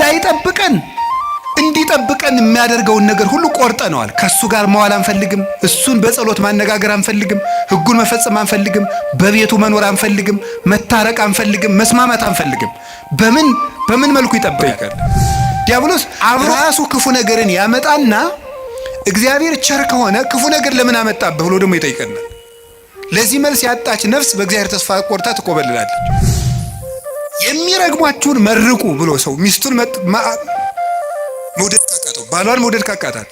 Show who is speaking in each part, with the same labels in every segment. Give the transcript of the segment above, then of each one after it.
Speaker 1: እንዳይጠብቀን እንዲጠብቀን የሚያደርገውን ነገር ሁሉ ቆርጠነዋል። ከሱ ጋር መዋል አንፈልግም። እሱን በጸሎት ማነጋገር አንፈልግም። ሕጉን መፈጸም አንፈልግም። በቤቱ መኖር አንፈልግም። መታረቅ አንፈልግም። መስማማት አንፈልግም። በምን መልኩ ይጠብቃል? ዲያብሎስ ራሱ ክፉ ነገርን ያመጣና እግዚአብሔር ቸር ከሆነ ክፉ ነገር ለምን አመጣብህ ብሎ ደግሞ ይጠይቀናል። ለዚህ መልስ ያጣች ነፍስ በእግዚአብሔር ተስፋ ቆርጣ ትቆበልላለች። የሚረግሟችሁን መርቁ ብሎ ሰው ሚስቱን መውደድ ካቃተው፣ ባሏን መውደድ ካቃታት፣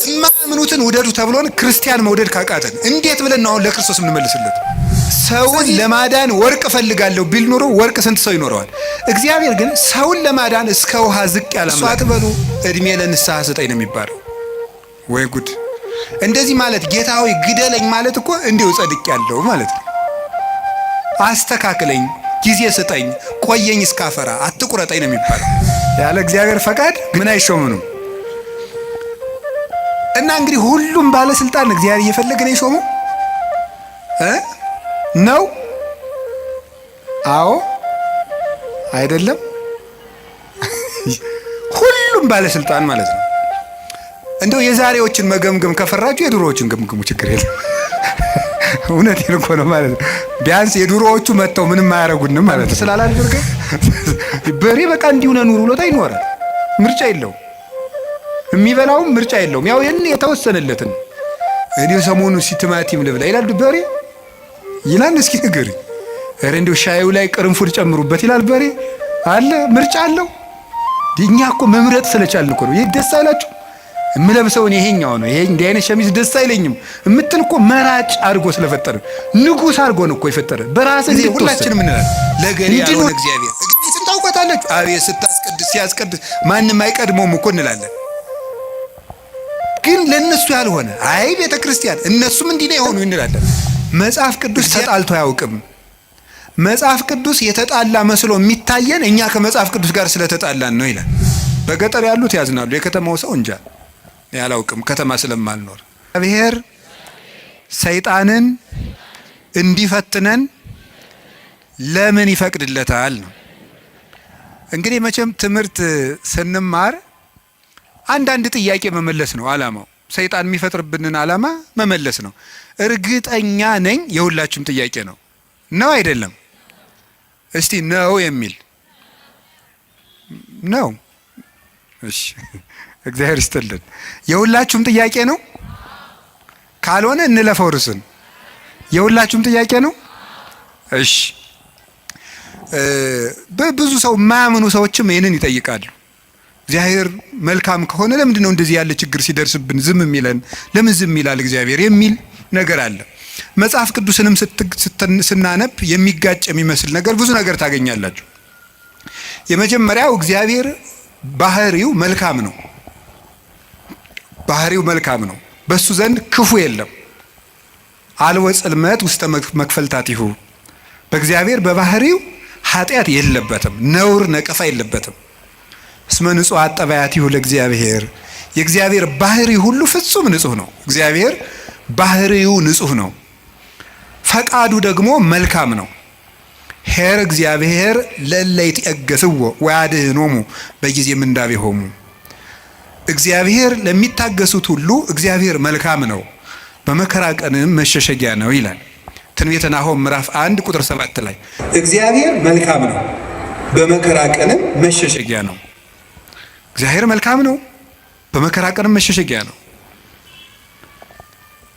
Speaker 1: እማምኑትን ውደዱ ተብሎን ክርስቲያን መውደድ ካቃተን እንዴት ብለን ነው አሁን ለክርስቶስ የምንመልስለት? ሰውን ለማዳን ወርቅ እፈልጋለሁ ቢል ኖሮ ወርቅ ስንት ሰው ይኖረዋል? እግዚአብሔር ግን ሰውን ለማዳን እስከ ውሃ ዝቅ ያለ አምላክ። አትበሉ እድሜ ለንስሐ ስጠኝ ነው የሚባለው። ወይ ጉድ! እንደዚህ ማለት ጌታ ሆይ ግደለኝ ማለት እኮ እንዲሁ ጸድቅ ያለው ማለት ነው። አስተካክለኝ፣ ጊዜ ስጠኝ፣ ቆየኝ እስካፈራ፣ አትቁረጠኝ ነው የሚባለው። ያለ እግዚአብሔር ፈቃድ ምን አይሾምንም። እና እንግዲህ ሁሉም ባለስልጣን እግዚአብሔር እየፈለገ ነው የሾመው ነው? አዎ አይደለም? ሁሉም ባለስልጣን ማለት ነው። እንደው የዛሬዎችን መገምገም ከፈራችሁ የድሮዎችን ገምግሙ፣ ችግር የለም። እውነቴን እኮ ነው ማለት ነው። ቢያንስ የድሮዎቹ መጥተው ምንም አያረጉንም ማለት ነው። ስላላደረገ በሬ በቃ እንዲሁ ነው ኑሮ ብሎታ ይኖራል። ምርጫ የለውም። የሚበላውም ምርጫ የለውም። ያው የተወሰነለትን እኔ ሰሞኑን ቲማቲም ልብላ ይላል በሬ ይላል። እስኪ ንገሪ፣ ኧረ እንደው ሻዩ ላይ ቅርንፉድ ጨምሩበት ይላል በሬ አለ። ምርጫ አለው። እኛ እኮ መምረጥ ስለቻልን እኮ ነው። ይሄ ደስ አይላችሁ? የምለብሰውን ይሄኛው ነው፣ ይሄ እንዲህ አይነት ሸሚዝ ደስ አይለኝም እምትል እኮ መራጭ አድርጎ ስለፈጠረ ንጉሥ አድርጎ ነው እኮ የፈጠረ። በራስ እንዴ ሁላችንም እንላለን ለገሌ ያለው እግዚአብሔር እግዚአብሔር ታውቃታለች። አቤት ስታስቀድስ ሲያስቀድስ ማንም አይቀድመውም እኮ እንላለን። ግን ለነሱ ያልሆነ አይ ቤተ ክርስቲያን እነሱም እንዲህ ነው የሆኑ እንላለን። መጽሐፍ ቅዱስ ተጣልቶ አያውቅም። መጽሐፍ ቅዱስ የተጣላ መስሎ የሚታየን እኛ ከመጽሐፍ ቅዱስ ጋር ስለተጣላን ነው ይላል። በገጠር ያሉት ያዝናሉ፣ የከተማው ሰው እንጃ ያላውቅም፣ ከተማ ስለማልኖር። እግዚአብሔር ሰይጣንን እንዲፈትነን ለምን ይፈቅድለታል ነው። እንግዲህ መቼም ትምህርት ስንማር አንዳንድ ጥያቄ መመለስ ነው ዓላማው። ሰይጣን የሚፈጥርብንን ዓላማ መመለስ ነው። እርግጠኛ ነኝ የሁላችሁም ጥያቄ ነው። ነው አይደለም? እስቲ ነው የሚል ነው። እሺ እግዚአብሔር ይስጥልን። የሁላችሁም ጥያቄ ነው። ካልሆነ እንለፈው ርስን። የሁላችሁም ጥያቄ ነው። እሺ በብዙ ሰው የማያምኑ ሰዎችም ይህንን ይጠይቃሉ። እግዚአብሔር መልካም ከሆነ ለምንድን ነው እንደዚህ ያለ ችግር ሲደርስብን ዝም የሚለን? ለምን ዝም ይላል እግዚአብሔር የሚል ነገር አለ። መጽሐፍ ቅዱስንም ስናነብ የሚጋጭ የሚመስል ነገር ብዙ ነገር ታገኛላችሁ። የመጀመሪያው እግዚአብሔር ባህሪው መልካም ነው። ባህሪው መልካም ነው። በሱ ዘንድ ክፉ የለም። አልወ ጽልመት ውስተ መክፈልታቲሁ። በእግዚአብሔር በባህሪው ኃጢአት የለበትም፣ ነውር ነቀፋ የለበትም። እስመ ንጹሕ አጠባያቲሁ ለእግዚአብሔር። የእግዚአብሔር ባህሪ ሁሉ ፍጹም ንጹሕ ነው። እግዚአብሔር ባህሪው ንጹሕ ነው። ፈቃዱ ደግሞ መልካም ነው። ኄር እግዚአብሔር ለእለ ይትዔገሥዎ ወያድኅኖሙ በጊዜ ምንዳቤሆሙ። እግዚአብሔር ለሚታገሱት ሁሉ እግዚአብሔር መልካም ነው፣ በመከራ ቀንም መሸሸጊያ ነው ይላል ትንቢተ ናሆም ምዕራፍ 1 ቁጥር 7 ላይ እግዚአብሔር መልካም ነው፣ በመከራ ቀንም መሸሸጊያ ነው። እግዚአብሔር መልካም ነው፣ በመከራ ቀንም መሸሸጊያ ነው።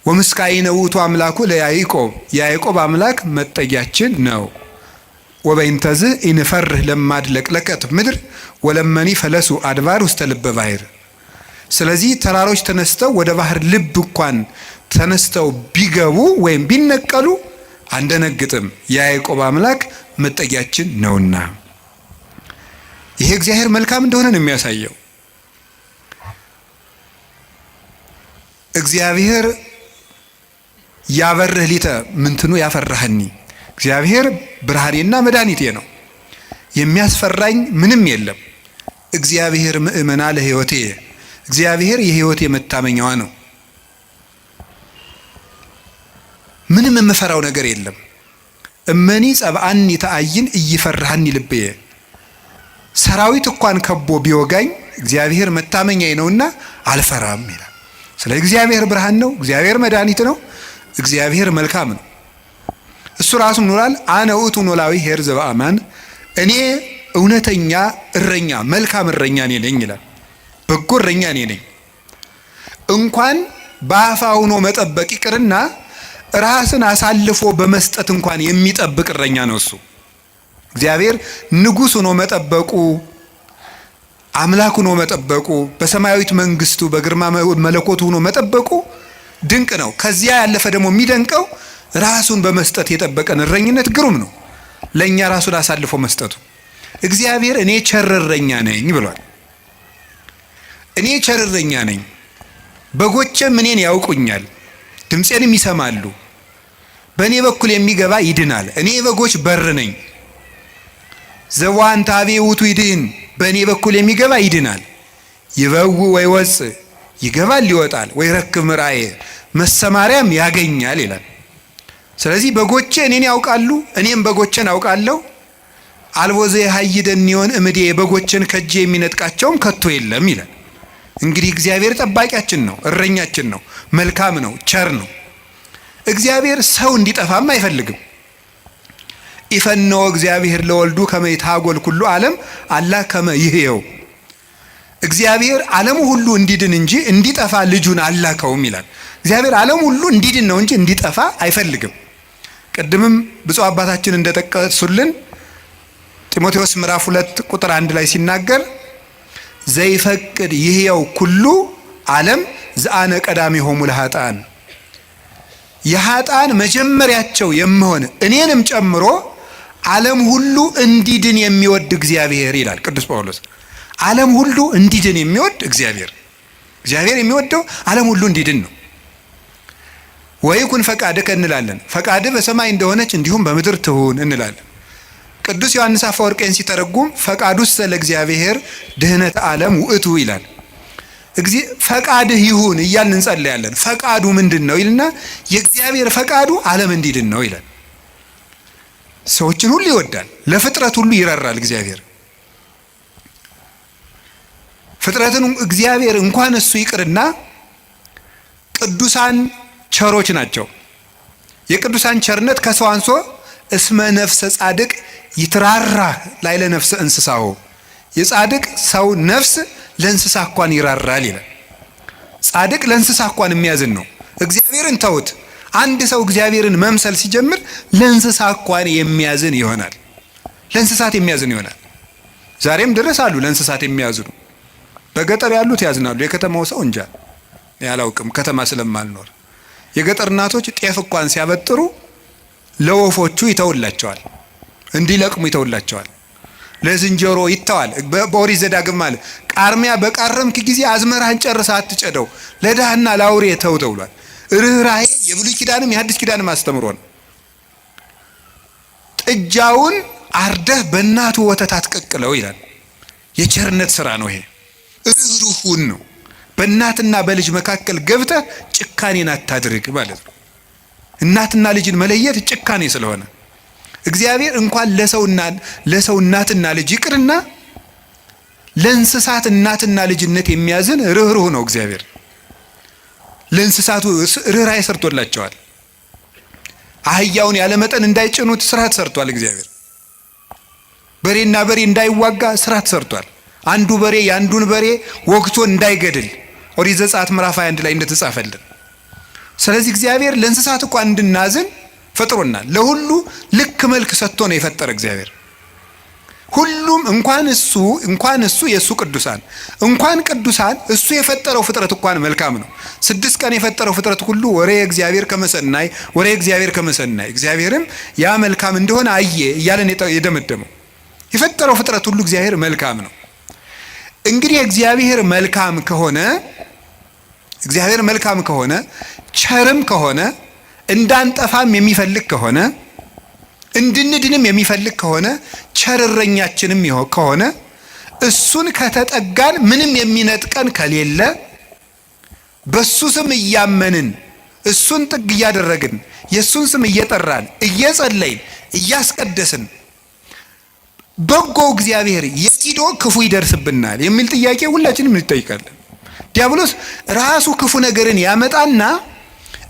Speaker 1: ወምስካኢነ ውእቱ አምላኩ ለያዕቆብ፣ የያዕቆብ አምላክ መጠጊያችን ነው። ወበይንተዝ ኢንፈርህ ለማድለቅለቀት ምድር ወለመኒ ፈለሱ አድባር ውስተ ልበ ባሕር። ስለዚህ ተራሮች ተነስተው ወደ ባህር ልብ እንኳን ተነስተው ቢገቡ ወይም ቢነቀሉ አንደነግጥም፣ የያዕቆብ አምላክ መጠጊያችን ነውና። ይሄ እግዚአብሔር መልካም እንደሆነ ነው የሚያሳየው። እግዚአብሔር ያበርህ ሊተ ምንትኑ ያፈራህኒ። እግዚአብሔር ብርሃኔና መድኃኒቴ ነው፣ የሚያስፈራኝ ምንም የለም። እግዚአብሔር ምእመና ለሕይወቴ፣ እግዚአብሔር የሕይወቴ መታመኛዋ ነው። ምንም የምፈራው ነገር የለም። እመኒ ጸብአኒ ተአይን እይፈራህኒ ልብየ። ሰራዊት እንኳን ከቦ ቢወጋኝ እግዚአብሔር መታመኛዬ ነውና አልፈራም ይላል። ስለ እግዚአብሔር ብርሃን ነው፣ እግዚአብሔር መድኃኒት ነው፣ እግዚአብሔር መልካም ነው። እሱ ራሱ ኖራል አነ ውእቱ ኖላዊ ኄር ዘበአማን፣ እኔ እውነተኛ እረኛ መልካም እረኛ እኔ ነኝ ይላል። በጎ እረኛ እኔ ነኝ። እንኳን በአፋ ሆኖ መጠበቅ ይቅርና ራስን አሳልፎ በመስጠት እንኳን የሚጠብቅ እረኛ ነው እሱ። እግዚአብሔር ንጉሥ ሆኖ መጠበቁ፣ አምላክ ሆኖ መጠበቁ፣ በሰማያዊት መንግስቱ በግርማ መለኮቱ ሆኖ መጠበቁ ድንቅ ነው። ከዚያ ያለፈ ደግሞ የሚደንቀው ራሱን በመስጠት የጠበቀን እረኝነት ግሩም ነው። ለእኛ ራሱን አሳልፎ መስጠቱ። እግዚአብሔር እኔ ቸር እረኛ ነኝ ብሏል። እኔ ቸር እረኛ ነኝ፣ በጎቼም እኔን ያውቁኛል፣ ድምፄንም ይሰማሉ። በእኔ በኩል የሚገባ ይድናል። እኔ የበጎች በር ነኝ። ዘዋንተ ኀቤ ውእቱ ይድህን፣ በእኔ በኩል የሚገባ ይድናል። ይበውእ ወይወፅእ፣ ይገባል ይወጣል። ወይረክብ ምርአየ፣ መሰማሪያም ያገኛል ይላል። ስለዚህ በጎቼ እኔን ያውቃሉ፣ እኔም በጎቼን አውቃለሁ። አልቦ ዘየሐይደኒዮን እምዴ፣ በጎቼን ከእጄ የሚነጥቃቸውም ከቶ የለም ይላል። እንግዲህ እግዚአብሔር ጠባቂያችን ነው፣ እረኛችን ነው፣ መልካም ነው፣ ቸር ነው። እግዚአብሔር ሰው እንዲጠፋም አይፈልግም። ኢፈነወ እግዚአብሔር ለወልዱ ከመ ይትሐጐል ኩሉ ዓለም አላ ከመ ይሕየው፣ እግዚአብሔር ዓለሙ ሁሉ እንዲድን እንጂ እንዲጠፋ ልጁን አላከውም ይላል። እግዚአብሔር ዓለሙ ሁሉ እንዲድን ነው እንጂ እንዲጠፋ አይፈልግም። ቅድምም ብፁዕ አባታችን እንደጠቀሱልን ጢሞቴዎስ ምዕራፍ 2 ቁጥር 1 ላይ ሲናገር ዘይፈቅድ ይሕየው ኩሉ ዓለም ዘአነ ቀዳሚሆሙ ለኃጥአን፣ የኃጥአን መጀመሪያቸው የምሆን እኔንም ጨምሮ ዓለም ሁሉ እንዲድን የሚወድ እግዚአብሔር ይላል ቅዱስ ጳውሎስ። ዓለም ሁሉ እንዲድን የሚወድ እግዚአብሔር የሚወደው ዓለም ሁሉ እንዲድን ነው። ወይኩን ፈቃድከ እንላለን። ፈቃድህ በሰማይ እንደሆነች እንዲሁም በምድር ትሁን እንላለን። ቅዱስ ዮሐንስ አፈወርቄን ሲተረጉም ፈቃዱሰ ለእግዚአብሔር ድህነተ ዓለም ውእቱ ይላል። ፈቃድህ ይሁን እያልን እንጸለያለን። ፈቃዱ ምንድን ነው ይልና የእግዚአብሔር ፈቃዱ ዓለም እንዲድን ነው ይላል። ሰዎችን ሁሉ ይወዳል፣ ለፍጥረት ሁሉ ይራራል። እግዚአብሔር ፍጥረትን እግዚአብሔር እንኳን እሱ ይቅርና ቅዱሳን ቸሮች ናቸው። የቅዱሳን ቸርነት ከሰው አንሶ እስመ ነፍሰ ጻድቅ ይትራራ ላዕለ ነፍሰ እንስሳሁ፣ የጻድቅ ሰው ነፍስ ለእንስሳ እንኳን ይራራል ይላል። ጻድቅ ለእንስሳ እንኳን የሚያዝን ነው። እግዚአብሔርን ተውት። አንድ ሰው እግዚአብሔርን መምሰል ሲጀምር ለእንስሳ እንኳን የሚያዝን ይሆናል። ለእንስሳት የሚያዝን ይሆናል። ዛሬም ድረስ አሉ ለእንስሳት የሚያዝኑ። በገጠር ያሉት ያዝናሉ። የከተማው ሰው እንጃ ያላውቅም፣ ከተማ ስለማልኖር። የገጠር እናቶች ጤፍ እንኳን ሲያበጥሩ ለወፎቹ ይተውላቸዋል፣ እንዲለቅሙ ይተውላቸዋል። ለዝንጀሮ ይተዋል። በኦሪት ዘዳግም ማለት ቃርሚያ በቃረምክ ጊዜ አዝመራህን ጨርሰህ አትጨደው፣ ለድሃና ለአውሬ ተው ተብሏል። ርኅራኄ የብሉይ ኪዳንም የሐዲስ ኪዳንም አስተምሮ ነው። ጥጃውን አርደህ በእናቱ ወተት አትቀቅለው ይላል። የቸርነት ስራ ነው ይሄ። ርኅሩህን ነው። በእናትና በልጅ መካከል ገብተህ ጭካኔን አታድርግ ማለት ነው። እናትና ልጅን መለየት ጭካኔ ስለሆነ እግዚአብሔር እንኳን ለሰው እናትና ልጅ ይቅርና ለእንስሳት እናትና ልጅነት የሚያዝን ርኅሩህ ነው እግዚአብሔር። ለእንስሳቱ ርኅራኄ ሰርቶላቸዋል። አህያውን ያለመጠን እንዳይጭኑት ስርዓት ሰርቷል እግዚአብሔር። በሬና በሬ እንዳይዋጋ ስርዓት ሰርቷል። አንዱ በሬ የአንዱን በሬ ወግቶ እንዳይገድል ኦሪት ዘጸአት ምዕራፍ 21 ላይ እንደተጻፈልን። ስለዚህ እግዚአብሔር ለእንስሳት እንኳን እንድናዝን ፈጥሮናል። ለሁሉ ልክ መልክ ሰጥቶ ነው የፈጠረ እግዚአብሔር። ሁሉም እንኳን እሱ የእሱ ቅዱሳን እንኳን ቅዱሳን እሱ የፈጠረው ፍጥረት እንኳን መልካም ነው። 6 ቀን የፈጠረው ፍጥረት ሁሉ ወሬ እግዚአብሔር ከመሰናይ እግዚአብሔርም ያ መልካም እንደሆነ አየ እያለን የደመደመው የፈጠረው ፍጥረት ሁሉ እግዚአብሔር መልካም ነው። እንግዲህ እግዚአብሔር መልካም ከሆነ ቸርም ከሆነ እንዳንጠፋም የሚፈልግ ከሆነ እንድንድንም የሚፈልግ ከሆነ ቸር እረኛችንም ከሆነ እሱን ከተጠጋን ምንም የሚነጥቀን ከሌለ በሱ ስም እያመንን እሱን ጥግ እያደረግን የሱን ስም እየጠራን እየጸለይን እያስቀደስን በጎ እግዚአብሔር የት ሄዶ ክፉ ይደርስብናል የሚል ጥያቄ ሁላችንም እንጠይቃለን። ዲያብሎስ ራሱ ክፉ ነገርን ያመጣና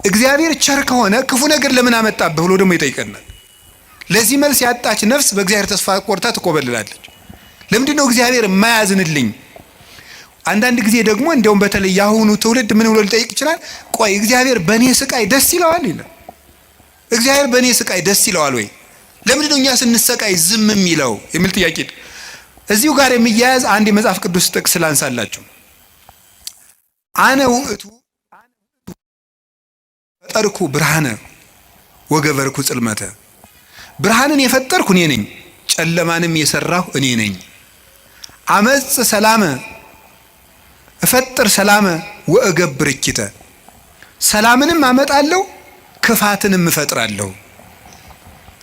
Speaker 1: እግዚአብሔር ቸር ከሆነ ክፉ ነገር ለምን አመጣብህ ብሎ ደግሞ ይጠይቀናል። ለዚህ መልስ ያጣች ነፍስ በእግዚአብሔር ተስፋ ቆርጣ ትቆበልላለች። ለምንድን ነው እግዚአብሔር የማያዝንልኝ? አንዳንድ ጊዜ ደግሞ እንደውም በተለይ ያሁኑ ትውልድ ምን ብሎ ሊጠይቅ ይችላል? ቆይ እግዚአብሔር በእኔ ስቃይ ደስ ይለዋል ይላል። እግዚአብሔር በእኔ ስቃይ ደስ ይለዋል ወይ? ለምንድን ነው እኛ ስንሰቃይ ዝም የሚለው የሚል ጥያቄ እዚሁ ጋር የሚያያዝ አንድ የመጽሐፍ ቅዱስ ጥቅስ ላንሳላችሁ። አነ ውእቱ ፈጠርኩ ብርሃነ ወገበርኩ ጽልመተ። ብርሃንን የፈጠርኩ እኔ ነኝ፣ ጨለማንም የሰራሁ እኔ ነኝ። አመጽ ሰላመ እፈጥር ሰላመ ወእገብር እኪተ። ሰላምንም አመጣለሁ ክፋትንም እፈጥራለሁ።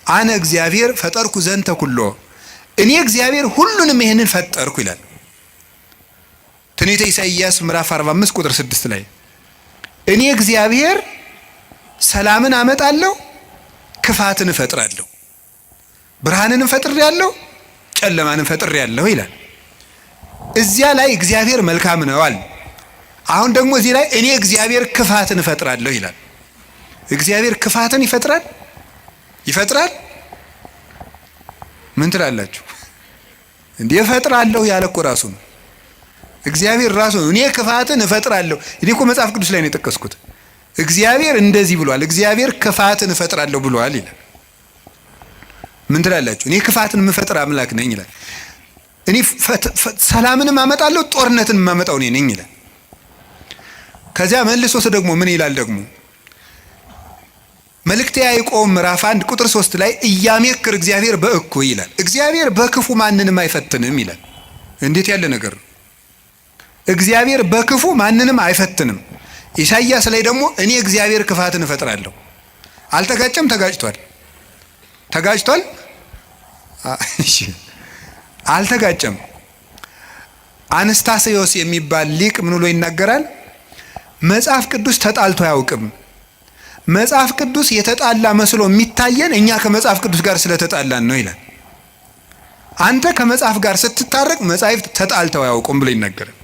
Speaker 1: አነ እግዚአብሔር ፈጠርኩ ዘንተ ኩሎ። እኔ እግዚአብሔር ሁሉንም ይሄንን ፈጠርኩ ይላል ትንቢተ ኢሳይያስ ምዕራፍ 45 ቁጥር 6 ላይ እኔ እግዚአብሔር ሰላምን አመጣለሁ ክፋትን እፈጥራለሁ፣ ብርሃንንም ፈጥሬያለሁ ጨለማንም ፈጥሬያለሁ ይላል። እዚያ ላይ እግዚአብሔር መልካም ነው አለ። አሁን ደግሞ እዚህ ላይ እኔ እግዚአብሔር ክፋትን እፈጥራለሁ ይላል። እግዚአብሔር ክፋትን ይፈጥራል? ምን ትላላችሁ? እንዴ እፈጥራለሁ ያለ እኮ ራሱ ነው። እግዚአብሔር ራሱ ነው እኔ ክፋትን እፈጥራለሁ። እኔ እኮ መጽሐፍ ቅዱስ ላይ ነው የጠቀስኩት። እግዚአብሔር እንደዚህ ብሏል፣ እግዚአብሔር ክፋትን እፈጥራለሁ ብሏል ይላል። ምን ትላላችሁ? እኔ ክፋትን የምፈጥር አምላክ ነኝ ይላል። እኔ ሰላምንም አመጣለሁ ጦርነትን የማመጣው እኔ ነኝ ይላል። ከዚያ መልሶስ ደግሞ ምን ይላል? ደግሞ መልእክተ ያዕቆብ ምዕራፍ 1 ቁጥር 3 ላይ እያሜክር እግዚአብሔር በእኩይ ይላል። እግዚአብሔር በክፉ ማንንም አይፈትንም ይላል። እንዴት ያለ ነገር ነው! እግዚአብሔር በክፉ ማንንም አይፈትንም። ኢሳይያስ ላይ ደግሞ እኔ እግዚአብሔር ክፋትን እፈጥራለሁ። አልተጋጨም? ተጋጭቷል? እሺ አልተጋጨም። አንስታሴዎስ የሚባል ሊቅ ምን ብሎ ይናገራል? መጽሐፍ ቅዱስ ተጣልቶ አያውቅም። መጽሐፍ ቅዱስ የተጣላ መስሎ የሚታየን እኛ ከመጽሐፍ ቅዱስ ጋር ስለተጣላን ነው ይላል። አንተ ከመጽሐፍ ጋር ስትታረቅ መጻሕፍት ተጣልተው አያውቁም ብሎ ይናገራል።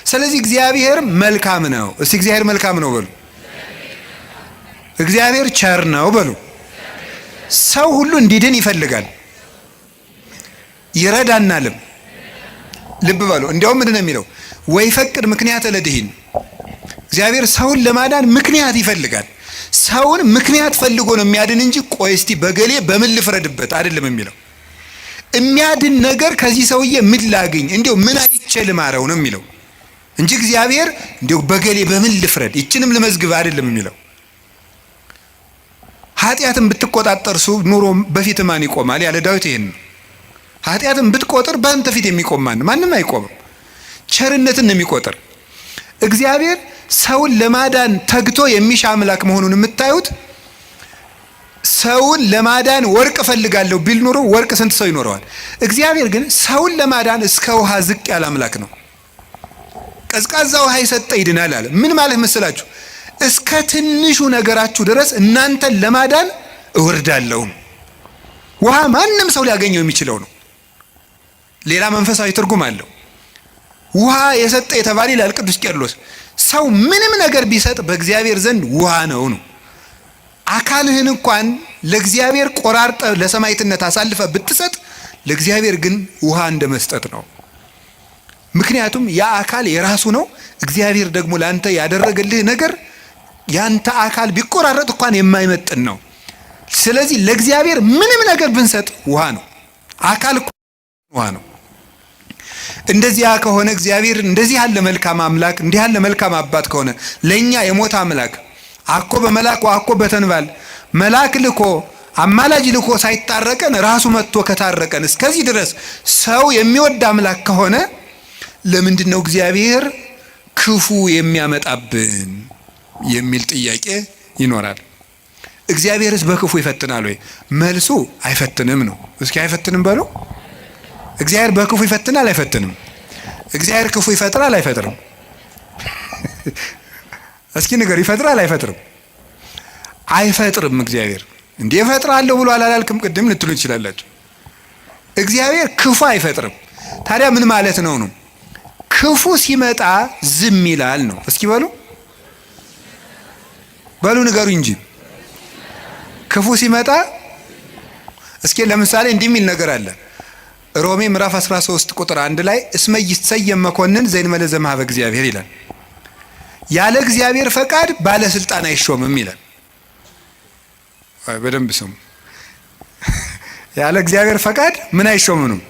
Speaker 1: ስለዚህ እግዚአብሔር መልካም ነው። እስቲ እግዚአብሔር መልካም ነው በሉ። እግዚአብሔር ቸር ነው በሉ። ሰው ሁሉ እንዲድን ይፈልጋል፣ ይረዳናልም። ልብ በሉ። እንዲያውም ምንድን ነው የሚለው? ወይ ፈቅድ ምክንያት ለድኂን። እግዚአብሔር ሰውን ለማዳን ምክንያት ይፈልጋል። ሰውን ምክንያት ፈልጎ ነው የሚያድን እንጂ ቆይ እስቲ በገሌ በምን ልፍረድበት አይደለም የሚለው። የሚያድን ነገር ከዚህ ሰውዬ ምን ላግኝ፣ እንዲያው ምን አይቼ ልማረው ነው የሚለው እንጂ እግዚአብሔር እንዲያው በገሌ በምን ልፍረድ ይችንም ልመዝግብ አይደለም የሚለው። ኃጢአትን ብትቆጣጠር ኑሮ በፊት ማን ይቆማል ያለ ዳዊት ይሄን ነው። ኃጢአትን ብትቆጥር በአንተ ፊት የሚቆም ማንም አይቆምም። ቸርነትን ነው የሚቆጥር። እግዚአብሔር ሰውን ለማዳን ተግቶ የሚሻ አምላክ መሆኑን የምታዩት ሰውን ለማዳን ወርቅ እፈልጋለሁ ቢል ኑሮ ወርቅ ስንት ሰው ይኖረዋል? እግዚአብሔር ግን ሰውን ለማዳን እስከ ውሃ ዝቅ ያለ አምላክ ነው። ቀዝቃዛ ውሃ የሰጠ ይድናል አለ። ምን ማለት መስላችሁ? እስከ ትንሹ ነገራችሁ ድረስ እናንተን ለማዳን እወርዳለሁ። ውሃ ማንም ሰው ሊያገኘው የሚችለው ነው። ሌላ መንፈሳዊ ትርጉም አለው። ውሃ የሰጠ የተባለ ይላል ቅዱስ ቄርሎስ። ሰው ምንም ነገር ቢሰጥ በእግዚአብሔር ዘንድ ውሃ ነው። አካልህን እንኳን ለእግዚአብሔር ቆራርጠ ለሰማዕትነት አሳልፈ ብትሰጥ ለእግዚአብሔር ግን ውሃ እንደመስጠት ነው። ምክንያቱም ያ አካል የራሱ ነው። እግዚአብሔር ደግሞ ላንተ ያደረገልህ ነገር ያንተ አካል ቢቆራረጥ እንኳን የማይመጥን ነው። ስለዚህ ለእግዚአብሔር ምንም ነገር ብንሰጥ ውሃ ነው። አካል ውሃ ነው። እንደዚያ ከሆነ እግዚአብሔር እንደዚህ ያለ መልካም አምላክ እንዲህ ያለ መልካም አባት ከሆነ ለኛ የሞት አምላክ አኮ በመላክ ወአኮ በተንባል መላክ ልኮ አማላጅ ልኮ ሳይታረቀን ራሱ መጥቶ ከታረቀን እስከዚህ ድረስ ሰው የሚወድ አምላክ ከሆነ ለምንድን ነው እግዚአብሔር ክፉ የሚያመጣብን የሚል ጥያቄ ይኖራል። እግዚአብሔርስ በክፉ ይፈትናል ወይ? መልሱ አይፈትንም ነው። እስኪ አይፈትንም በሉ። እግዚአብሔር በክፉ ይፈትናል አይፈትንም? እግዚአብሔር ክፉ ይፈጥራል አይፈጥርም? እስኪ ነገር ይፈጥራል አይፈጥርም? አይፈጥርም። እግዚአብሔር እንዴ እፈጥራለሁ ብሎ አላልክም ቅድም ልትሉ ትችላላችሁ። እግዚአብሔር ክፉ አይፈጥርም። ታዲያ ምን ማለት ነው? ክፉ ሲመጣ ዝም ይላል ነው። እስኪ በሉ ንገሩ እንጂ ክፉ ሲመጣ እስኪ ለምሳሌ እንዲህ የሚል ነገር አለ። ሮሜ ምዕራፍ 13 ቁጥር 1 ላይ እስመ ይትሰየም መኮንን ዘእንበለ ዘእምኀበ እግዚአብሔር ይላል። ያለ እግዚአብሔር ፈቃድ ባለስልጣን አይሾምም ይላል። በደንብ ስሙ። ያለ እግዚአብሔር ፈቃድ ምን አይሾምም?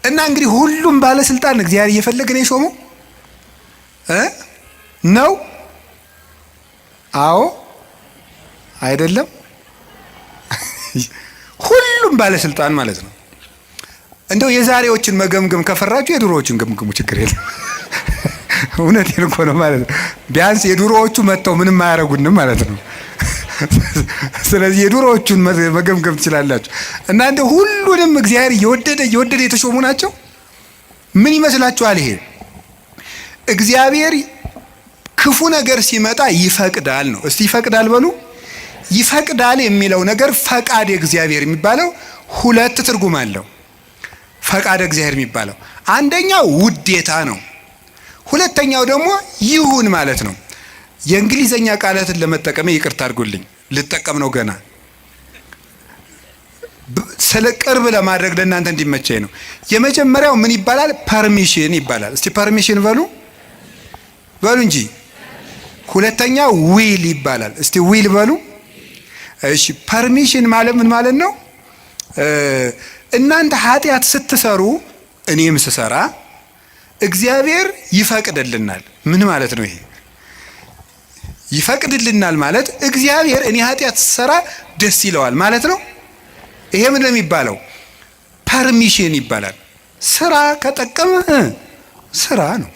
Speaker 1: እና እንግዲህ ሁሉም ባለስልጣን እግዚአብሔር እየፈለገ ነው የሾመው ነው? አዎ አይደለም? ሁሉም ባለስልጣን ማለት ነው። እንደው የዛሬዎችን መገምገም ከፈራችሁ የድሮዎችን ገምግሙ፣ ችግር የለም። እውነቴን እኮ ነው ማለት ነው። ቢያንስ የድሮዎቹ መጥተው ምንም አያረጉንም ማለት ነው። ስለዚህ የድሮዎቹን መገምገም ትችላላችሁ። እና እንደው ሁሉንም እግዚአብሔር እየወደደ የተሾሙ ናቸው። ምን ይመስላችኋል? ይሄ እግዚአብሔር ክፉ ነገር ሲመጣ ይፈቅዳል ነው። እስቲ ይፈቅዳል በሉ። ይፈቅዳል የሚለው ነገር ፈቃድ እግዚአብሔር የሚባለው ሁለት ትርጉም አለው። ፈቃድ እግዚአብሔር የሚባለው አንደኛው ውዴታ ነው። ሁለተኛው ደግሞ ይሁን ማለት ነው። የእንግሊዘኛ ቃላትን ለመጠቀም ይቅርታ አድርጉልኝ፣ ልጠቀም ነው ገና ስለ ቅርብ ለማድረግ ለእናንተ እንዲመቸኝ ነው። የመጀመሪያው ምን ይባላል? ፐርሚሽን ይባላል። እስቲ ፐርሚሽን በሉ እንጂ። ሁለተኛው ዊል ይባላል። እስቲ ዊል በሉ። እሺ ፐርሚሽን ማለት ምን ማለት ነው? እናንተ ኃጢአት ስትሰሩ እኔም ስሰራ እግዚአብሔር ይፈቅድልናል። ምን ማለት ነው ይሄ? ይፈቅድልናል ማለት እግዚአብሔር እኔ ኃጢአት ስሰራ ደስ ይለዋል ማለት ነው። ይሄ ምን ነው የሚባለው? ፐርሚሽን ይባላል። ስራ ከጠቀመህ ስራ ነው።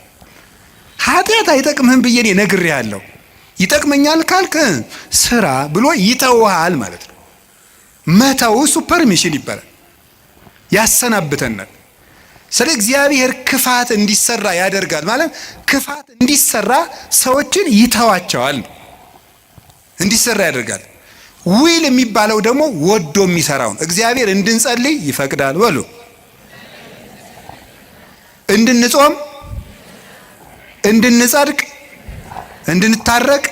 Speaker 1: ኃጢአት አይጠቅምህም ብዬ እኔ ነግሬሃለሁ፣ ይጠቅመኛል ካልክ ስራ ብሎ ይተውሃል ማለት ነው። መተው እሱ ፐርሚሽን ይባላል። ያሰናብተናል። ስለ እግዚአብሔር ክፋት እንዲሰራ ያደርጋል ማለት ክፋት እንዲሰራ ሰዎችን ይተዋቸዋል፣ እንዲሰራ ያደርጋል። ዊል የሚባለው ደግሞ ወዶ የሚሰራው ነው። እግዚአብሔር እንድንጸልይ ይፈቅዳል በሉ፣ እንድንጾም፣ እንድንጸድቅ፣ እንድንታረቅ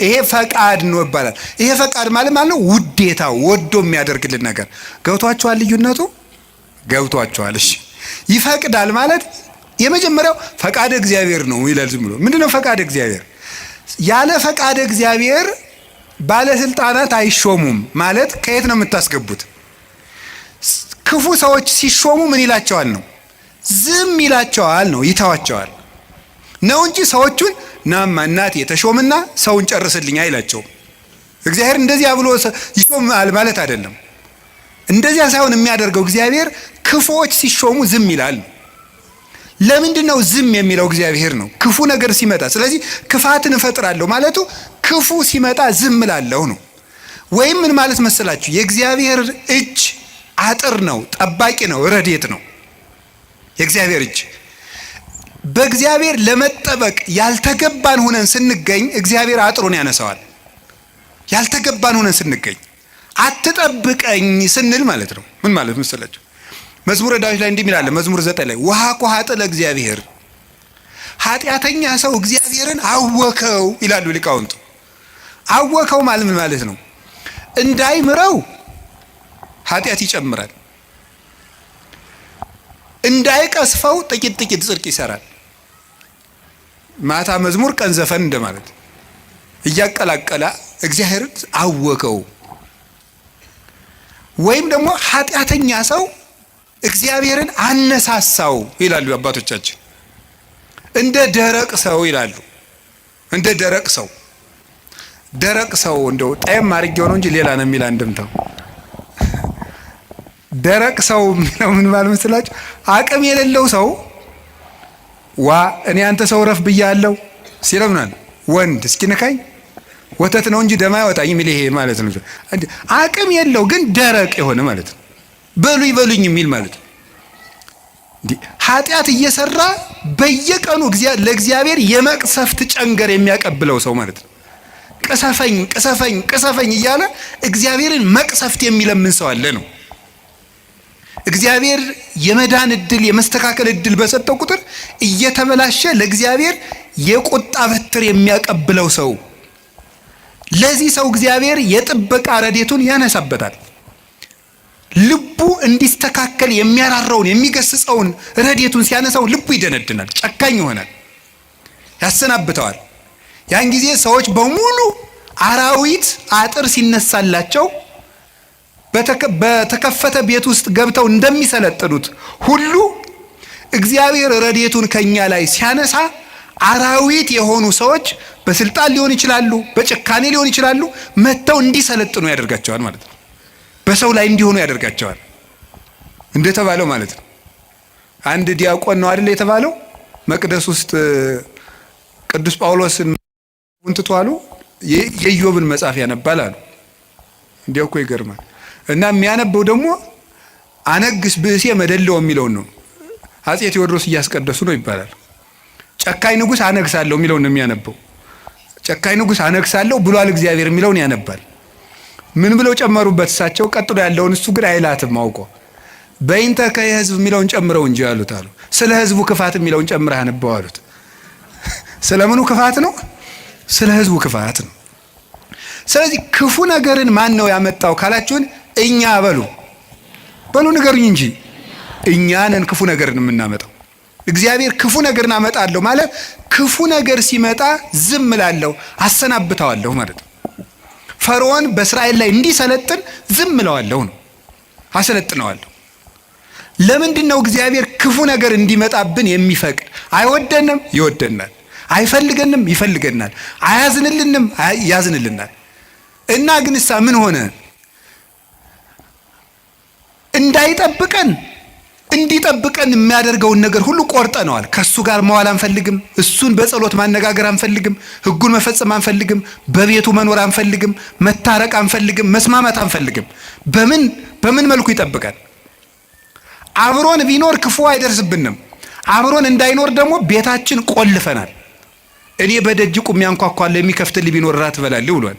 Speaker 1: ይሄ ፈቃድ ነው ይባላል። ይሄ ፈቃድ ማለት ነው ውዴታው፣ ወዶ የሚያደርግልን ነገር። ገብቷችኋል? ልዩነቱ ገብቷችኋል? እሺ ይፈቅዳል ማለት የመጀመሪያው ፈቃድ እግዚአብሔር ነው ይላል። ዝም ብሎ ምንድነው ፈቃድ እግዚአብሔር? ያለ ፈቃድ እግዚአብሔር ባለስልጣናት አይሾሙም ማለት ከየት ነው የምታስገቡት? ክፉ ሰዎች ሲሾሙ ምን ይላቸዋል ነው? ዝም ይላቸዋል ነው፣ ይተዋቸዋል ነው እንጂ ሰዎቹን ናማ እናቴ የተሾምና ሰውን ጨርስልኝ አይላቸውም። እግዚአብሔር እንደዚያ ብሎ ይሾማል ማለት አይደለም። እንደዚያ ሳይሆን የሚያደርገው እግዚአብሔር ክፉዎች ሲሾሙ ዝም ይላል። ለምንድን ነው ዝም የሚለው? እግዚአብሔር ነው ክፉ ነገር ሲመጣ። ስለዚህ ክፋትን እፈጥራለሁ ማለቱ ክፉ ሲመጣ ዝም እላለሁ ነው። ወይም ምን ማለት መሰላችሁ? የእግዚአብሔር እጅ አጥር ነው፣ ጠባቂ ነው፣ ረድኤት ነው። የእግዚአብሔር እጅ በእግዚአብሔር ለመጠበቅ ያልተገባን ሆነን ስንገኝ እግዚአብሔር አጥሩን ያነሳዋል። ያልተገባን ሆነን ስንገኝ አትጠብቀኝ ስንል ማለት ነው። ምን ማለት መሰላችሁ? መዝሙረ ዳዊት ላይ እንዲህ ይላል። መዝሙር 9 ላይ ውሃ ኮሃጠ ለእግዚአብሔር፣ ኃጢአተኛ ሰው እግዚአብሔርን አወከው ይላሉ ሊቃውንቱ። አወከው ማለት ምን ማለት ነው? እንዳይምረው ኃጢአት ይጨምራል፣ እንዳይቀስፈው ጥቂት ጥቂት ጽድቅ ይሰራል። ማታ መዝሙር ቀን ዘፈን እንደማለት እያቀላቀለ እግዚአብሔርን አወከው። ወይም ደግሞ ኃጢአተኛ ሰው እግዚአብሔርን አነሳሳው ይላሉ አባቶቻችን። እንደ ደረቅ ሰው ይላሉ። እንደ ደረቅ ሰው፣ ደረቅ ሰው እንደው ጣይም አድርጌው ነው እንጂ ሌላ ነው የሚል አንድምታው። ደረቅ ሰው የሚለው ምን ማለት መስላችሁ? አቅም የሌለው ሰው እኔ አንተ ሰው ረፍ ብያለሁ ሲለምናል ወንድ እስኪነካኝ ወተት ነው እንጂ ደም አይወጣኝ የሚል ይሄ ማለት ነው። አቅም የለው ግን ደረቅ የሆነ ማለት ነው። በሉኝ የሚል ማለት ነው። ኃጢአት እየሰራ በየቀኑ ለእግዚአብሔር የመቅሰፍት ጨንገር የሚያቀብለው ሰው ማለት ነው። ቅሰፈኝ ቅሰፈኝ ቅሰፈኝ እያለ እግዚአብሔርን መቅሰፍት የሚለምን ሰው አለ ነው። እግዚአብሔር የመዳን እድል የመስተካከል እድል በሰጠው ቁጥር እየተበላሸ ለእግዚአብሔር የቁጣ በትር የሚያቀብለው ሰው፣ ለዚህ ሰው እግዚአብሔር የጥበቃ ረድኤቱን ያነሳበታል። ልቡ እንዲስተካከል የሚያራራውን የሚገስጸውን ረድኤቱን ሲያነሳው ልቡ ይደነድናል፣ ጨካኝ ይሆናል፣ ያሰናብተዋል። ያን ጊዜ ሰዎች በሙሉ አራዊት አጥር ሲነሳላቸው በተከፈተ ቤት ውስጥ ገብተው እንደሚሰለጥኑት ሁሉ እግዚአብሔር ረድኤቱን ከኛ ላይ ሲያነሳ አራዊት የሆኑ ሰዎች በስልጣን ሊሆን ይችላሉ፣ በጭካኔ ሊሆን ይችላሉ፣ መጥተው እንዲሰለጥኑ ያደርጋቸዋል ማለት ነው። በሰው ላይ እንዲሆኑ ያደርጋቸዋል እንደተባለው ማለት ነው። አንድ ዲያቆን ነው አይደል የተባለው፣ መቅደስ ውስጥ ቅዱስ ጳውሎስን እንትቷሉ የኢዮብን መጽሐፍ ያነባል አሉ። እንዲያው እኮ ይገርማል። እና የሚያነበው ደግሞ አነግስ ብእሴ መደለው የሚለውን ነው። አፄ ቴዎድሮስ እያስቀደሱ ነው ይባላል። ጨካኝ ንጉሥ አነግሳለሁ የሚለውን ነው የሚያነበው። ጨካኝ ንጉሥ አነግሳለሁ ብሏል እግዚአብሔር የሚለውን ያነባል። ምን ብለው ጨመሩበት እሳቸው? ቀጥሎ ያለውን እሱ ግን አይላትም አውቆ በእንተ ከሕዝብ የሚለውን ጨምረው እንጂ ያሉት አሉ። ስለ ሕዝቡ ክፋት የሚለውን ጨምረህ አነበው አሉት። ስለምኑ ክፋት ነው? ስለ ሕዝቡ ክፋት ነው። ስለዚህ ክፉ ነገርን ማን ነው ያመጣው ካላችሁን፣ እኛ በሉ ንገሩኝ እንጂ እኛ ነን ክፉ ነገርን የምናመጣው። እግዚአብሔር ክፉ ነገርን አመጣለሁ ማለት ክፉ ነገር ሲመጣ ዝም እላለሁ፣ አሰናብተዋለሁ ማለት ነው። ፈርዖን በእስራኤል ላይ እንዲሰለጥን ዝም እለዋለሁ ነው፣ አሰለጥነዋለሁ። ለምንድን ነው እግዚአብሔር ክፉ ነገር እንዲመጣብን የሚፈቅድ? አይወደንም፣ ይወደናል። አይፈልገንም፣ ይፈልገናል። አያዝንልንም፣ ያዝንልናል። እና ግንሳ ምን ሆነ? እንዳይጠብቀን እንዲጠብቀን የሚያደርገውን ነገር ሁሉ ቆርጠነዋል። ከሱ ጋር መዋል አንፈልግም። እሱን በጸሎት ማነጋገር አንፈልግም። ሕጉን መፈጸም አንፈልግም። በቤቱ መኖር አንፈልግም። መታረቅ አንፈልግም። መስማማት አንፈልግም። በምን መልኩ ይጠብቀን? አብሮን ቢኖር ክፉ አይደርስብንም። አብሮን እንዳይኖር ደግሞ ቤታችን ቆልፈናል። እኔ በደጅ ቁሜ አንኳኳለሁ፣ የሚከፍትልኝ ቢኖር ራት እበላለሁ ብሏል።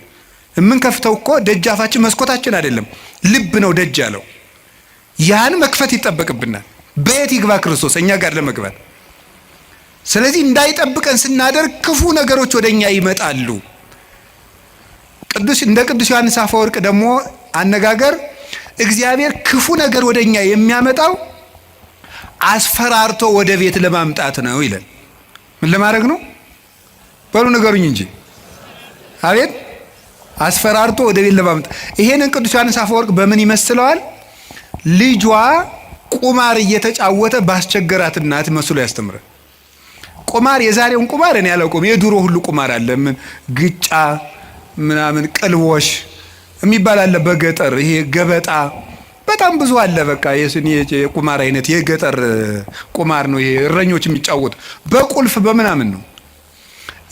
Speaker 1: የምንከፍተው እኮ ደጃፋችን መስኮታችን አይደለም፣ ልብ ነው ደጅ ያለው። ያን መክፈት ይጠበቅብናል። በየት ይግባ ክርስቶስ እኛ ጋር ለመግባት? ስለዚህ እንዳይጠብቀን ስናደርግ ክፉ ነገሮች ወደኛ ይመጣሉ። እንደ ቅዱስ ዮሐንስ አፈወርቅ ደግሞ አነጋገር እግዚአብሔር ክፉ ነገር ወደኛ የሚያመጣው አስፈራርቶ ወደ ቤት ለማምጣት ነው ይላል። ምን ለማድረግ ነው? በሉ ንገሩኝ እንጂ። አቤት! አስፈራርቶ ወደ ቤት ለማምጣት። ይሄንን ቅዱስ ዮሐንስ አፈወርቅ በምን ይመስለዋል? ልጇ ቁማር እየተጫወተ ባስቸገራት እናት መስሎ ያስተምራል። ቁማር፣ የዛሬውን ቁማር እኔ ያላውቀውም፣ የድሮ ሁሉ ቁማር አለ። ምን ግጫ ምናምን ቅልቦሽ የሚባል አለ በገጠር። ይሄ ገበጣ በጣም ብዙ አለ። በቃ የቁማር አይነት የገጠር ቁማር ነው ይሄ። እረኞች የሚጫወቱ በቁልፍ በምናምን ነው።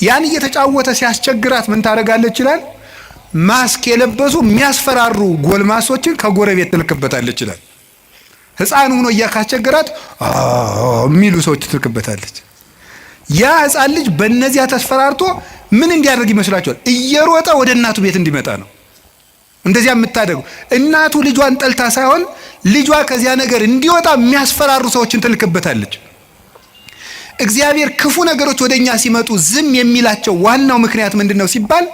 Speaker 1: ያን እየተጫወተ ሲያስቸግራት ምን ታደርጋለች ይችላል? ማስክ የለበሱ የሚያስፈራሩ ጎልማሶችን ከጎረቤት ትልክበታለች ይችላል። ሕፃን ሆኖ እያካስቸገራት የሚሉ ሰዎች ትልክበታለች። ያ ሕፃን ልጅ በእነዚያ ተስፈራርቶ ምን እንዲያደርግ ይመስላችኋል? እየሮጠ ወደ እናቱ ቤት እንዲመጣ ነው። እንደዚያ የምታደርገው እናቱ ልጇን ጠልታ ሳይሆን ልጇ ከዚያ ነገር እንዲወጣ የሚያስፈራሩ ሰዎችን ትልክበታለች። እግዚአብሔር ክፉ ነገሮች ወደኛ ሲመጡ ዝም የሚላቸው ዋናው ምክንያት ምንድነው ሲባል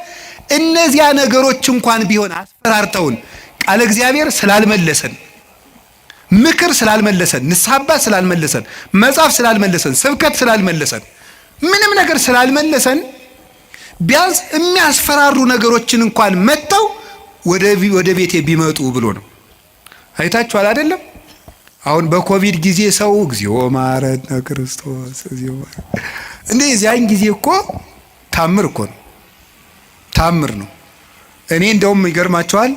Speaker 1: እነዚያ ነገሮች እንኳን ቢሆን አስፈራርተውን ቃለ እግዚአብሔር ስላልመለሰን፣ ምክር ስላልመለሰን፣ ንስሐ አባት ስላልመለሰን፣ መጽሐፍ ስላልመለሰን፣ ስብከት ስላልመለሰን፣ ምንም ነገር ስላልመለሰን ቢያንስ የሚያስፈራሩ ነገሮችን እንኳን መጥተው ወደ ቤቴ ቢመጡ ብሎ ነው። አይታችኋል አይደለም? አሁን በኮቪድ ጊዜ ሰው እግዚኦ ማረነ ክርስቶስ እግዚኦ እንዴ! የዚያን ጊዜ እኮ ታምር እኮ ነው፣ ታምር ነው። እኔ እንደውም ይገርማቸዋል።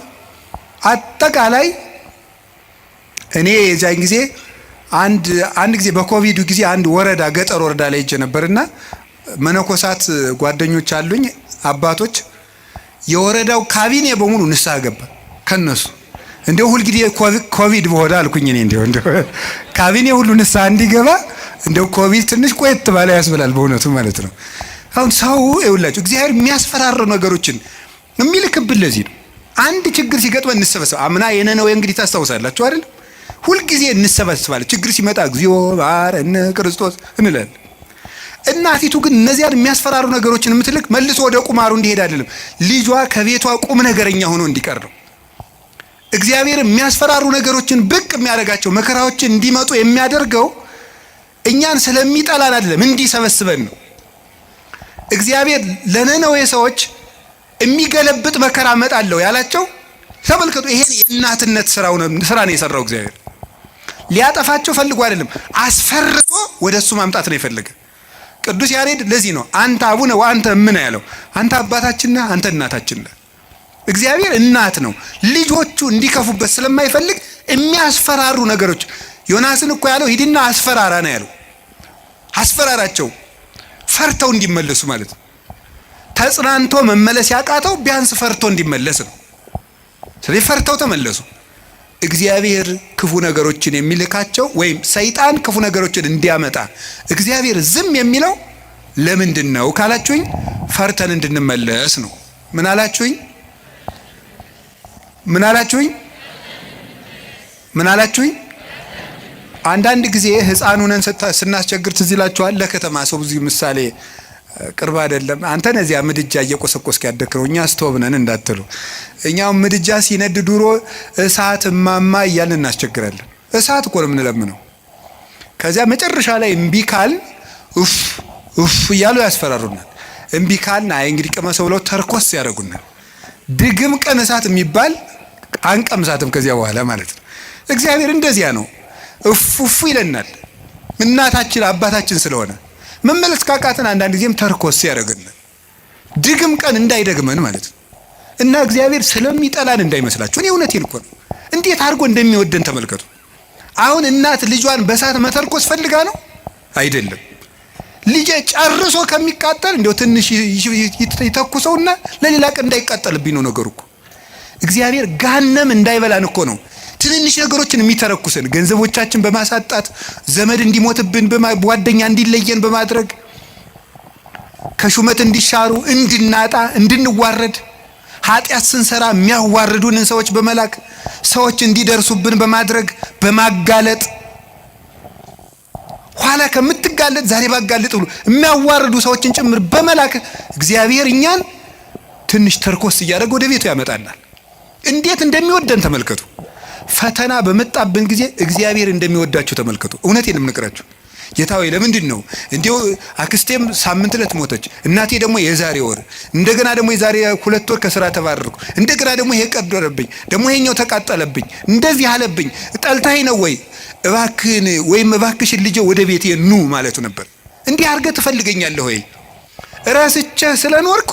Speaker 1: አጠቃላይ እኔ የዚያን ጊዜ አንድ ጊዜ በኮቪዱ ጊዜ አንድ ወረዳ ገጠር ወረዳ ላይ ሄጄ ነበርና መነኮሳት ጓደኞች አሉኝ አባቶች፣ የወረዳው ካቢኔ በሙሉ ንስሐ ገባ ከነሱ። እንደው ሁሉ ጊዜ ኮቪድ በሆነ አልኩኝ እኔ እንደው ካቢኔ ሁሉ ንስሐ እንዲገባ እንደው ኮቪድ ትንሽ ቆየት ባለ ያስብላል በእውነቱ ማለት ነው። አሁን ሰው ይውላችሁ እግዚአብሔር የሚያስፈራሩ ነገሮችን የሚልክብን ለዚህ ነው። አንድ ችግር ሲገጥመን እንሰበሰብ። አምና የነነዌ እንግዲህ ታስታውሳላችሁ አይደል? ሁልጊዜ እንሰበስባለን። ችግር ሲመጣ እግዚኦ መሐረነ ክርስቶስ እንላለን። እናቲቱ ግን እነዚያን የሚያስፈራሩ ነገሮችን የምትልክ መልሶ ወደ ቁማሩ እንዲሄድ አይደለም፣ ልጇ ከቤቷ ቁም ነገረኛ ሆኖ እንዲቀር ነው። እግዚአብሔር የሚያስፈራሩ ነገሮችን ብቅ የሚያደርጋቸው መከራዎችን እንዲመጡ የሚያደርገው እኛን ስለሚጠላን አይደለም፣ እንዲሰበስበን ነው። እግዚአብሔር ለነነዌ ሰዎች የሚገለብጥ መከራ እመጣለሁ ያላቸው ተመልከቱ። ይሄን የእናትነት ስራ ነው የሰራው እግዚአብሔር። ሊያጠፋቸው ፈልጎ አይደለም፣ አስፈርቶ ወደሱ ማምጣት ነው የፈለገ። ቅዱስ ያሬድ ለዚህ ነው አንተ አቡነ ወአንተ እምነ ያለው። አንተ አባታችንና አንተ እናታችን ነህ። እግዚአብሔር እናት ነው። ልጆቹ እንዲከፉበት ስለማይፈልግ የሚያስፈራሩ ነገሮች ዮናስን እኮ ያለው ሂድና አስፈራራ ነው ያለው። አስፈራራቸው ፈርተው እንዲመለሱ ማለት ነው። ተጽናንቶ መመለስ ያቃተው ቢያንስ ፈርቶ እንዲመለስ ነው። ስለዚህ ፈርተው ተመለሱ። እግዚአብሔር ክፉ ነገሮችን የሚልካቸው ወይም ሰይጣን ክፉ ነገሮችን እንዲያመጣ እግዚአብሔር ዝም የሚለው ለምንድን ነው ካላችሁኝ፣ ፈርተን እንድንመለስ ነው። ምን አላችሁኝ? ምን አላችሁኝ? ምን አላችሁኝ? አንዳንድ ጊዜ ሕፃን ሆነን ስናስቸግር ትዝ ይላችኋል። ለከተማ ሰው ብዙ ምሳሌ ቅርብ አይደለም። አንተ ነዚያ ምድጃ እየቆሰቆስክ ያደክረው እኛ ስቶቭ ነን እንዳትሉ። እኛው ምድጃ ሲነድ ድሮ እሳት እማማ እያልን እናስቸግራለን። እሳት እኮ ነው የምንለምነው። ከዚያ መጨረሻ ላይ እምቢ ካል ኡፍ እያሉ ያስፈራሩናል። እምቢ ካልን አይ እንግዲህ ቀመሰው ብለው ተርኮስ ያደርጉናል። ድግም ቀን እሳት የሚባል አንቀምሳትም ከዚያ በኋላ ማለት ነው። እግዚአብሔር እንደዚያ ነው። እፉ ይለናል። እናታችን አባታችን ስለሆነ መመለስ ካቃተን አንዳንድ ጊዜም ተርኮስ ያደርገናል። ድግም ቀን እንዳይደግመን ማለት ነው። እና እግዚአብሔር ስለሚጠላን እንዳይመስላችሁ። እኔ እውነቴን እኮ ነው። እንዴት አድርጎ እንደሚወደን ተመልከቱ። አሁን እናት ልጇን በሳት መተርኮስ ፈልጋ ነው አይደለም። ልጄ ጨርሶ ከሚቃጠል እንደው ትንሽ ይተኩሰውና ለሌላ ቀን እንዳይቃጠልብኝ ነው ነገሩ እኮ። እግዚአብሔር ጋነም እንዳይበላን እኮ ነው ትንንሽ ነገሮችን የሚተረኩሰን። ገንዘቦቻችን በማሳጣት ዘመድ እንዲሞትብን፣ ጓደኛ እንዲለየን በማድረግ ከሹመት እንዲሻሩ፣ እንድናጣ፣ እንድንዋረድ፣ ኃጢአት ስንሰራ የሚያዋርዱንን ሰዎች በመላክ ሰዎች እንዲደርሱብን በማድረግ በማጋለጥ ኋላ ከምትጋለጥ ዛሬ ባጋለጥ ብሎ የሚያዋርዱ ሰዎችን ጭምር በመላክ እግዚአብሔር እኛን ትንሽ ተርኮስ እያደረገ ወደ ቤቱ ያመጣናል። እንዴት እንደሚወደን ተመልከቱ። ፈተና በመጣብን ጊዜ እግዚአብሔር እንደሚወዳችሁ ተመልከቱ። እውነቴን የምነግራችሁ ጌታ ሆይ ለምንድን ነው እንዲሁ አክስቴም ሳምንት ዕለት ሞተች፣ እናቴ ደግሞ የዛሬ ወር፣ እንደገና ደግሞ የዛሬ 2 ወር ከስራ ተባረርኩ፣ እንደገና ደግሞ ይሄ ቀደረብኝ፣ ደግሞ ይሄኛው ተቃጠለብኝ፣ እንደዚህ አለብኝ፣ ጠልታኝ ነው ወይ እባክህን ወይም እባክሽን ልጄ ወደ ቤቴ ኑ ማለቱ ነበር። እንዲህ አድርገህ ትፈልገኛለህ ወይ? ራስቼ ስለኖርኩ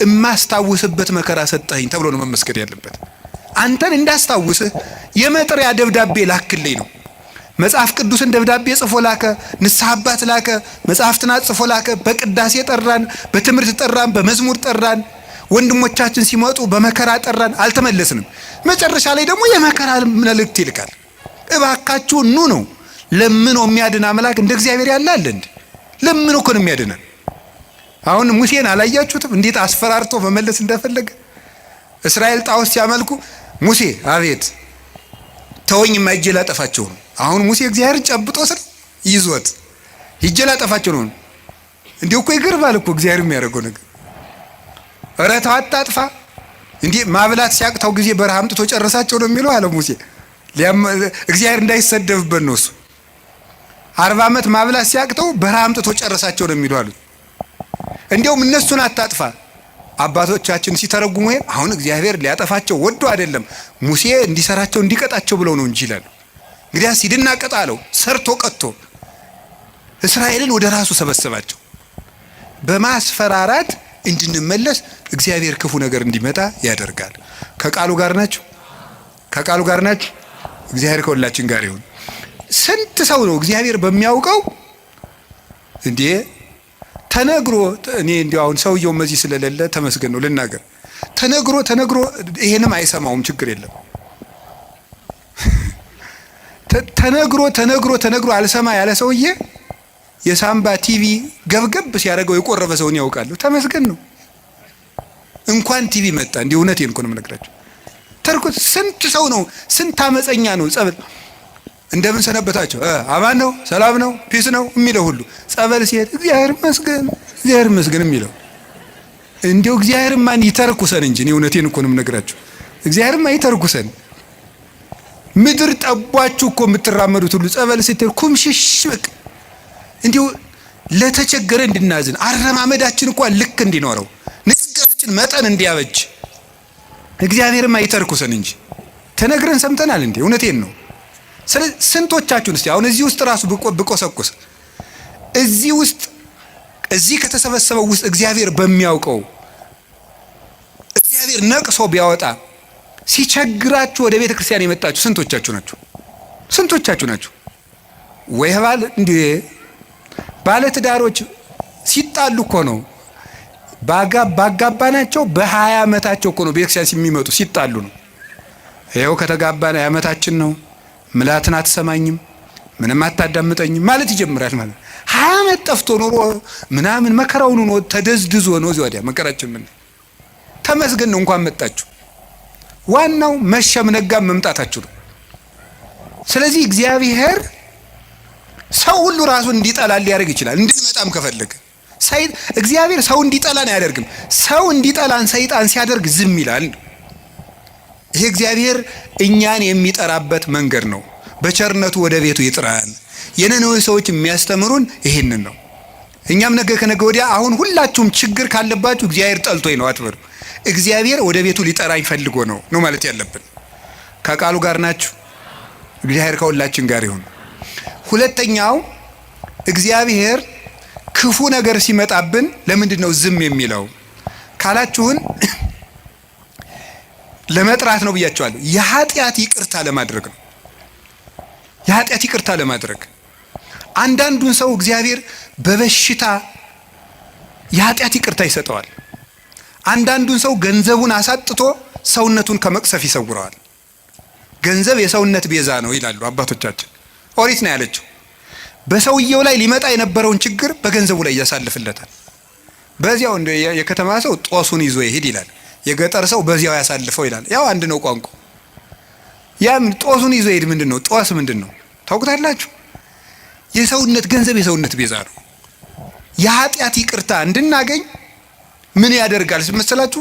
Speaker 1: እማስታውስበት መከራ ሰጠኸኝ ተብሎ ነው መመስገድ ያለበት። አንተን እንዳስታውስህ የመጥሪያ ደብዳቤ ላክልኝ ነው። መጽሐፍ ቅዱስን ደብዳቤ ጽፎ ላከ፣ ንስሐ አባት ላከ፣ መጽሐፍትን ጽፎ ላከ፣ በቅዳሴ ጠራን፣ በትምህርት ጠራን፣ በመዝሙር ጠራን፣ ወንድሞቻችን ሲመጡ በመከራ ጠራን፣ አልተመለስንም። መጨረሻ ላይ ደግሞ የመከራ መልእክት ይልካል። እባካችሁ ኑ ነው። ለምኖ የሚያድን አምላክ እንደ እግዚአብሔር ያለ አለ እንዴ? ለምኖ እኮ ነው የሚያድነን። አሁን ሙሴን አላያችሁትም? እንዴት አስፈራርቶ መመለስ እንደፈለገ። እስራኤል ጣዖት ሲያመልኩ ሙሴ አቤት ተወኝ ማይጄ ላጠፋቸው ነው። አሁን ሙሴ እግዚአብሔርን ጨብጦ ስር ይዞት ሂጄ ላጠፋቸው ነው። እንዴ እኮ ይገርማል እኮ እግዚአብሔር የሚያደርገው ነገር። ኧረ ተው አታጥፋ። እንዴ ማብላት ሲያቅተው ጊዜ በረሃ አምጥቶ ጨረሳቸው ነው የሚለው አለ ሙሴ። እግዚአብሔር እንዳይሰደብበት ነው እሱ። 40 ዓመት ማብላት ሲያቅተው በረሃ አምጥቶ ጨረሳቸው ነው የሚለው አሉት። እንዲያውም እነሱን አታጥፋ። አባቶቻችን ሲተረጉሙ አሁን እግዚአብሔር ሊያጠፋቸው ወዶ አይደለም ሙሴ እንዲሰራቸው እንዲቀጣቸው ብለው ነው እንጂ ይላሉ። እንግዲያስ ሂድና ቀጣ አለው። ሰርቶ ቀጥቶ እስራኤልን ወደ ራሱ ሰበሰባቸው። በማስፈራራት እንድንመለስ እግዚአብሔር ክፉ ነገር እንዲመጣ ያደርጋል። ከቃሉ ጋር ናችሁ? ከቃሉ ጋር ናችሁ? እግዚአብሔር ከሁላችን ጋር ይሁን። ስንት ሰው ነው እግዚአብሔር በሚያውቀው እንዴ ተነግሮ እኔ እንዲያው አሁን ሰውየው መዚህ ስለሌለ ተመስገን ነው ልናገር። ተነግሮ ይሄንም አይሰማውም፣ ችግር የለም። ተነግሮ አልሰማ ያለ ሰውዬ የሳምባ ቲቪ ገብገብ ሲያደርገው የቆረበ ሰውን ያውቃለሁ። ተመስገን ነው። እንኳን ቲቪ መጣ። እንዲህ እውነቴን እኮ ነው የምነግራቸው። ተርኩት ስንት ሰው ነው፣ ስንት አመፀኛ ነው ጸበል እንደምን ሰነበታቸው፣ አማን ነው፣ ሰላም ነው፣ ፒስ ነው የሚለው ሁሉ ጸበል ሲሄድ እግዚአብሔር ይመስገን፣ እግዚአብሔር ይመስገን የሚለው እንዲያው እግዚአብሔርማ ይተርኩሰን እንጂ እኔ እውነቴን እኮ ነው የምነግራቸው። እግዚአብሔርማ ይተርኩሰን። ምድር ጠቧችሁ እኮ የምትራመዱት ሁሉ ጸበል ስትሄድ ኩምሽሽ በቃ እንዲሁ ለተቸገረ እንድናዝን አረማመዳችን እንኳን ልክ እንዲኖረው ንግግራችን መጠን እንዲያበጅ እግዚአብሔርማ ይተርኩሰን እንጂ ተነግረን ሰምተናል እንዴ? እውነቴን ነው። ስለዚህ ስንቶቻችሁን እስቲ አሁን እዚህ ውስጥ ራሱ ብቆሰቁስ እዚህ ውስጥ እዚህ ከተሰበሰበው ውስጥ እግዚአብሔር በሚያውቀው እግዚአብሔር ነቅሶ ቢያወጣ ሲቸግራችሁ ወደ ቤተ ክርስቲያን የመጣችሁ ስንቶቻችሁ ናችሁ? ስንቶቻችሁ ናችሁ? ወይ ባል እንዴ ባለ ትዳሮች ሲጣሉ እኮ ነው ባጋባናቸው በ20 ዓመታቸው እኮ ነው ቤተ ክርስቲያን የሚመጡ ሲጣሉ ነው። ይኸው ከተጋባን ዓመታችን ነው፣ ምላትን አትሰማኝም፣ ምንም አታዳምጠኝም ማለት ይጀምራል። ማለት 20 ዓመት ጠፍቶ ኖሮ ምናምን መከራውን ነው ተደዝድዞ ነው እዚህ ወዲያ መከራችን ምን ተመስገን ነው እንኳን መጣችሁ። ዋናው መሸም ነጋም መምጣታችሁ ነው። ስለዚህ እግዚአብሔር ሰው ሁሉ ራሱን እንዲጠላል ሊያደርግ ይችላል። እንድንመጣም ከፈለገ እግዚአብሔር ሰው እንዲጠላን አያደርግም። ሰው እንዲጠላን ሰይጣን ሲያደርግ ዝም ይላል። ይሄ እግዚአብሔር እኛን የሚጠራበት መንገድ ነው። በቸርነቱ ወደ ቤቱ ይጥራን። የነነዌ ሰዎች የሚያስተምሩን ይሄንን ነው። እኛም ነገ ከነገ ወዲያ አሁን ሁላችሁም ችግር ካለባችሁ እግዚአብሔር ጠልቶኝ ነው አትበሉ። እግዚአብሔር ወደ ቤቱ ሊጠራኝ ፈልጎ ነው ማለት ያለብን። ከቃሉ ጋር ናችሁ። እግዚአብሔር ከሁላችን ጋር ይሁን። ሁለተኛው እግዚአብሔር ክፉ ነገር ሲመጣብን ለምንድን ነው ዝም የሚለው ካላችሁን ለመጥራት ነው ብያቸዋለሁ። የኃጢአት ይቅርታ ለማድረግ ነው። የኃጢአት ይቅርታ ለማድረግ አንዳንዱን ሰው እግዚአብሔር በበሽታ የኃጢአት ይቅርታ ይሰጠዋል። አንዳንዱን ሰው ገንዘቡን አሳጥቶ ሰውነቱን ከመቅሰፍ ይሰውረዋል። ገንዘብ የሰውነት ቤዛ ነው ይላሉ አባቶቻችን። ኦሪት ነው ያለችው። በሰውየው ላይ ሊመጣ የነበረውን ችግር በገንዘቡ ላይ ያሳልፍለታል። በዚያው እንደ የከተማ ሰው ጦሱን ይዞ ይሄድ ይላል። የገጠር ሰው በዚያው ያሳልፈው ይላል። ያው አንድ ነው ቋንቋ። ያም ጦሱን ይዞ ይሄድ ምንድነው? ጦስ ምንድነው ታውቁታላችሁ? የሰውነት ገንዘብ የሰውነት ቤዛ ነው። የኃጢአት ይቅርታ እንድናገኝ ምን ያደርጋል መሰላችሁ?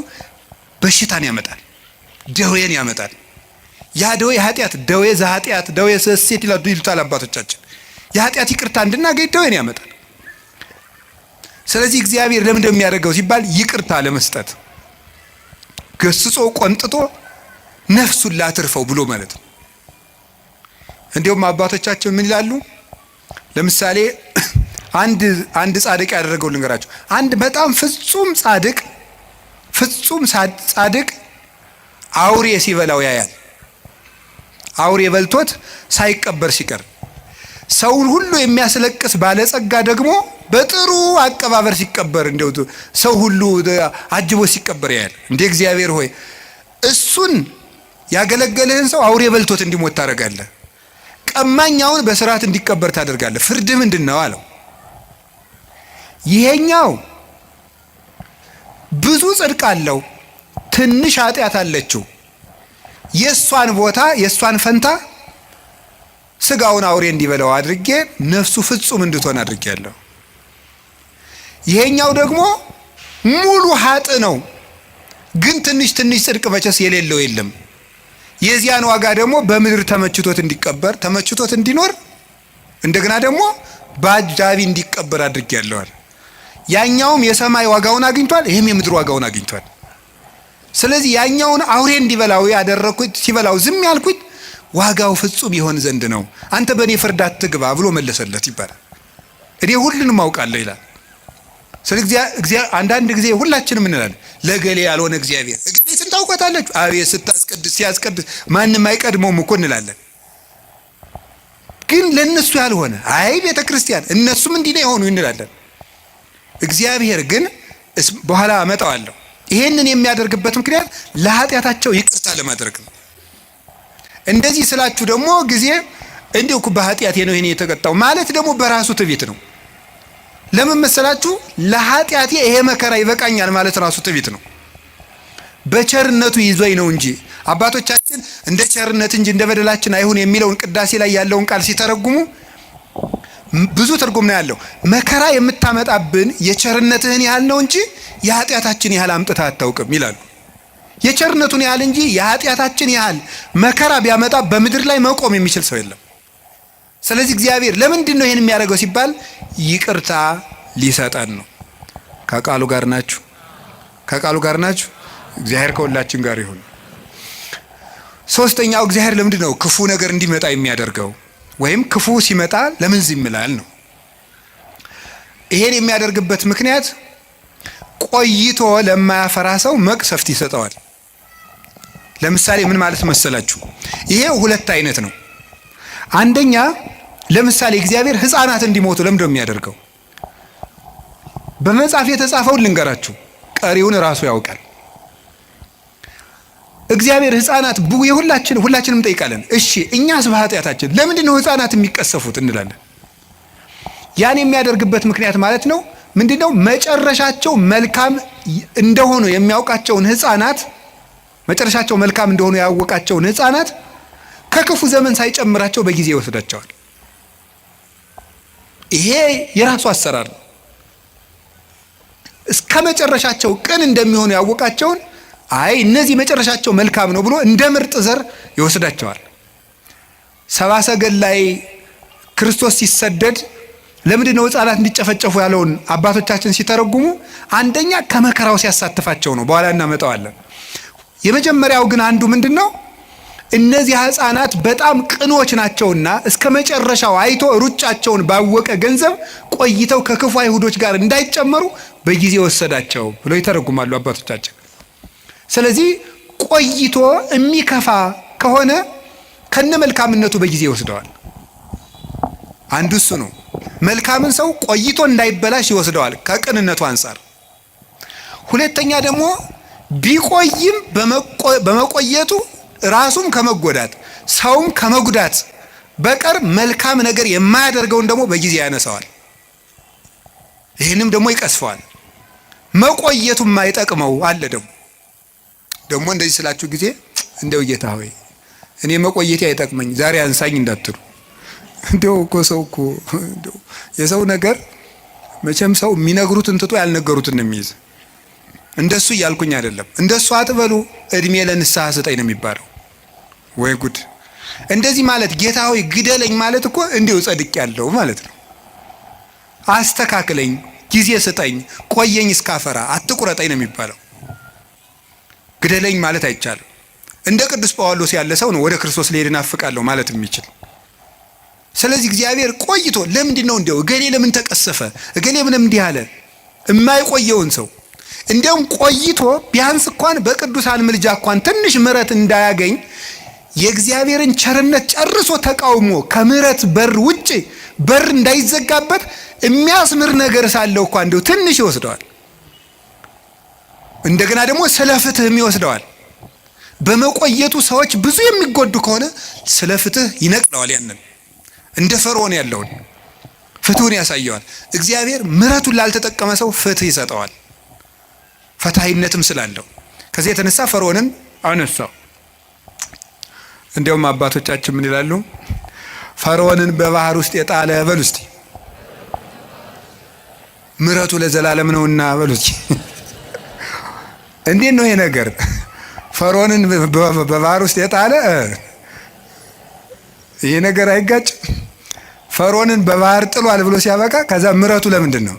Speaker 1: በሽታን ያመጣል፣ ደዌን ያመጣል። ያ ደዌ ኃጢአት ደዌ ዘኃጢአት ደዌ ሰሴት ይሉታል አባቶቻችን። የኃጢአት ይቅርታ እንድናገኝ ደዌን ያመጣል። ስለዚህ እግዚአብሔር ለምን እንደሚያደርገው ሲባል ይቅርታ ለመስጠት ገስጾ ቆንጥጦ ነፍሱን ላትርፈው ብሎ ማለት ነው። እንዲሁም አባቶቻችን ምን ይላሉ? ለምሳሌ አንድ ጻድቅ ያደረገው ልንገራቸው። አንድ በጣም ፍጹም ጻድቅ አውሬ ሲበላው ያያል። አውሬ በልቶት ሳይቀበር ሲቀር፣ ሰውን ሁሉ የሚያስለቅስ ባለጸጋ ደግሞ በጥሩ አቀባበር ሲቀበር፣ እንደው ሰው ሁሉ አጅቦ ሲቀበር ያያል። እንደ እግዚአብሔር ሆይ እሱን ያገለገለህን ሰው አውሬ በልቶት እንዲሞት ታደርጋለህ፣ ቀማኛውን በስርዓት እንዲቀበር ታደርጋለህ። ፍርድህ ምንድን ነው አለው። ይሄኛው ብዙ ጽድቅ አለው፣ ትንሽ ኃጢአት አለችው። የእሷን ቦታ የእሷን ፈንታ ስጋውን አውሬ እንዲበላው አድርጌ ነፍሱ ፍጹም እንድትሆን አድርጌያለሁ። ይሄኛው ደግሞ ሙሉ ኃጥ ነው፣ ግን ትንሽ ጽድቅ መቼስ የሌለው የለም። የዚያን ዋጋ ደግሞ በምድር ተመችቶት እንዲቀበር ተመችቶት እንዲኖር እንደገና ደግሞ በአጃቢ እንዲቀበር አድርጌያለዋል። ያኛውም የሰማይ ዋጋውን አግኝቷል፣ ይሄም የምድር ዋጋውን አግኝቷል። ስለዚህ ያኛውን አውሬ እንዲበላው ያደረኩት ሲበላው ዝም ያልኩት ዋጋው ፍጹም ይሆን ዘንድ ነው። አንተ በእኔ ፍርድ አትግባ ብሎ መለሰለት ይባላል። እኔ ሁሉንም አውቃለሁ ይላል። ስለዚህ አንዳንድ ጊዜ ሁላችንም እንላለን ለገሌ ያልሆነ እግዚአብሔር እገሌትን ታውቃታለች፣ አቤት ስታስቀድስ ሲያስቀድስ ማንም አይቀድመውም እኮ እንላለን። ግን ለነሱ ያልሆነ አይ ቤተ ክርስቲያን እነሱም እንዲህ ነው የሆኑ እንላለን። እግዚአብሔር ግን በኋላ አመጣዋለሁ። ይሄንን የሚያደርግበት ምክንያት ለኃጢአታቸው ይቅርታ ለማድረግ ነው። እንደዚህ ስላችሁ ደግሞ ጊዜ እንዲሁ በኃጢአቴ ነው ይሄን የተቀጣው ማለት ደግሞ በራሱ ትዕቢት ነው። ለምን መሰላችሁ? ለኃጢአቴ ይሄ መከራ ይበቃኛል ማለት ራሱ ትዕቢት ነው። በቸርነቱ ይዞኝ ነው እንጂ አባቶቻችን እንደ ቸርነት እንጂ እንደ በደላችን አይሁን የሚለውን ቅዳሴ ላይ ያለውን ቃል ሲተረጉሙ ብዙ ትርጉም ነው ያለው። መከራ የምታመጣብን የቸርነትህን ያህል ነው እንጂ የኃጢአታችን ያህል አምጥተህ አታውቅም ይላሉ። የቸርነቱን ያህል እንጂ የኃጢአታችን ያህል መከራ ቢያመጣ በምድር ላይ መቆም የሚችል ሰው የለም። ስለዚህ እግዚአብሔር ለምንድን ነው ይሄን የሚያደርገው ሲባል ይቅርታ ሊሰጠን ነው። ከቃሉ ጋር ናችሁ? ከቃሉ ጋር ናችሁ? እግዚአብሔር ከሁላችን ጋር ይሁን። ሶስተኛው እግዚአብሔር ለምንድን ነው ክፉ ነገር እንዲመጣ የሚያደርገው ወይም ክፉ ሲመጣ ለምን ዝም ይላል ነው። ይሄን የሚያደርግበት ምክንያት ቆይቶ ለማያፈራ ሰው መቅሰፍት ይሰጠዋል። ለምሳሌ ምን ማለት መሰላችሁ? ይሄ ሁለት አይነት ነው። አንደኛ ለምሳሌ እግዚአብሔር ሕፃናት እንዲሞቱ ለምንድን ነው የሚያደርገው? በመጽሐፍ የተጻፈውን ልንገራችሁ፣ ቀሪውን ራሱ ያውቃል። እግዚአብሔር ሕፃናት ሁላችንም ጠይቃለን። እሺ እኛስ በኃጢአታችን ለምንድን ነው ሕፃናት የሚቀሰፉት እንላለን። ያን የሚያደርግበት ምክንያት ማለት ነው ምንድነው? መጨረሻቸው መልካም እንደሆኑ የሚያውቃቸውን ሕፃናት መጨረሻቸው መልካም እንደሆኑ ያወቃቸውን ሕፃናት ከክፉ ዘመን ሳይጨምራቸው በጊዜ ይወስዳቸዋል። ይሄ የራሱ አሰራር ነው። እስከ መጨረሻቸው ቅን እንደሚሆኑ ያወቃቸውን እነዚህ መጨረሻቸው መልካም ነው ብሎ እንደ ምርጥ ዘር ይወስዳቸዋል። ሰብአ ሰገል ላይ ክርስቶስ ሲሰደድ ለምንድን ነው ሕፃናት እንዲጨፈጨፉ ያለውን አባቶቻችን ሲተረጉሙ አንደኛ ከመከራው ሲያሳትፋቸው ነው። በኋላ እናመጣዋለን። የመጀመሪያው ግን አንዱ ምንድን ነው? እነዚህ ሕፃናት በጣም ቅኖች ናቸውና እስከ መጨረሻው አይቶ ሩጫቸውን ባወቀ ገንዘብ ቆይተው ከክፉ አይሁዶች ጋር እንዳይጨመሩ በጊዜ ወሰዳቸው ብሎ ይተረጉማሉ አባቶቻችን። ስለዚህ ቆይቶ የሚከፋ ከሆነ ከነ መልካምነቱ በጊዜ ይወስደዋል። አንዱ እሱ ነው። መልካምን ሰው ቆይቶ እንዳይበላሽ ይወስደዋል ከቅንነቱ አንጻር። ሁለተኛ ደግሞ ቢቆይም በመቆየቱ ራሱም ከመጎዳት ሰውም ከመጉዳት በቀር መልካም ነገር የማያደርገውን ደግሞ በጊዜ ያነሳዋል። ይህንም ደግሞ ይቀስፈዋል። መቆየቱም የማይጠቅመው አለ። ደግሞ እንደዚህ ስላችሁ ጊዜ እንደው ጌታ ሆይ እኔ መቆየቴ አይጠቅመኝ ዛሬ አንሳኝ እንዳትሉ። እንደው እኮ ሰው እኮ የሰው ነገር መቼም ሰው የሚነግሩትን ትቶ ያልነገሩትን ነው የሚይዝ። እንደሱ እያልኩኝ አይደለም። እንደሱ አትበሉ፣ እድሜ ለንስሐ ስጠኝ ነው የሚባለው። ወይ ጉድ! እንደዚህ ማለት ጌታ ሆይ ግደለኝ ማለት እኮ እንዲሁ ጸድቅ ያለው ማለት ነው። አስተካክለኝ፣ ጊዜ ስጠኝ፣ ቆየኝ እስካፈራ፣ አትቁረጠኝ ነው የሚባለው። ግደለኝ ማለት አይቻልም። እንደ ቅዱስ ጳውሎስ ያለ ሰው ነው ወደ ክርስቶስ ልሄድ እናፍቃለሁ ማለት የሚችል። ስለዚህ እግዚአብሔር ቆይቶ ለምንድን ነው እንደው እገሌ ለምን ተቀሰፈ እገሌ ምንም እንዲህ አለ የማይቆየውን ሰው እንደውም ቆይቶ ቢያንስ እንኳን በቅዱሳን ምልጃ እንኳን ትንሽ ምሕረት እንዳያገኝ የእግዚአብሔርን ቸርነት ጨርሶ ተቃውሞ ከምሕረት በር ውጪ በር እንዳይዘጋበት የሚያስምር ነገር ሳለው እንኳን እንደው ትንሽ ይወስደዋል። እንደገና ደግሞ ስለ ፍትህም ይወስደዋል። በመቆየቱ ሰዎች ብዙ የሚጎዱ ከሆነ ስለ ፍትህ ይነቅለዋል። ያንን እንደ ፈርዖን ያለውን ፍትሁን ያሳየዋል። እግዚአብሔር ምሕረቱን ላልተጠቀመ ሰው ፍትህ ይሰጠዋል፣ ፈታሂነትም ስላለው። ከዚህ የተነሳ ፈርዖንን አነሳው። እንዲያውም አባቶቻችን ምን ይላሉ? ፈርዖንን በባህር ውስጥ የጣለ በሉ እስቲ ምሕረቱ ለዘላለም ነውና በሉ እስቲ። እንዴት ነው ይሄ ነገር? ፈርዖንን በባህር ውስጥ የጣለ ይሄ ነገር አይጋጭም? ፈርዖንን በባህር ጥሏል ብሎ ሲያበቃ ከዛ ምሕረቱ ለምንድን ነው?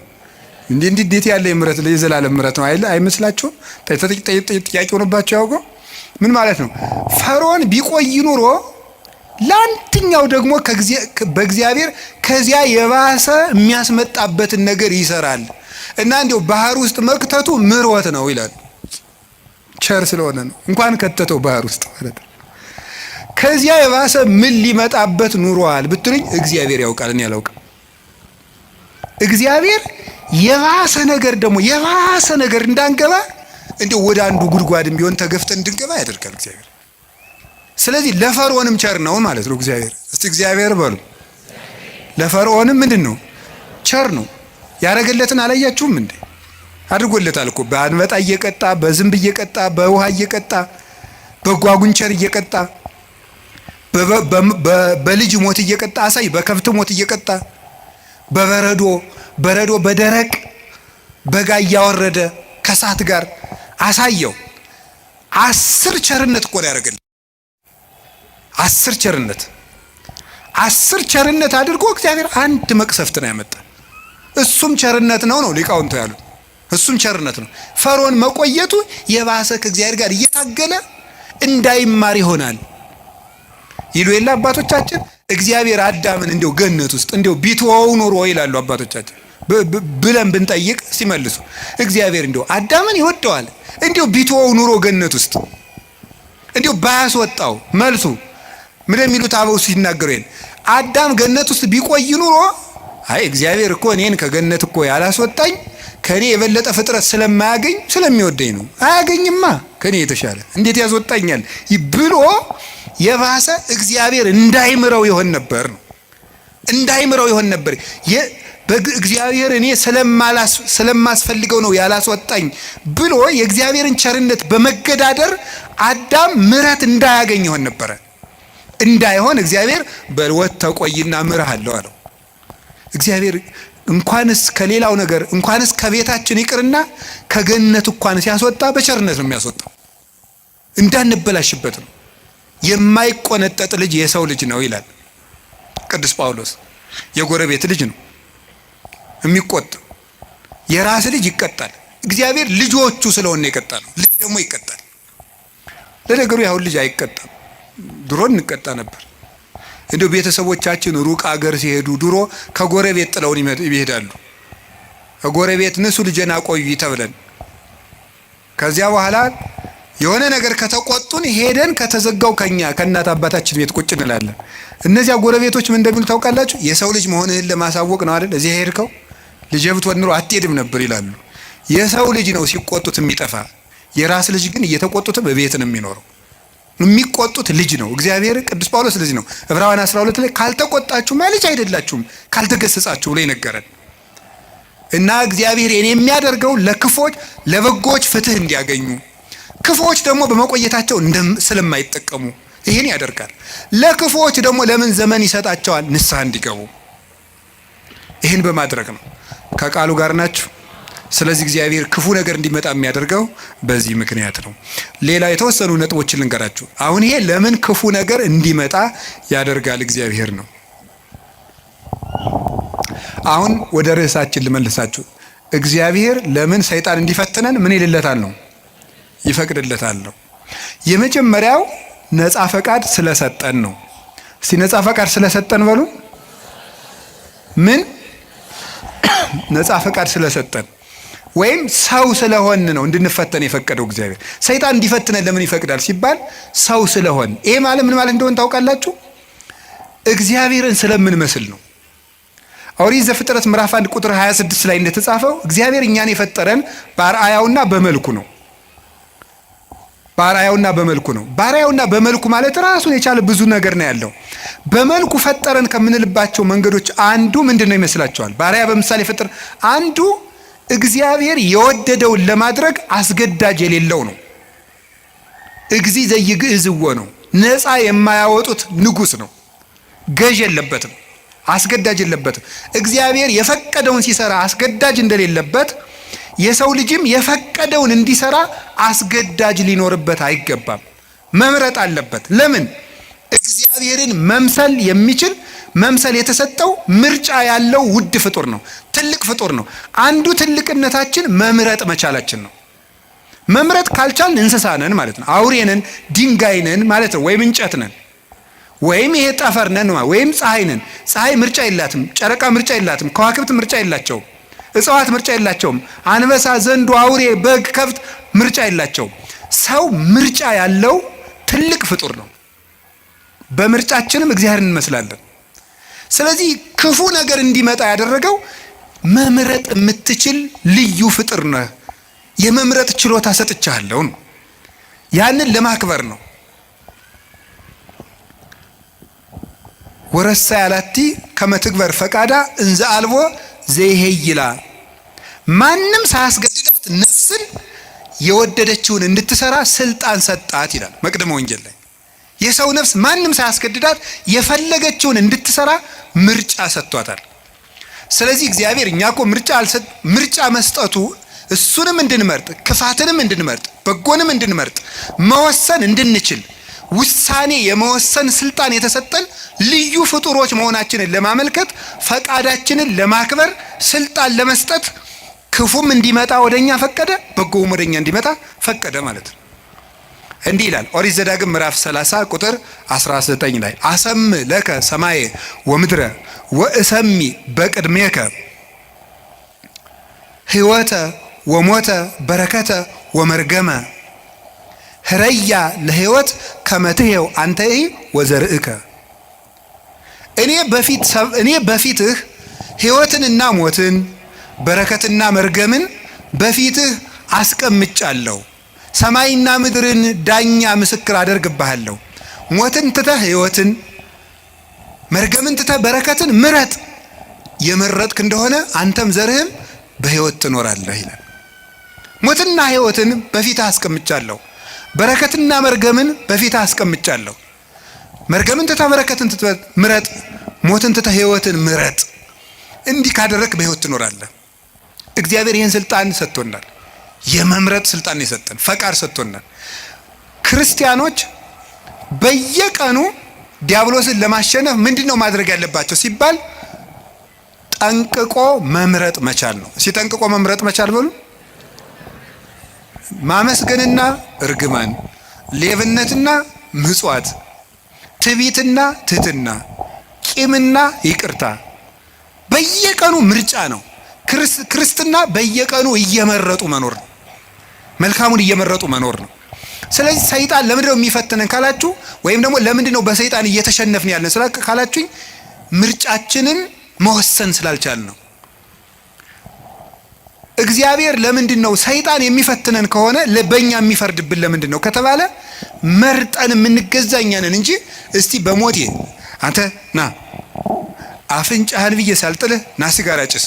Speaker 1: እንዴት ያለ ምሕረት የዘላለም ምሕረት ነው አይመስላችሁም? ጥያቄ ሆኖባቸው ያውቁ ምን ማለት ነው? ፈርዖን ቢቆይ ኑሮ ለአንደኛው ደግሞ በእግዚአብሔር ከዚያ የባሰ የሚያስመጣበትን ነገር ይሰራል እና እንዲያው ባህር ውስጥ መክተቱ ምሕረት ነው ይላል። ቸር ስለሆነ ነው እንኳን ከተተው ባህር ውስጥ ማለት ነው። ከዚያ የባሰ ምን ሊመጣበት ኑሯል ብትሉኝ እግዚአብሔር ያውቃል፣ እኔ አላውቅም። እግዚአብሔር የባሰ ነገር እንዳንገባ እንደው ወደ አንዱ ጉድጓድም ቢሆን ተገፍተን እንድንገባ ያደርጋል እግዚአብሔር። ስለዚህ ለፈርዖንም ቸር ነው ማለት ነው እግዚአብሔር። እስቲ እግዚአብሔር በሉ። ለፈርዖንም ምንድን ነው? ቸር ነው። ያረገለትን አላያችሁም እንዴ? አድርጎለታል እኮ በአንበጣ እየቀጣ በዝንብ እየቀጣ በውሃ እየቀጣ በጓጉንቸር እየቀጣ በልጅ ሞት እየቀጣ አሳይ በከብት ሞት እየቀጣ በረዶ በደረቅ በጋ እያወረደ ከሳት ጋር አሳየው። 10 ቸርነት እኮ ያደረገልን 10 ቸርነት አድርጎ እግዚአብሔር አንድ መቅሰፍት ነው ያመጣ። እሱም ቸርነት ነው ሊቃውንቱ ያሉ። እሱም ቸርነት ነው። ፈርዖን መቆየቱ የባሰ ከእግዚአብሔር ጋር እየታገለ እንዳይማር ይሆናል ይሉ የለ አባቶቻችን። እግዚአብሔር አዳምን እንዲው ገነት ውስጥ እንዲው ቢተወው ኖሮ ይላሉ አባቶቻችን ብለን ብንጠይቅ ሲመልሱ እግዚአብሔር እንዲው አዳምን ይወደዋል እንዲው ቢተወው ኑሮ ገነት ውስጥ እንዲው ባያስወጣው መልሱ ምን የሚሉት አበው ሲናገሩ አዳም ገነት ውስጥ ቢቆይ ኑሮ አይ እግዚአብሔር እኮ እኔን ከገነት እኮ ያላስወጣኝ ከኔ የበለጠ ፍጥረት ስለማያገኝ ስለሚወደኝ ነው። አያገኝማ ከኔ የተሻለ እንዴት ያስወጣኛል ብሎ የባሰ እግዚአብሔር እንዳይምረው ይሆን ነበር ነው። እንዳይምረው ይሆን ነበር። እግዚአብሔር እኔ ስለማስፈልገው ነው ያላስወጣኝ ብሎ የእግዚአብሔርን ቸርነት በመገዳደር አዳም ምሕረት እንዳያገኝ ይሆን ነበር። እንዳይሆን እግዚአብሔር በልወት ተቆይና ምርሃለሁ አለው። እግዚአብሔር እንኳንስ ከሌላው ነገር እንኳንስ ከቤታችን ይቅርና ከገነት እንኳን ሲያስወጣ በቸርነት ነው የሚያስወጣው። እንዳንበላሽበት ነው። የማይቆነጠጥ ልጅ የሰው ልጅ ነው ይላል ቅዱስ ጳውሎስ። የጎረቤት ልጅ ነው የሚቆጥ። የራስ ልጅ ይቀጣል። እግዚአብሔር ልጆቹ ስለሆነ ይቀጣል። ልጅ ደግሞ ይቀጣል። ለነገሩ ያሁን ልጅ አይቀጣም። ድሮ እንቀጣ ነበር። እንዲሁ ቤተሰቦቻችን ሩቅ አገር ሲሄዱ ድሮ ከጎረቤት ጥለውን ይሄዳሉ። ከጎረቤት ንሱ ልጄን አቆዩ ተብለን ከዚያ በኋላ የሆነ ነገር ከተቆጡን ሄደን ከተዘጋው ከእናት አባታችን ቤት ቁጭ እንላለን። እነዚያ ጎረቤቶች ምን እንደሚሉ ታውቃላችሁ? የሰው ልጅ መሆንህን ለማሳወቅ ነው አይደል እዚህ ሄድከው፣ ልጅ ብትሆን ኑሮ አትሄድም ነበር ይላሉ። የሰው ልጅ ነው ሲቆጡት የሚጠፋ። የራስ ልጅ ግን እየተቆጡት በቤት ነው የሚኖረው። የሚቆጡት ልጅ ነው። እግዚአብሔር ቅዱስ ጳውሎስ ስለዚህ ነው ዕብራውያን 12 ላይ ካልተቆጣችሁማ ልጅ አይደላችሁም ካልተገሰጻችሁ ብሎ ይነገራል። እና እግዚአብሔር የሚያደርገው ለክፎች ለበጎች ፍትህ እንዲያገኙ፣ ክፎች ደግሞ በመቆየታቸው ስለማይጠቀሙ ይሄን ያደርጋል። ለክፎች ደግሞ ለምን ዘመን ይሰጣቸዋል? ንስሐ እንዲገቡ። ይሄን በማድረግ ነው። ከቃሉ ጋር ናችሁ። ስለዚህ እግዚአብሔር ክፉ ነገር እንዲመጣ የሚያደርገው በዚህ ምክንያት ነው። ሌላ የተወሰኑ ነጥቦችን ልንገራችሁ። አሁን ይሄ ለምን ክፉ ነገር እንዲመጣ ያደርጋል እግዚአብሔር ነው። አሁን ወደ ርዕሳችን ልመልሳችሁ። እግዚአብሔር ለምን ሰይጣን እንዲፈትነን ምን ይልለታል ነው? ይፈቅድለታል ነው። የመጀመሪያው ነፃ ፈቃድ ስለሰጠን ነው። እስቲ ነፃ ፈቃድ ስለሰጠን በሉ። ምን ነፃ ፈቃድ ስለሰጠን ወይም ሰው ስለሆን ነው እንድንፈተን የፈቀደው እግዚአብሔር። ሰይጣን እንዲፈትነን ለምን ይፈቅዳል ሲባል ሰው ስለሆን። ይሄ ማለት ምን ማለት እንደሆነ ታውቃላችሁ? እግዚአብሔርን ስለምንመስል ነው። ኦሪት ዘፍጥረት ምዕራፍ 1 ቁጥር 26 ላይ እንደተጻፈው እግዚአብሔር እኛን የፈጠረን በአርአያውና በመልኩ ነው። በአርአያውና በመልኩ ነው። በአርአያውና በመልኩ ማለት ራሱን የቻለ ብዙ ነገር ነው ያለው። በመልኩ ፈጠረን ከምንልባቸው መንገዶች አንዱ ምንድነው ይመስላችኋል? በአርአያ በምሳሌ ፈጠረ አንዱ እግዚአብሔር የወደደውን ለማድረግ አስገዳጅ የሌለው ነው። እግዚ ዘይግዕዝዎ ነው። ነፃ የማያወጡት ንጉስ ነው። ገዥ የለበትም፣ አስገዳጅ የለበትም። እግዚአብሔር የፈቀደውን ሲሰራ አስገዳጅ እንደሌለበት የሰው ልጅም የፈቀደውን እንዲሰራ አስገዳጅ ሊኖርበት አይገባም። መምረጥ አለበት። ለምን? እግዚአብሔርን መምሰል የሚችል መምሰል የተሰጠው ምርጫ ያለው ውድ ፍጡር ነው። ትልቅ ፍጡር ነው። አንዱ ትልቅነታችን መምረጥ መቻላችን ነው። መምረጥ ካልቻልን እንስሳ ነን ማለት ነው። አውሬ ነን፣ ድንጋይ ነን ማለት ነው። ወይም እንጨት ነን፣ ወይም ይሄ ጠፈር ነን፣ ወይም ፀሐይ ነን። ፀሐይ ምርጫ የላትም። ጨረቃ ምርጫ የላትም። ከዋክብት ምርጫ የላቸውም። እጽዋት ምርጫ የላቸውም። አንበሳ፣ ዘንዶ፣ አውሬ፣ በግ፣ ከብት ምርጫ የላቸውም። ሰው ምርጫ ያለው ትልቅ ፍጡር ነው። በምርጫችንም እግዚአብሔርን እንመስላለን። ስለዚህ ክፉ ነገር እንዲመጣ ያደረገው መምረጥ የምትችል ልዩ ፍጡር ነህ፣ የመምረጥ ችሎታ ሰጥቻለሁ ነው። ያንን ለማክበር ነው። ወረሳ ያላቲ ከመትግበር ፈቃዳ እንዘ አልቦ ዘይሄይላ ማንም ሳያስገድዳት ነፍስን የወደደችውን እንድትሰራ ስልጣን ሰጣት ይላል መቅደመ ወንጌል ላይ። የሰው ነፍስ ማንም ሳያስገድዳት የፈለገችውን እንድትሰራ ምርጫ ሰጥቷታል። ስለዚህ እግዚአብሔር እኛ እኮ ምርጫ መስጠቱ እሱንም እንድንመርጥ፣ ክፋትንም እንድንመርጥ፣ በጎንም እንድንመርጥ፣ መወሰን እንድንችል ውሳኔ የመወሰን ስልጣን የተሰጠን ልዩ ፍጡሮች መሆናችንን ለማመልከት ፈቃዳችንን ለማክበር ስልጣን ለመስጠት ክፉም እንዲመጣ ወደኛ ፈቀደ፣ በጎም ወደኛ እንዲመጣ ፈቀደ ማለት ነው። እንዲህ ይላል ኦሪት ዘዳግም ምዕራፍ 30 ቁጥር 19 ላይ አሰም ለከ ሰማየ ወምድረ ወእሰሚ በቅድሜከ ሕይወተ ወሞተ በረከተ ወመርገመ ህረያ ለሕይወት ከመትሄው አንተይ ወዘርእከ። እኔ በፊትህ ሕይወትንና ሞትን በረከትና መርገምን በፊትህ አስቀምጫለሁ። ሰማይና ምድርን ዳኛ ምስክር አደርግብሃለሁ። ሞትን ትተህ ሕይወትን፣ መርገምን ትተህ በረከትን ምረጥ። የመረጥክ እንደሆነ አንተም ዘርህም በሕይወት ትኖራለህ ይላል። ሞትና ሕይወትን በፊትህ አስቀምጫለሁ፣ በረከትና መርገምን በፊትህ አስቀምጫለሁ። መርገምን ትተህ በረከትን ትተህ ምረጥ፣ ሞትን ትተህ ሕይወትን ምረጥ። እንዲህ ካደረክ በሕይወት ትኖራለህ። እግዚአብሔር ይህን ስልጣን ሰጥቶናል። የመምረጥ ስልጣን የሰጠን ፈቃድ ሰጥቶናል። ክርስቲያኖች በየቀኑ ዲያብሎስን ለማሸነፍ ምንድነው ማድረግ ያለባቸው ሲባል ጠንቅቆ መምረጥ መቻል ነው። ሲጠንቅቆ መምረጥ መቻል በሉ። ማመስገንና እርግማን፣ ሌብነትና ምጽዋት፣ ትዕቢትና ትህትና፣ ቂምና ይቅርታ በየቀኑ ምርጫ ነው። ክርስትና በየቀኑ እየመረጡ መኖር ነው። መልካሙን እየመረጡ መኖር ነው። ስለዚህ ሰይጣን ለምንድነው የሚፈትነን ካላችሁ፣ ወይም ደግሞ ለምንድነው በሰይጣን እየተሸነፍን ያለን ካላችሁኝ፣ ምርጫችንን መወሰን ስላልቻልን ነው። እግዚአብሔር ለምንድነው ሰይጣን የሚፈትነን ከሆነ በእኛ የሚፈርድብን ለምንድን ነው ከተባለ መርጠን የምንገዛኛ ነን እንጂ እስቲ በሞቴ አንተ ና አፍንጫህን ብዬ ሳልጥልህ ና ሲጋራ ጭስ።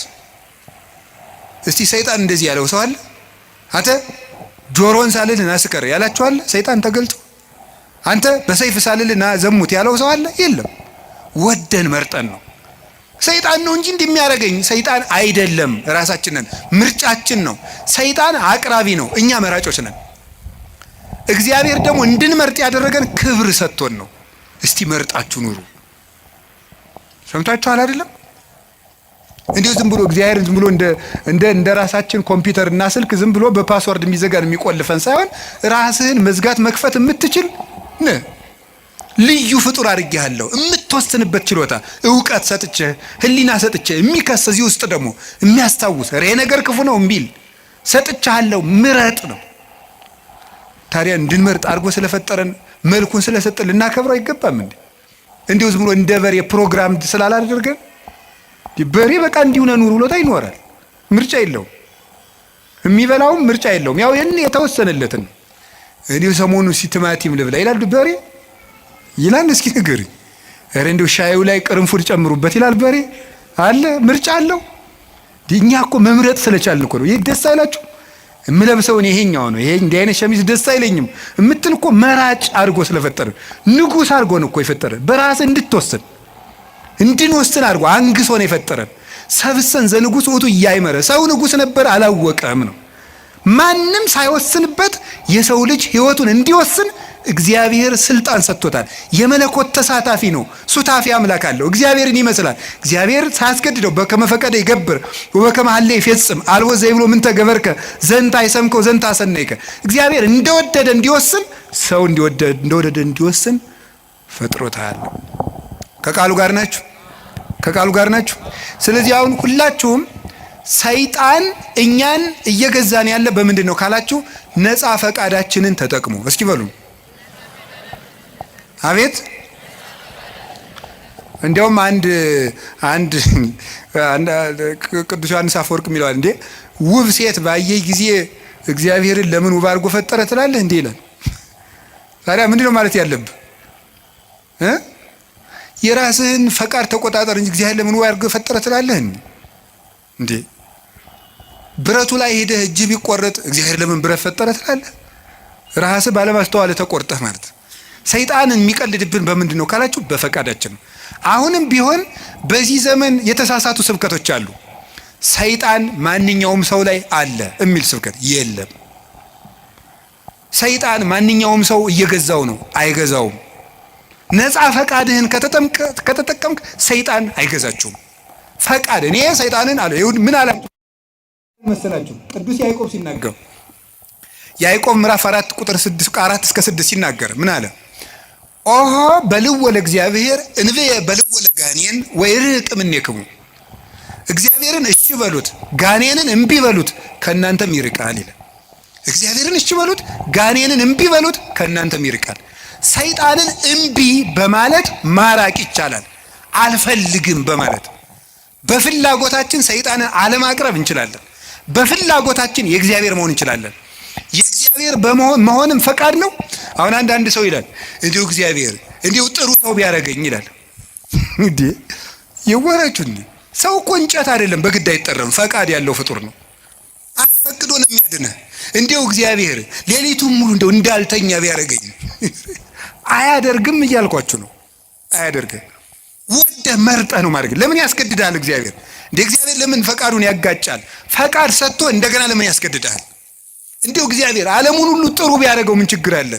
Speaker 1: እስቲ ሰይጣን እንደዚህ ያለው ሰው አለ? አንተ ጆሮን ሳልልህ ና ስከር ያላችሁ አለ? ሰይጣን ተገልጦ አንተ በሰይፍ ሳልልህ ና ዘሙት ያለው ሰው አለ? የለም። ወደን መርጠን ነው። ሰይጣን ነው እንጂ እንደሚያደርገኝ ሰይጣን አይደለም። ራሳችንን ምርጫችን ነው። ሰይጣን አቅራቢ ነው፣ እኛ መራጮች ነን። እግዚአብሔር ደግሞ እንድንመርጥ ያደረገን ክብር ሰጥቶን ነው። እስቲ መርጣችሁ ኑሩ። ሰምታችኋል አይደለም? እንዲሁ ዝም ብሎ እግዚአብሔር ዝም ብሎ እንደ ራሳችን ኮምፒውተር እና ስልክ ዝም ብሎ በፓስወርድ የሚዘጋን የሚቆልፈን ሳይሆን ራስህን መዝጋት መክፈት የምትችል ልዩ ፍጡር አድርጌሃለሁ። የምትወስንበት ችሎታ፣ እውቀት ሰጥቼ፣ ህሊና ሰጥቼ፣ የሚከስ እዚህ ውስጥ ደግሞ የሚያስታውስ ሬ ነገር ክፉ ነው እምቢል ሰጥቻለሁ። ምረጥ ነው። ታዲያ እንድንመርጥ አድርጎ ስለፈጠረን መልኩን ስለሰጠን ልናከብረው አይገባም እንዴ? እንዲሁ ዝም ብሎ እንደ በሬ ፕሮግራም ስላላደረገን በሬ በቃ እንዲሁ ነው ኑሩ ብሎታ ይኖራል። ምርጫ የለውም። የሚበላውም ምርጫ የለውም። ያው ይሄን የተወሰነለትን እንዲሁ ሰሞኑ ቲማቲም ልብላ ይላል በሬ ይላል። እስኪ ንገሪኝ። ኧረ እንዲሁ ሻዩ ላይ ቅርንፉድ ጨምሩበት ይላል በሬ አለ። ምርጫ አለው። እኛ እኮ መምረጥ ስለቻልን እኮ ነው። ይሄ ደስ አይላችሁ? የምለብሰውን ይሄኛው ነው፣ ይሄ እንዲህ አይነት ሸሚዝ ደስ አይለኝም እምትል እኮ መራጭ አድርጎ ስለፈጠረ፣ ንጉሥ አድርጎ ነው እኮ የፈጠረ። በራስ እንድትወስን እንድንወስን አድርጎ አንግሶ ነው የፈጠረን። ሰብሰን ዘንጉስ ውእቱ እያይመረ ሰው ንጉሥ ነበር አላወቀም ነው። ማንም ሳይወስንበት የሰው ልጅ ሕይወቱን እንዲወስን እግዚአብሔር ስልጣን ሰጥቶታል። የመለኮት ተሳታፊ ነው። ሱታፊ አምላክ አለው። እግዚአብሔርን ይመስላል። እግዚአብሔር ሳያስገድደው በከመ ፈቀደ ይገብር ወበከመ ሀሌ ይፈጽም አልቦ ዘይብሎ ምን ተገበርከ ዘንታ ይሰምከው ዘንታ ሰነይከ። እግዚአብሔር እንደወደደ እንዲወስን፣ ሰው እንደወደደ እንዲወስን ፈጥሮታል። ከቃሉ ጋር ናችሁ? ከቃሉ ጋር ናችሁ? ስለዚህ አሁን ሁላችሁም ሰይጣን እኛን እየገዛን ያለ በምንድን ነው ካላችሁ፣ ነፃ ፈቃዳችንን ተጠቅሞ እስኪ በሉ። አቤት። እንዲያውም አንድ ቅዱስ ዮሐንስ አፈወርቅ የሚለዋል እንዴ፣ ውብ ሴት ባየ ጊዜ እግዚአብሔርን ለምን ውብ አድርጎ ፈጠረ ትላለህ እንዴ ይላል። ታዲያ ምንድን ነው ማለት ያለብህ? የራስህን ፈቃድ ተቆጣጠር እንጂ እግዚአብሔር ለምን ውብ አድርጎ ፈጠረ ትላለህ እንዴ? ብረቱ ላይ ሄደህ እጅ ቢቆረጥ እግዚአብሔር ለምን ብረት ፈጠረ ትላለህ? ራስህ ባለማስተዋል ተቆርጠህ ማለት። ሰይጣንን የሚቀልድብን በምንድን ነው ካላችሁ በፈቃዳችን ነው። አሁንም ቢሆን በዚህ ዘመን የተሳሳቱ ስብከቶች አሉ። ሰይጣን ማንኛውም ሰው ላይ አለ የሚል ስብከት የለም። ሰይጣን ማንኛውም ሰው እየገዛው ነው፣ አይገዛውም። ነፃ ፈቃድህን ከተጠቀምክ ሰይጣን አይገዛችሁም። ፈቃድ እኔ ሰይጣንን አለ ይሁን ምን አለ መሰላችሁ? ቅዱስ ያዕቆብ ሲናገር ያዕቆብ ምዕራፍ 4 ቁጥር 4 እስከ 6 ሲናገር ምን አለ? ኦሆ በልወ ለእግዚአብሔር እንብየ በልወ ለጋኔን ወይርቅ እምኔክሙ። እግዚአብሔርን እሺ በሉት ጋኔንን እምቢ በሉት ከእናንተም ይርቃል ይላል። እግዚአብሔርን እሺ በሉት ጋኔንን እምቢ በሉት ከእናንተም ይርቃል። ሰይጣንን እምቢ በማለት ማራቅ ይቻላል። አልፈልግም በማለት በፍላጎታችን ሰይጣንን አለማቅረብ እንችላለን። በፍላጎታችን የእግዚአብሔር መሆን እንችላለን። የእግዚአብሔር መሆንም ፈቃድ ነው። አሁን አንድ ሰው ይላል እንዲሁ እግዚአብሔር እንዲሁ ጥሩ ሰው ቢያደርገኝ ይላል። እንዴ የወራችሁ እንዴ ሰው እኮ እንጨት አይደለም፣ በግድ አይጠረም። ፈቃድ ያለው ፍጡር ነው። አስፈቅዶ ነው የሚያድነህ። እንዲሁ እግዚአብሔር ሌሊቱን ሙሉ እንደው እንዳልተኛ ቢያደርገኝ አያደርግም እያልኳችሁ ነው። አያደርግም። ወደ መርጠህ ነው ማድረግ። ለምን ያስገድዳል እግዚአብሔር? እንደ እግዚአብሔር ለምን ፈቃዱን ያጋጫል? ፈቃድ ሰጥቶ እንደገና ለምን ያስገድዳል? እንዲሁ እግዚአብሔር ዓለሙን ሁሉ ጥሩ ቢያደርገው ምን ችግር አለ?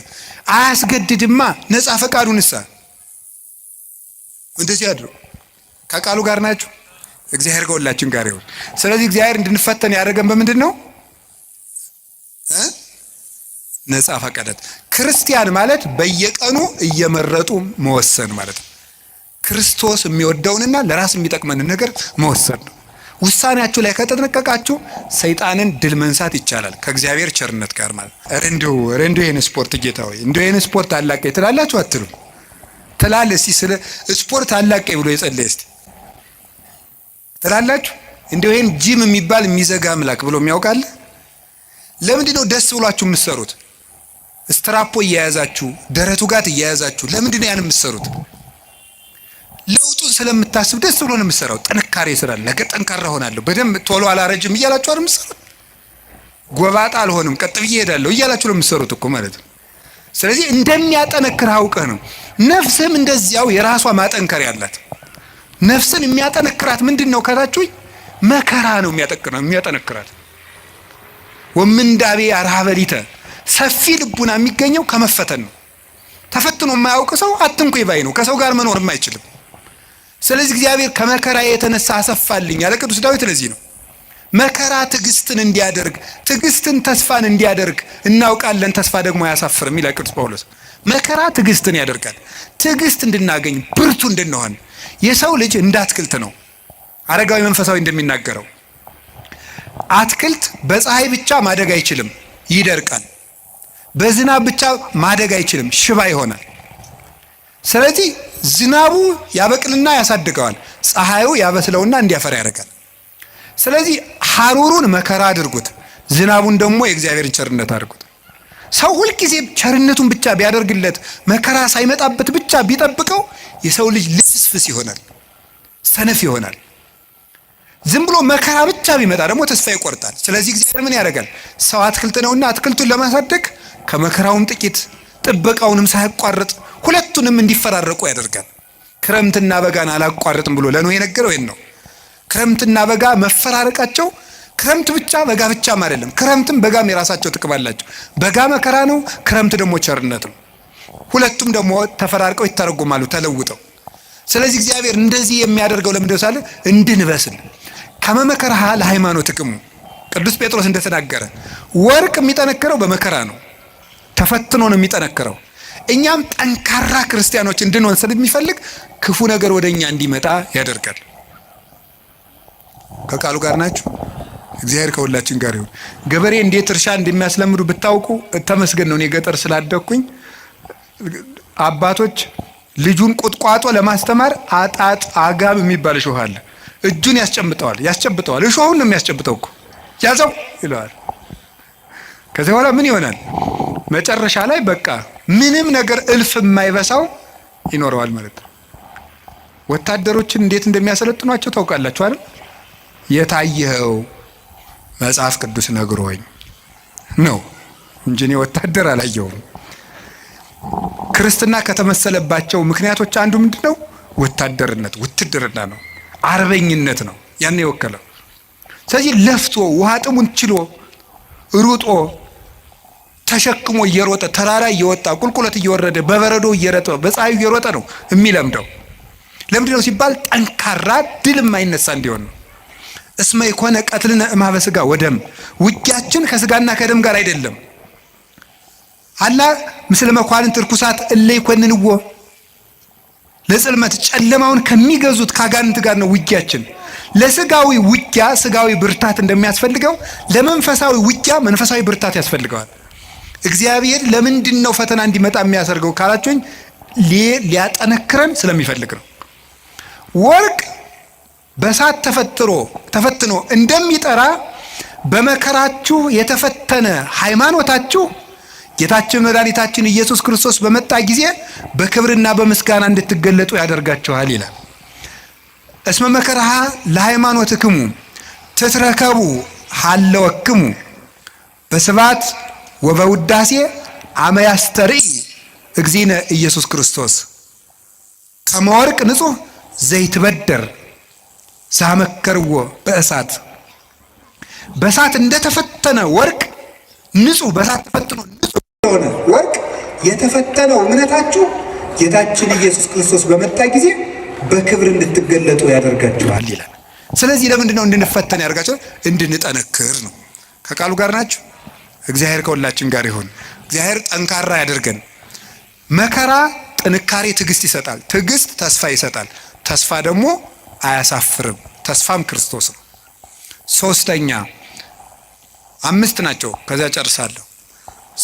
Speaker 1: አያስገድድማ። ነፃ ፈቃዱንሳ እንደዚህ አድሮ ከቃሉ ጋር ናችሁ። እግዚአብሔር ከሁላችን ጋር ይሁን። ስለዚህ እግዚአብሔር እንድንፈተን ያደረገን በምንድን ነው? ነፃ ፈቃድ። ክርስቲያን ማለት በየቀኑ እየመረጡ መወሰን ማለት ነው። ክርስቶስ የሚወደውንና ለራስ የሚጠቅመንን ነገር መወሰን ነው። ውሳኔያችሁ ላይ ከተጠነቀቃችሁ ሰይጣንን ድል መንሳት ይቻላል ከእግዚአብሔር ቸርነት ጋር ማለት። እንዲሁ ይህን ስፖርት ጌታ ሆይ እንዲሁ ይህን ስፖርት አላቀኝ ትላላችሁ አትሉም? ትላለህ። እስኪ ስለ ስፖርት አላቀኝ ብሎ የጸለየ እስኪ ትላላችሁ? እንዲሁ ይህን ጂም የሚባል የሚዘጋ አምላክ ብሎ የሚያውቃለ? ለምንድን ነው ደስ ብሏችሁ የምትሰሩት? ስትራፖ እየያዛችሁ ደረቱ ጋር እየያዛችሁ ለምንድን ነው ያን የምትሰሩት? ለውጡን ስለምታስብ ደስ ብሎ ነው የምትሰራው። ጥንካሬ ስላለ ነገ ጠንካራ ሆናለሁ፣ በደንብ ቶሎ አላረጅም እያላችሁ አይደል የምትሰሩት? ጎባጣ አልሆንም ቀጥ ብዬ እሄዳለሁ እያላችሁ ነው የምትሰሩት እኮ ማለት ነው። ስለዚህ እንደሚያጠነክር አውቀህ ነው። ነፍስህም እንደዚያው የራሷ ማጠንከሪያ አላት። ነፍስን የሚያጠነክራት ምንድን ነው ካላችሁኝ፣ መከራ ነው የሚያጠነክራት። ወምንዳቤ አርሃበሊተ ሰፊ ልቡና የሚገኘው ከመፈተን ነው። ተፈትኖ የማያውቅ ሰው አትንኩ ባይ ነው፣ ከሰው ጋር መኖርም አይችልም። ስለዚህ እግዚአብሔር ከመከራ የተነሳ አሰፋልኝ ያለ ቅዱስ ዳዊት ለዚህ ነው። መከራ ትዕግስትን እንዲያደርግ፣ ትዕግስትን ተስፋን እንዲያደርግ እናውቃለን። ተስፋ ደግሞ አያሳፍርም ይላል ቅዱስ ጳውሎስ። መከራ ትዕግስትን ያደርጋል። ትዕግስት እንድናገኝ ብርቱ እንድንሆን። የሰው ልጅ እንደ አትክልት ነው። አረጋዊ መንፈሳዊ እንደሚናገረው አትክልት በፀሐይ ብቻ ማደግ አይችልም፣ ይደርቃል። በዝናብ ብቻ ማደግ አይችልም፣ ሽባ ይሆናል። ስለዚህ ዝናቡ ያበቅልና ያሳድገዋል፣ ፀሐዩ ያበስለውና እንዲያፈራ ያደርጋል። ስለዚህ ሐሩሩን መከራ አድርጉት፣ ዝናቡን ደግሞ የእግዚአብሔርን ቸርነት አድርጉት። ሰው ሁልጊዜ ቸርነቱን ብቻ ቢያደርግለት መከራ ሳይመጣበት ብቻ ቢጠብቀው የሰው ልጅ ልፍስፍስ ይሆናል፣ ሰነፍ ይሆናል። ዝም ብሎ መከራ ብቻ ቢመጣ ደግሞ ተስፋ ይቆርጣል። ስለዚህ እግዚአብሔር ምን ያደርጋል? ሰው አትክልት ነውና አትክልቱን ለማሳደግ ከመከራውም ጥቂት ጥበቃውንም ሳያቋርጥ ሁለቱንም እንዲፈራረቁ ያደርጋል። ክረምትና በጋን አላቋርጥም ብሎ ለኖህ የነገረው ይሄን ነው። ክረምትና በጋ መፈራረቃቸው ክረምት ብቻ በጋ ብቻም አይደለም። ክረምትም በጋም የራሳቸው ጥቅም አላቸው። በጋ መከራ ነው፣ ክረምት ደግሞ ቸርነት ነው። ሁለቱም ደግሞ ተፈራርቀው ይተረጎማሉ ተለውጠው። ስለዚህ እግዚአብሔር እንደዚህ የሚያደርገው ለምንድነው ሳለ እንድንበስል ከመመከራ ለሃይማኖት ጥቅሙ ቅዱስ ጴጥሮስ እንደተናገረ ወርቅ የሚጠነክረው በመከራ ነው፣ ተፈትኖ ነው የሚጠነክረው። እኛም ጠንካራ ክርስቲያኖች እንድንሆን ስለሚፈልግ ክፉ ነገር ወደኛ እንዲመጣ ያደርጋል። ከቃሉ ጋር ናችሁ። እግዚአብሔር ከሁላችን ጋር ይሁን። ገበሬ እንዴት እርሻ እንደሚያስለምዱ ብታውቁ ተመስገን ነው። እኔ ገጠር ስላደኩኝ አባቶች ልጁን ቁጥቋጦ ለማስተማር አጋብ የሚባል እሾህ አለ። እጁን ያስጨብጠዋል። እሾሁን ነው የሚያስጨብጠው እኮ ያዘው ይለዋል። ከዚህ በኋላ ምን ይሆናል? መጨረሻ ላይ በቃ ምንም ነገር እልፍ የማይበሳው ይኖረዋል ማለት ነው። ወታደሮችን እንዴት እንደሚያሰለጥኗቸው ታውቃላችሁ አይደል? የታየኸው መጽሐፍ ቅዱስ ነግሮኝ ነው እንጂ እኔ ወታደር አላየሁም። ክርስትና ከተመሰለባቸው ምክንያቶች አንዱ ምንድነው? ወታደርነት፣ ውትድርና ነው፣ አርበኝነት ነው ያን የወከለው። ስለዚህ ለፍቶ ውሃ ጥሙን ችሎ ሩጦ ተሸክሞ እየሮጠ ተራራ እየወጣ ቁልቁለት እየወረደ በበረዶ እየረጠ በፀሐዩ እየሮጠ ነው የሚለምደው። ለምንድነው ሲባል ጠንካራ ድል የማይነሳ እንዲሆን ነው። እስመ ይኮነ ቀትልነ እምኀበ ሥጋ ወደም፣ ውጊያችን ከስጋና ከደም ጋር አይደለም። አላ ምስለ መኳንንት ርኩሳት እለ ይኮንንዎ፣ ለጽልመት ጨለማውን ከሚገዙት ከአጋንንት ጋር ነው ውጊያችን። ለስጋዊ ውጊያ ስጋዊ ብርታት እንደሚያስፈልገው ለመንፈሳዊ ውጊያ መንፈሳዊ ብርታት ያስፈልገዋል። እግዚአብሔር ለምንድን ነው ፈተና እንዲመጣ የሚያሰርገው ካላችሁኝ፣ ሊያጠነክረን ስለሚፈልግ ነው። ወርቅ በእሳት ተፈትኖ እንደሚጠራ በመከራችሁ የተፈተነ ሃይማኖታችሁ ጌታችን መድኃኒታችን ኢየሱስ ክርስቶስ በመጣ ጊዜ በክብርና በምስጋና እንድትገለጡ ያደርጋችኋል ይላል። እስመ መከራሃ ለሃይማኖትክሙ ትትረከቡ ሀለወክሙ በስብሐት ወበውዳሴ አመ ያስተርኢ እግዚእነ ኢየሱስ ክርስቶስ ከመ ወርቅ ንጹሕ ዘይትበደር ሳመከርዎ በእሳት። በእሳት እንደተፈተነ ወርቅ ንጹሕ፣ በእሳት ተፈትኖ ንጹሕ የሆነ ወርቅ የተፈተነው እምነታችሁ ጌታችን ኢየሱስ ክርስቶስ በመጣ ጊዜ በክብር እንድትገለጡ ያደርጋችኋል ይላል። ስለዚህ ለምንድን ነው እንድንፈተን ያደርጋችኋል? እንድንጠነክር ነው። ከቃሉ ጋር ናችሁ። እግዚአብሔር ከሁላችን ጋር ይሁን። እግዚአብሔር ጠንካራ ያደርገን። መከራ ጥንካሬ፣ ትዕግስት ይሰጣል። ትዕግስት ተስፋ ይሰጣል። ተስፋ ደግሞ አያሳፍርም። ተስፋም ክርስቶስ ነው። ሶስተኛ፣ 5 ናቸው። ከዚያ ጨርሳለሁ።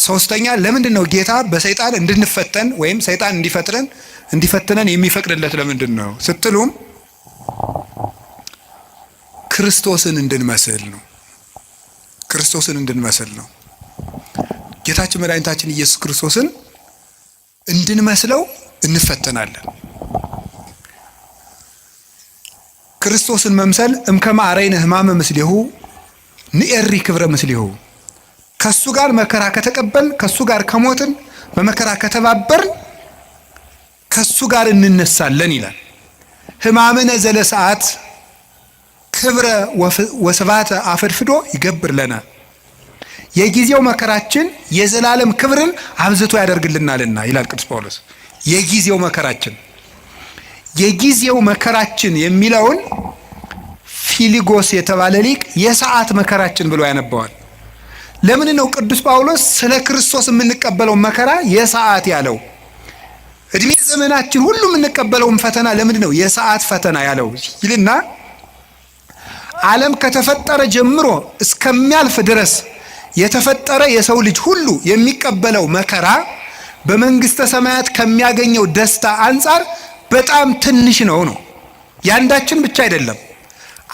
Speaker 1: ሶስተኛ፣ ለምንድን ነው ጌታ በሰይጣን እንድንፈተን ወይም ሰይጣን እንዲፈትነን የሚፈቅድለት ለምንድን ነው ስትሉም ክርስቶስን እንድንመስል ነው። ክርስቶስን እንድንመስል ነው። ጌታችን መድኃኒታችን ኢየሱስ ክርስቶስን እንድንመስለው እንፈተናለን። ክርስቶስን መምሰል እምከመ አርአይነ ሕማመ ምስሌሁ ንኤሪ ክብረ ምስሌሁ። ከሱ ጋር መከራ ከተቀበል፣ ከሱ ጋር ከሞትን፣ በመከራ ከተባበርን ከሱ ጋር እንነሳለን ይላል። ሕማምነ ዘለሰዓት ክብረ ወስብሐተ አፈድፍዶ ይገብር ለነ። የጊዜው መከራችን የዘላለም ክብርን አብዝቶ ያደርግልናልና ይላል ቅዱስ ጳውሎስ። የጊዜው መከራችን የሚለውን ፊሊጎስ የተባለ ሊቅ የሰዓት መከራችን ብሎ ያነባዋል። ለምን ነው ቅዱስ ጳውሎስ ስለ ክርስቶስ የምንቀበለው መከራ የሰዓት ያለው? እድሜ ዘመናችን ሁሉ የምንቀበለውን ፈተና ለምንድን ነው የሰዓት ፈተና ያለው ይልና ዓለም ከተፈጠረ ጀምሮ እስከሚያልፍ ድረስ የተፈጠረ የሰው ልጅ ሁሉ የሚቀበለው መከራ በመንግስተ ሰማያት ከሚያገኘው ደስታ አንጻር በጣም ትንሽ ነው። ያንዳችን ብቻ አይደለም።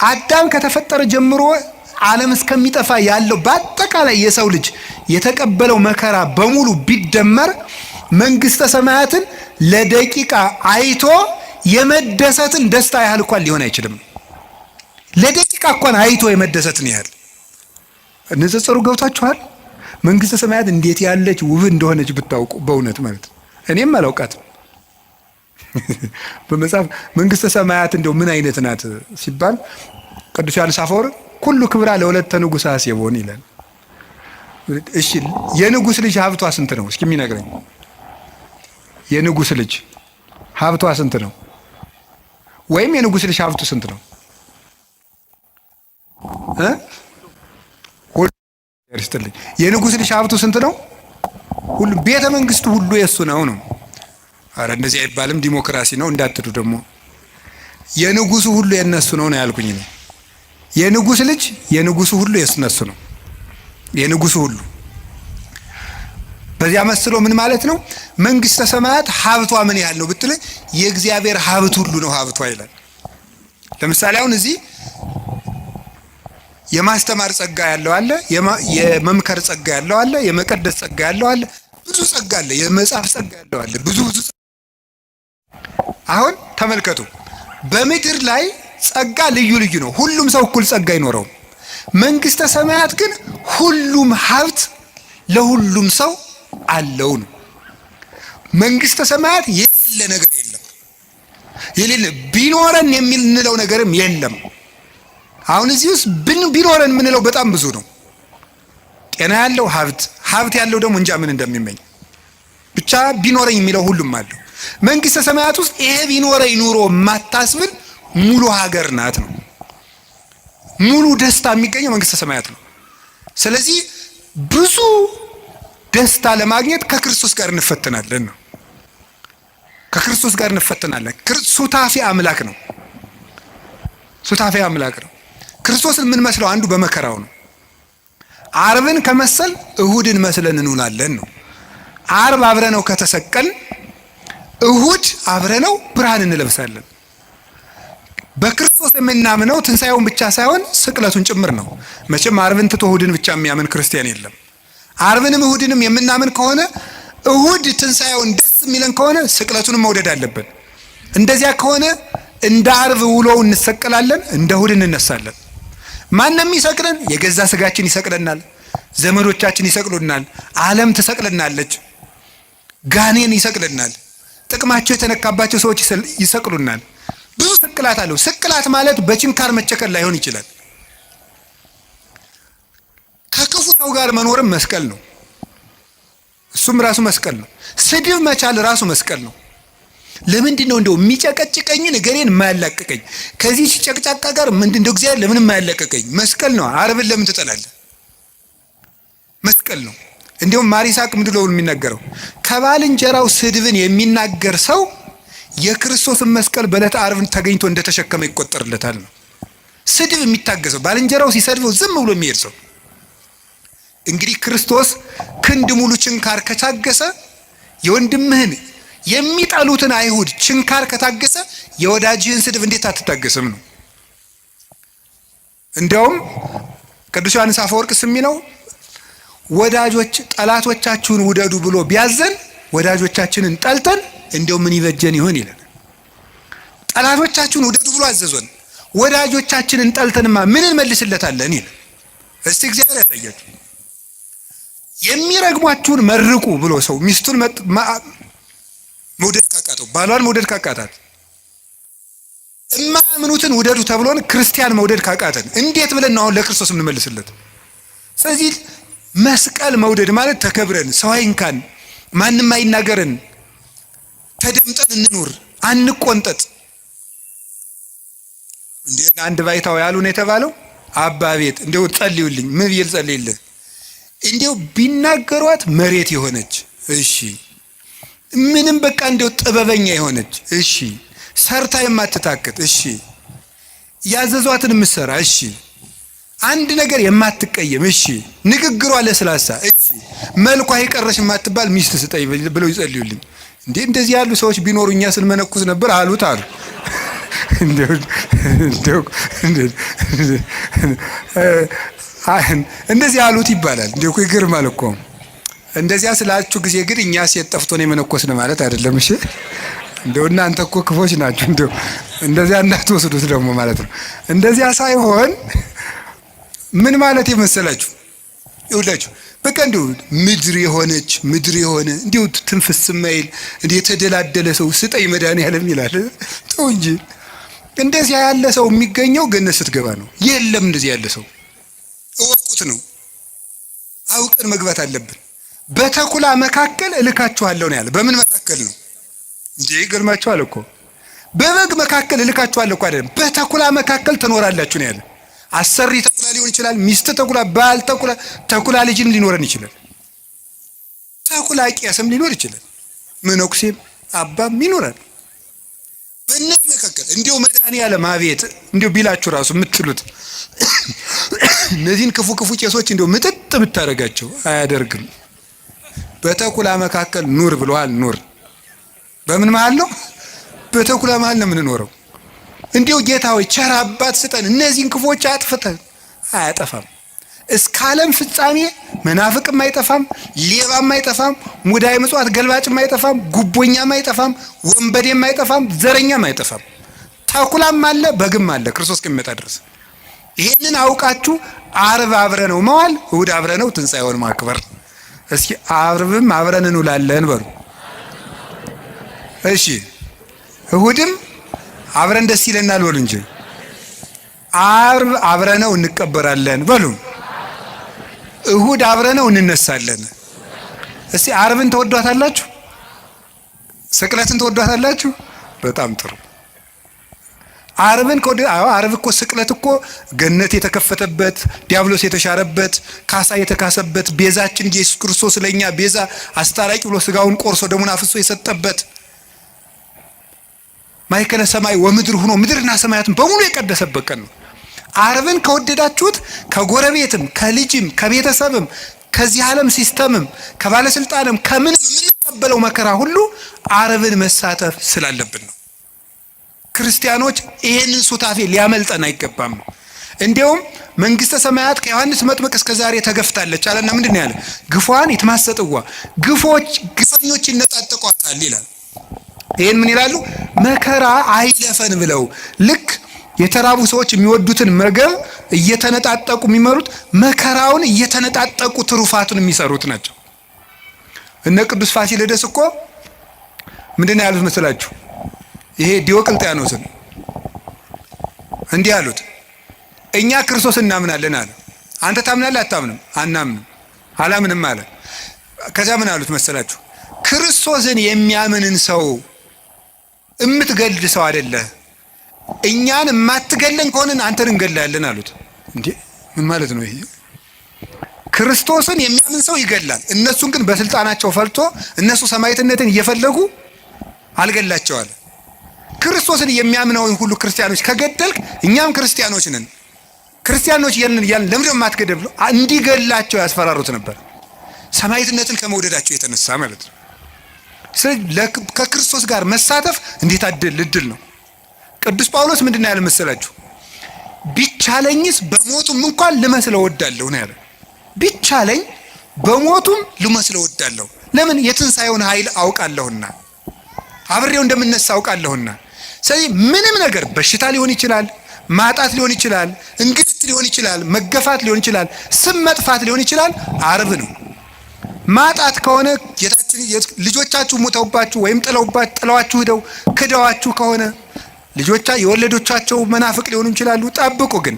Speaker 1: አዳም ከተፈጠረ ጀምሮ ዓለም እስከሚጠፋ ያለው በአጠቃላይ የሰው ልጅ የተቀበለው መከራ በሙሉ ቢደመር መንግስተ ሰማያትን ለደቂቃ አይቶ የመደሰትን ደስታ ያህል እንኳን ሊሆን አይችልም። ለደቂቃ እንኳን አይቶ የመደሰትን ያህል ንጽጽሩ ገብቷችኋል? መንግስተ ሰማያት እንዴት ያለች ውብ እንደሆነች ብታውቁ በእውነት ማለት እኔም አላውቃትም። በመጽሐፍ መንግስተ ሰማያት እንደው ምን አይነት ናት ሲባል ቅዱስ ዮሐንስ አፈወርቅ ኩሉ ክብራ ለወለተ ንጉሥ አሴቦን ይላል። እሺ የንጉሥ ልጅ ሀብቷ ስንት ነው? እስኪ የሚነግረኝ የንጉሥ ልጅ ሀብቷ ስንት ነው? ወይም የንጉሥ ልጅ ሀብቱ ስንት ነው? የንጉሥ ልጅ ሀብቱ ስንት ነው? ሁሉ ቤተ መንግስቱ ሁሉ የሱ ነው። አረ እንደዚህ አይባልም፣ ዲሞክራሲ ነው እንዳትሉ ደግሞ። የንጉሱ ሁሉ የነሱ ነው ያልኩኝ ነው። የንጉሥ ልጅ የንጉሱ ሁሉ የነሱ ነው። የንጉሱ ሁሉ በዚያ መስሎ ምን ማለት ነው? መንግስተ ሰማያት ሀብቷ ምን ያህል ነው ብትል የእግዚአብሔር ሀብት ሁሉ ነው ሀብቷ ይላል። ለምሳሌ አሁን እዚህ የማስተማር ጸጋ ያለው አለ፣ የመምከር ጸጋ ያለው አለ፣ የመቀደስ ጸጋ ያለው አለ፣ ብዙ ጸጋ አለ፣ የመጻፍ ጸጋ ያለው አለ፣ ብዙ አሁን ተመልከቱ፣ በምድር ላይ ጸጋ ልዩ ልዩ ነው። ሁሉም ሰው እኩል ጸጋ አይኖረውም። መንግስተ ሰማያት ግን ሁሉም ሀብት ለሁሉም ሰው አለው ነው። መንግስተ ሰማያት የሌለ ነገር የለም። የሌለ ቢኖረን የምንለው ነገርም የለም። አሁን እዚህ ውስጥ ቢኖረን የምንለው በጣም ብዙ ነው። ጤና ያለው ሀብት ያለው ደግሞ እንጃ ምን እንደሚመኝ ብቻ ቢኖረኝ የሚለው ሁሉም አለው። መንግስተ ሰማያት ውስጥ ይሄ ቢኖረኝ ኑሮ ማታስብል ሙሉ ሀገር ናት ነው። ሙሉ ደስታ የሚገኘው መንግስተ ሰማያት ነው። ስለዚህ ብዙ ደስታ ለማግኘት ከክርስቶስ ጋር እንፈተናለን ነው። ከክርስቶስ ጋር እንፈተናለን። ሱታፌ አምላክ ነው። ሱታፌ አምላክ ነው። ክርስቶስን የምንመስለው አንዱ በመከራው ነው። ዓርብን ከመሰል እሁድን መስለን እንውላለን ነው። ዓርብ አብረነው ከተሰቀል እሁድ አብረነው ብርሃን እንለብሳለን። በክርስቶስ የምናምነው ትንሣኤውን ብቻ ሳይሆን ስቅለቱን ጭምር ነው። መቼም ዓርብን ትቶ እሁድን ብቻ የሚያምን ክርስቲያን የለም። ዓርብንም እሁድንም የምናምን ከሆነ እሁድ ትንሣኤውን ደስ የሚለን ከሆነ ስቅለቱንም መውደድ አለብን። እንደዚያ ከሆነ እንደ ዓርብ ውሎው እንሰቀላለን፣ እንደ እሁድ እንነሳለን። ማንም ይሰቅለን? የገዛ ስጋችን ይሰቅለናል፣ ዘመዶቻችን ይሰቅሉናል፣ ዓለም ትሰቅለናለች፣ ጋኔን ይሰቅለናል፣ ጥቅማቸው የተነካባቸው ሰዎች ይሰቅሉናል። ብዙ ስቅላት አለው። ስቅላት ማለት በችንካር መቸከል ላይሆን ይችላል። ከክፉ ሰው ጋር መኖርም መስቀል ነው። እሱም ራሱ መስቀል ነው። ስድብ መቻል ራሱ መስቀል ነው። ለምንድን ነው እንደው የሚጨቀጭቀኝን እገሬን የማያላቅቀኝ ከዚህ ጨቅጫቃ ጋር እንደው እግዚአብሔር ለምን የማያላቅቀኝ? መስቀል ነው። ዓርብን ለምን ትጠላለህ? መስቀል ነው። እንዲሁም ማሪሳቅ ምንድን ነው የሚናገረው? ከባልንጀራው ስድብን የሚናገር ሰው የክርስቶስን መስቀል በዕለተ ዓርብ ተገኝቶ እንደተሸከመ ይቆጠርለታል ነው። ስድብ የሚታገሰው ባልንጀራው ሲሰድበው ዝም ብሎ የሚሄድ ሰው እንግዲህ ክርስቶስ ክንድ ሙሉ ችንካር ከታገሰ የወንድምህን የሚጠሉትን አይሁድ ችንካር ከታገሰ የወዳጅህን ስድብ እንዴት አትታገስም ነው። እንዲያውም ቅዱስ ዮሐንስ አፈወርቅ የሚለው ወዳጆች ጠላቶቻችሁን ውደዱ ብሎ ቢያዘን ወዳጆቻችንን ጠልተን እንዲያው ምን ይበጀን ይሆን ይላል። ጠላቶቻችሁን ውደዱ ብሎ አዘዞን፣ ወዳጆቻችንን ጠልተንማ ምን እንመልስለታለን ይላል። እስቲ እግዚአብሔር ያሳያችሁ። የሚረግሟችሁን መርቁ ብሎ ሰው ሚስቱን መውደድ ካቃተው፣ ባሏን መውደድ ካቃታት፣ እማያምኑትን ውደዱ ተብሎን ክርስቲያን መውደድ ካቃተን እንዴት ብለን ነው አሁን ለክርስቶስ የምንመልስለት? ስለዚህ መስቀል መውደድ ማለት ተከብረን፣ ሰው አይንካን፣ ማንም አይናገረን፣ ተደምጠን እንኑር፣ አንቆንጠጥ። እንዴ አንድ ባይታው ያሉ ነው የተባለው አባ ቤት እንደው ጸልዩልኝ። ምን ብዬ ልጸልይልህ? እንደው ቢናገሯት መሬት የሆነች እሺ፣ ምንም በቃ እንደው ጥበበኛ የሆነች እሺ፣ ሰርታ የማትታክት እሺ፣ ያዘዟትን የምትሰራ እሺ፣ አንድ ነገር የማትቀየም እሺ፣ ንግግሯ ለስላሳ እሺ፣ መልኳ የቀረሽ የማትባል ሚስት ስጠኝ ብለው ይጸልዩልኝ። እንዴ እንደዚህ ያሉ ሰዎች ቢኖሩ እኛ ስንመነኩስ ነበር አሉት አሉ። እንደዚህ አሉት ይባላል። እንዴ እኮ ይገርማል እኮ። እንደዚያ ስላችሁ ጊዜ ግን እኛ ሴት ጠፍቶን የመነኮስን ማለት አይደለም። እሺ እንደው እናንተ እኮ ክፎች ናችሁ። እንደው እንደዚያ እንዳትወስዱት ደግሞ ማለት ነው። እንደዚያ ሳይሆን ምን ማለት የመሰላችሁ ይውላችሁ በቃ እንደው ምድር የሆነ እንደው ትንፍስ ማይል እንደ የተደላደለ ሰው ስጠኝ መድኃኒዓለም ይላል። ተው እንጂ እንደዚህ ያለ ሰው የሚገኘው ገነት ስትገባ ነው። የለም እንደዚህ ያለ ሰው እወቁት ነው። አውቀን መግባት አለብን። በተኩላ መካከል እልካችኋለሁ ነው ያለ። በምን መካከል ነው እንዴ? ይገርማችኋል እኮ በበግ መካከል እልካችኋለሁ እኮ አይደለም፣ በተኩላ መካከል ትኖራላችሁ ነው ያለ። አሰሪ ተኩላ ሊሆን ይችላል፣ ሚስት ተኩላ፣ ባል ተኩላ፣ ተኩላ ልጅም ሊኖረን ይችላል፣ ተኩላ ቄስም ሊኖር ይችላል፣ መነኩሴም አባም ይኖራል። በእነዚህ መካከል እንዲሁ መድኃኒዓለም አቤት እንዲሁ ቢላችሁ ራሱ የምትሉት እነዚህን ክፉ ቄሶች እንዲሁ ምጥጥ ብታደርጋቸው አያደርግም። በተኩላ መካከል ኑር ብለዋል። ኑር በምን መሃል ነው? በተኩላ መሃል ነው የምንኖረው። እንዲሁ ጌታ ሆይ ቸር አባት ስጠን፣ እነዚህን ክፎች አጥፍተን። አያጠፋም። እስከ ዓለም ፍጻሜ መናፍቅም አይጠፋም፣ ሌባም አይጠፋም፣ ሙዳይ ምጽዋት ገልባጭም አይጠፋም፣ ጉቦኛም አይጠፋም፣ ወንበዴም አይጠፋም፣ ዘረኛም አይጠፋም። ተኩላም አለ፣ በግም አለ ክርስቶስ እስከሚመጣ ድረስ። ይሄንን አውቃችሁ ዓርብ አብረነው መዋል፣ እሑድ አብረነው ትንሣኤውን ማክበር። እስኪ ዓርብም አብረን እንውላለን በሉ። እሺ እሑድም አብረን ደስ ይለናል በሉ እንጂ። ዓርብ አብረነው እንቀበራለን በሉ። እሑድ አብረነው እንነሳለን። እስቲ ዓርብን ተወዷታላችሁ? ስቅለትን ተወዷታላችሁ? በጣም ጥሩ። ዓርብን ዓርብ እኮ ስቅለት እኮ ገነት የተከፈተበት፣ ዲያብሎስ የተሻረበት፣ ካሳ የተካሰበት፣ ቤዛችን ኢየሱስ ክርስቶስ ለኛ ቤዛ አስታራቂ ብሎ ስጋውን ቆርሶ ደሙን አፍሶ የሰጠበት፣ ማእከለ ሰማይ ወምድር ሆኖ ምድርና ሰማያትን በሙሉ የቀደሰበት ቀን ነው። ዓርብን ከወደዳችሁት ከጎረቤትም ከልጅም ከቤተሰብም ከዚህ ዓለም ሲስተምም ከባለስልጣንም ከምንም የምንቀበለው መከራ ሁሉ ዓርብን መሳተፍ ስላለብን ነው። ክርስቲያኖች ይሄንን ሱታፌ ሊያመልጠን አይገባም። እንዲያውም መንግስተ ሰማያት ከዮሐንስ መጥምቅ እስከ ዛሬ ተገፍታለች አለና ምንድን ነው ያለ? ግፏን ይትማሰጥዋ ግፈኞች ይነጣጠቋታል ይላል። ይሄን ምን ይላሉ? መከራ አይለፈን ብለው ልክ የተራቡ ሰዎች የሚወዱትን ምግብ እየተነጣጠቁ የሚመሩት መከራውን እየተነጣጠቁ ትሩፋቱን የሚሰሩት ናቸው። እነ ቅዱስ ፋሲለደስ እኮ ምንድነው ያሉት መሰላችሁ? ይሄ ዲዮቅልጥያኖስን እንዲህ አሉት፣ እኛ ክርስቶስ እናምናለን አለ። አንተ ታምናለህ? አታምንም? አናምንም። አላምንም አለ። ከዛ ምን አሉት መሰላችሁ? ክርስቶስን የሚያምንን ሰው እምትገልድ ሰው አይደለህ፣ እኛን የማትገለን ከሆነን አንተን እንገላለን አሉት። እንዴ ምን ማለት ነው ይሄ? ክርስቶስን የሚያምን ሰው ይገላል። እነሱን ግን በስልጣናቸው ፈልቶ እነሱ ሰማዕትነትን እየፈለጉ አልገላቸዋል። ክርስቶስን የሚያምነውን ሁሉ ክርስቲያኖች ከገደልክ እኛም ክርስቲያኖች ነን፣ ክርስቲያኖች ያንን ለምንድነው የማትገደል ብለው እንዲገላቸው ያስፈራሩት ነበር። ሰማዕትነትን ከመውደዳቸው የተነሳ ማለት ነው። ስለዚህ ከክርስቶስ ጋር መሳተፍ እንዴት እድል ነው። ቅዱስ ጳውሎስ ምንድን ነው ያለ መሰላችሁ? ቢቻለኝስ በሞቱም እንኳን ልመስለው እወዳለሁ ነው ያለ። ቢቻለኝ በሞቱም ልመስለው እወዳለሁ። ለምን? የትንሣኤውን ኃይል አውቃለሁና፣ አብሬው እንደምነሳ አውቃለሁና። ስለዚህ ምንም ነገር በሽታ ሊሆን ይችላል፣ ማጣት ሊሆን ይችላል፣ እንግልት ሊሆን ይችላል፣ መገፋት ሊሆን ይችላል፣ ስም መጥፋት ሊሆን ይችላል። ዓርብ ነው። ማጣት ከሆነ ጌታችን ልጆቻችሁ ሞተውባችሁ ወይም ጥለዋችሁ ሄደው ክደዋችሁ ከሆነ የወለዶቻቸው መናፍቅ ሊሆኑ ይችላሉ። ጠብቁ። ግን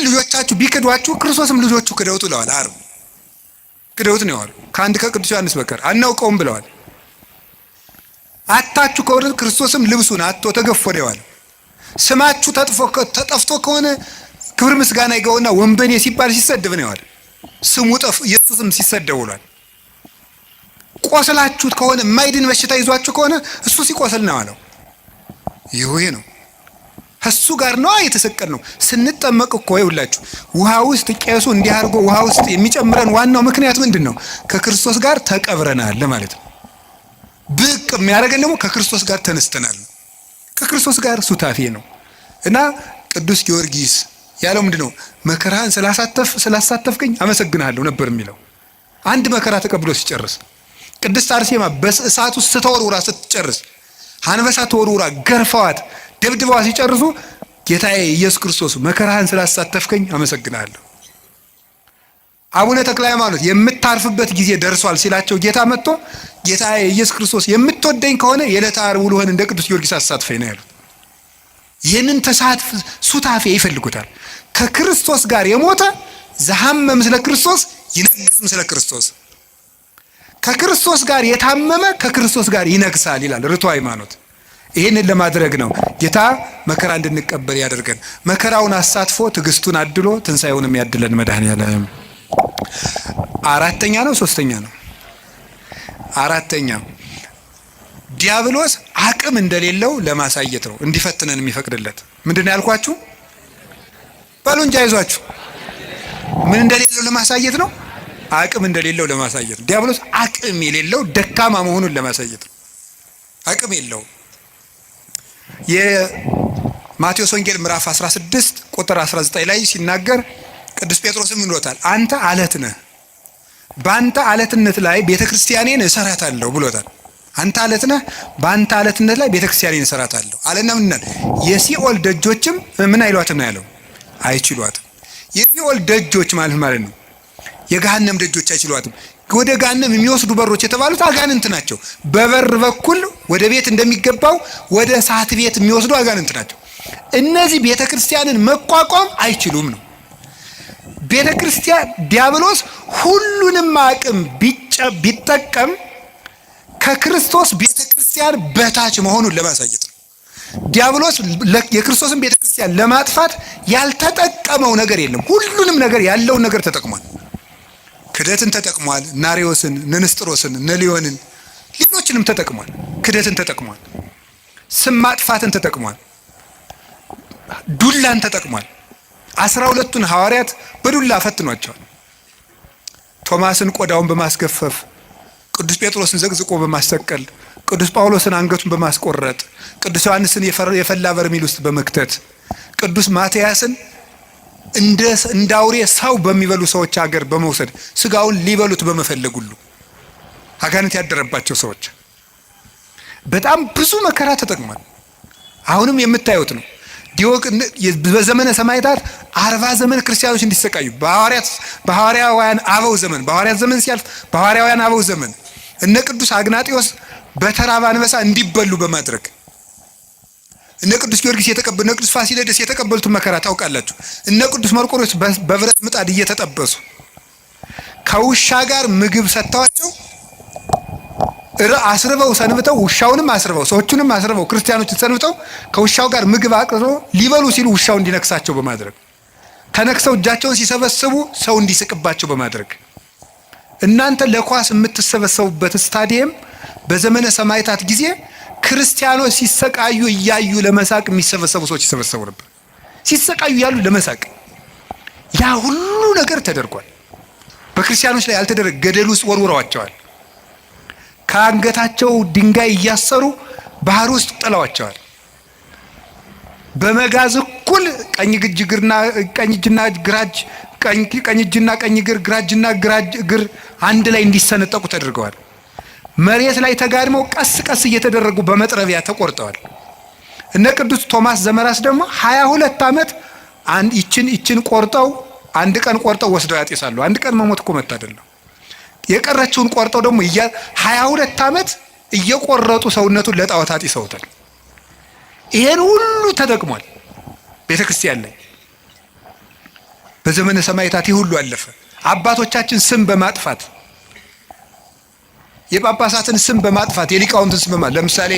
Speaker 1: ልጆቻችሁ ቢክዷችሁ ክርስቶስም ልጆቹ ክደውት ብለዋል። ዓርብ ክደውት ነው ያለው። ከአንድ ከቅዱስ ዮሐንስ በቀር አናውቀውም ብለዋል። አታችሁ ከሆነ ክርስቶስም ልብሱን አጥቶ ተገፎ ነው ያለው። ስማችሁ ተጠፍቶ ከሆነ ክብር ምስጋና ይገውና ወንበኔ ሲባል ሲሰደብ ነው ያለው። ስሙ ኢየሱስም ሲሰደብ ውሏል። ቆስላችሁት ከሆነ የማይድን በሽታ ይዟችሁ ከሆነ እሱ ሲቆስል ነው ያለው። ይሄ ነው እሱ ጋር ነው የተሰቀል ነው። ስንጠመቅ እኮ ይውላችሁ ውሃ ውስጥ ቄሱ እንዲህ አድርጎ ውሃ ውስጥ የሚጨምረን ዋናው ምክንያት ምንድን ነው? ከክርስቶስ ጋር ተቀብረናል ማለት ነው። ብቅ የሚያደርገን ደግሞ ከክርስቶስ ጋር ተነስተናል። ከክርስቶስ ጋር ሱታፌ ነው እና ቅዱስ ጊዮርጊስ ያለው ምንድን ነው? መከራህን ስላሳተፍከኝ አመሰግናለሁ ነበር የሚለው። አንድ መከራ ተቀብሎ ሲጨርስ፣ ቅድስት አርሴማ በእሳት ውስጥ ስተወርውራ ስትጨርስ፣ አንበሳ ተወርውራ ገርፈዋት ደብድበዋ ሲጨርሱ ጌታዬ ኢየሱስ ክርስቶስ መከራህን ስላሳተፍከኝ አመሰግናለሁ። አቡነ ተክለ ሃይማኖት የምታርፍበት ጊዜ ደርሷል ሲላቸው ጌታ መጥቶ ጌታዬ ኢየሱስ ክርስቶስ የምትወደኝ ከሆነ የዕለተ ዓርብ ውሎህን እንደ ቅዱስ ጊዮርጊስ አሳትፈኝ ነው ያሉት። ይህንን ተሳትፍ ሱታፌ ይፈልጉታል። ከክርስቶስ ጋር የሞተ ዘሐመ ምስለ ክርስቶስ ይነግስ ምስለ ክርስቶስ፣ ከክርስቶስ ጋር የታመመ ከክርስቶስ ጋር ይነግሳል ይላል ርቱዕ ሃይማኖት። ይህንን ለማድረግ ነው ጌታ መከራ እንድንቀበል ያደርገን። መከራውን አሳትፎ ትዕግስቱን አድሎ ትንሣኤውንም ያድለን መድኃኔዓለም። አራተኛ ነው ሶስተኛ ነው? አራተኛ ዲያብሎስ አቅም እንደሌለው ለማሳየት ነው እንዲፈትነን የሚፈቅድለት። ምንድን ነው ያልኳችሁ? በሉ እንጂ አይዟችሁ። ምን እንደሌለው ለማሳየት ነው? አቅም እንደሌለው ለማሳየት ነው። ዲያብሎስ አቅም የሌለው ደካማ መሆኑን ለማሳየት ነው። አቅም የለውም። የማቴዎስ ወንጌል ምዕራፍ 16 ቁጥር 19 ላይ ሲናገር ቅዱስ ጴጥሮስም ይኖታል፣ አንተ አለት ነህ፣ በአንተ አለትነት ላይ ቤተክርስቲያኔን እሰራታለሁ ብሎታል። አንተ አለት ነህ፣ በአንተ አለትነት ላይ ቤተክርስቲያኔን እሰራታለሁ አለና ምንድን ነው የሲኦል ደጆችም ምን አይሏትም ነው ያለው? አይችሏትም። የሲኦል ደጆች ማለት ነው። የገሃነም ደጆች አይችሏትም። ወደ ገሃነም የሚወስዱ በሮች የተባሉት አጋንንት ናቸው። በበር በኩል ወደ ቤት እንደሚገባው ወደ እሳት ቤት የሚወስዱ አጋንንት ናቸው። እነዚህ ቤተ ክርስቲያንን መቋቋም አይችሉም ነው። ቤተ ክርስቲያን ዲያብሎስ ሁሉንም አቅም ቢጠቀም ከክርስቶስ ቤተ ክርስቲያን በታች መሆኑን ለማሳየት ነው። ዲያብሎስ የክርስቶስን ቤተ ክርስቲያን ለማጥፋት ያልተጠቀመው ነገር የለም። ሁሉንም ነገር ያለውን ነገር ተጠቅሟል። ክደትን ተጠቅሟል። ናሪዎስን፣ ንስጥሮስን፣ ነሊዮንን፣ ሌሎችንም ተጠቅሟል። ክደትን ተጠቅሟል። ስም ማጥፋትን ተጠቅሟል። ዱላን ተጠቅሟል። 12ቱን ሐዋርያት በዱላ ፈትኗቸዋል። ቶማስን ቆዳውን በማስገፈፍ፣ ቅዱስ ጴጥሮስን ዘቅዝቆ በማሰቀል፣ ቅዱስ ጳውሎስን አንገቱን በማስቆረጥ፣ ቅዱስ ዮሐንስን የፈላ በርሜል ውስጥ በመክተት፣ ቅዱስ ማትያስን እንደ አውሬ ሰው በሚበሉ ሰዎች ሀገር በመውሰድ ስጋውን ሊበሉት በመፈለግ ሁሉ አጋንንት ያደረባቸው ሰዎች በጣም ብዙ መከራ ተጠቅሟል። አሁንም የምታዩት ነው። በዘመነ ሰማዕታት 40 ዘመን ክርስቲያኖች እንዲሰቃዩ በሐዋርያውያን አበው ዘመን፣ በሐዋርያት ዘመን ሲያልፍ በሐዋርያውያን አበው ዘመን እነ ቅዱስ አግናጢዮስ በተራበ አንበሳ እንዲበሉ በማድረግ እነ ቅዱስ ጊዮርጊስ እነ ቅዱስ ፋሲለደስ የተቀበሉትን መከራ ታውቃላችሁ። እነ ቅዱስ መርቆሬዎስ በብረት ምጣድ እየተጠበሱ ከውሻ ጋር ምግብ ሰጥተዋቸው አስርበው ሰንብተው ውሻውንም አስርበው ሰዎቹንም አስርበው ክርስቲያኖችን ሰንብተው ከውሻው ጋር ምግብ አቅርበው ሊበሉ ሲሉ ውሻው እንዲነክሳቸው በማድረግ ተነክሰው እጃቸውን ሲሰበስቡ ሰው እንዲስቅባቸው በማድረግ እናንተ ለኳስ የምትሰበሰቡበት ስታዲየም በዘመነ ሰማዕታት ጊዜ ክርስቲያኖች ሲሰቃዩ እያዩ ለመሳቅ የሚሰበሰቡ ሰዎች ይሰበሰቡ ነበር። ሲሰቃዩ ያሉ ለመሳቅ። ያ ሁሉ ነገር ተደርጓል። በክርስቲያኖች ላይ ያልተደረገ ገደል ውስጥ ወርውረዋቸዋል። ከአንገታቸው ድንጋይ እያሰሩ ባህር ውስጥ ጥለዋቸዋል። በመጋዝ እኩል ቀኝ እጅና ቀኝ እግር ግራጅና እግር አንድ ላይ እንዲሰነጠቁ ተደርገዋል። መሬት ላይ ተጋድመው ቀስ ቀስ እየተደረጉ በመጥረቢያ ተቆርጠዋል። እነ ቅዱስ ቶማስ ዘመራስ ደግሞ 22 ዓመት ይችን ቆርጠው አንድ ቀን ቆርጠው ወስደው ያጤሳሉ። አንድ ቀን መሞት እኮ መታደል ነው። የቀረችውን ቆርጠው ደግሞ 22 ዓመት እየቆረጡ ሰውነቱን ለጣዖት አጢሰውታል። ይሄን ሁሉ ተጠቅሟል ቤተክርስቲያን ላይ። በዘመነ ሰማዕታት ይህ ሁሉ አለፈ። አባቶቻችን ስም በማጥፋት የጳጳሳትን ስም በማጥፋት የሊቃውንትን ስም በማጥፋት ለምሳሌ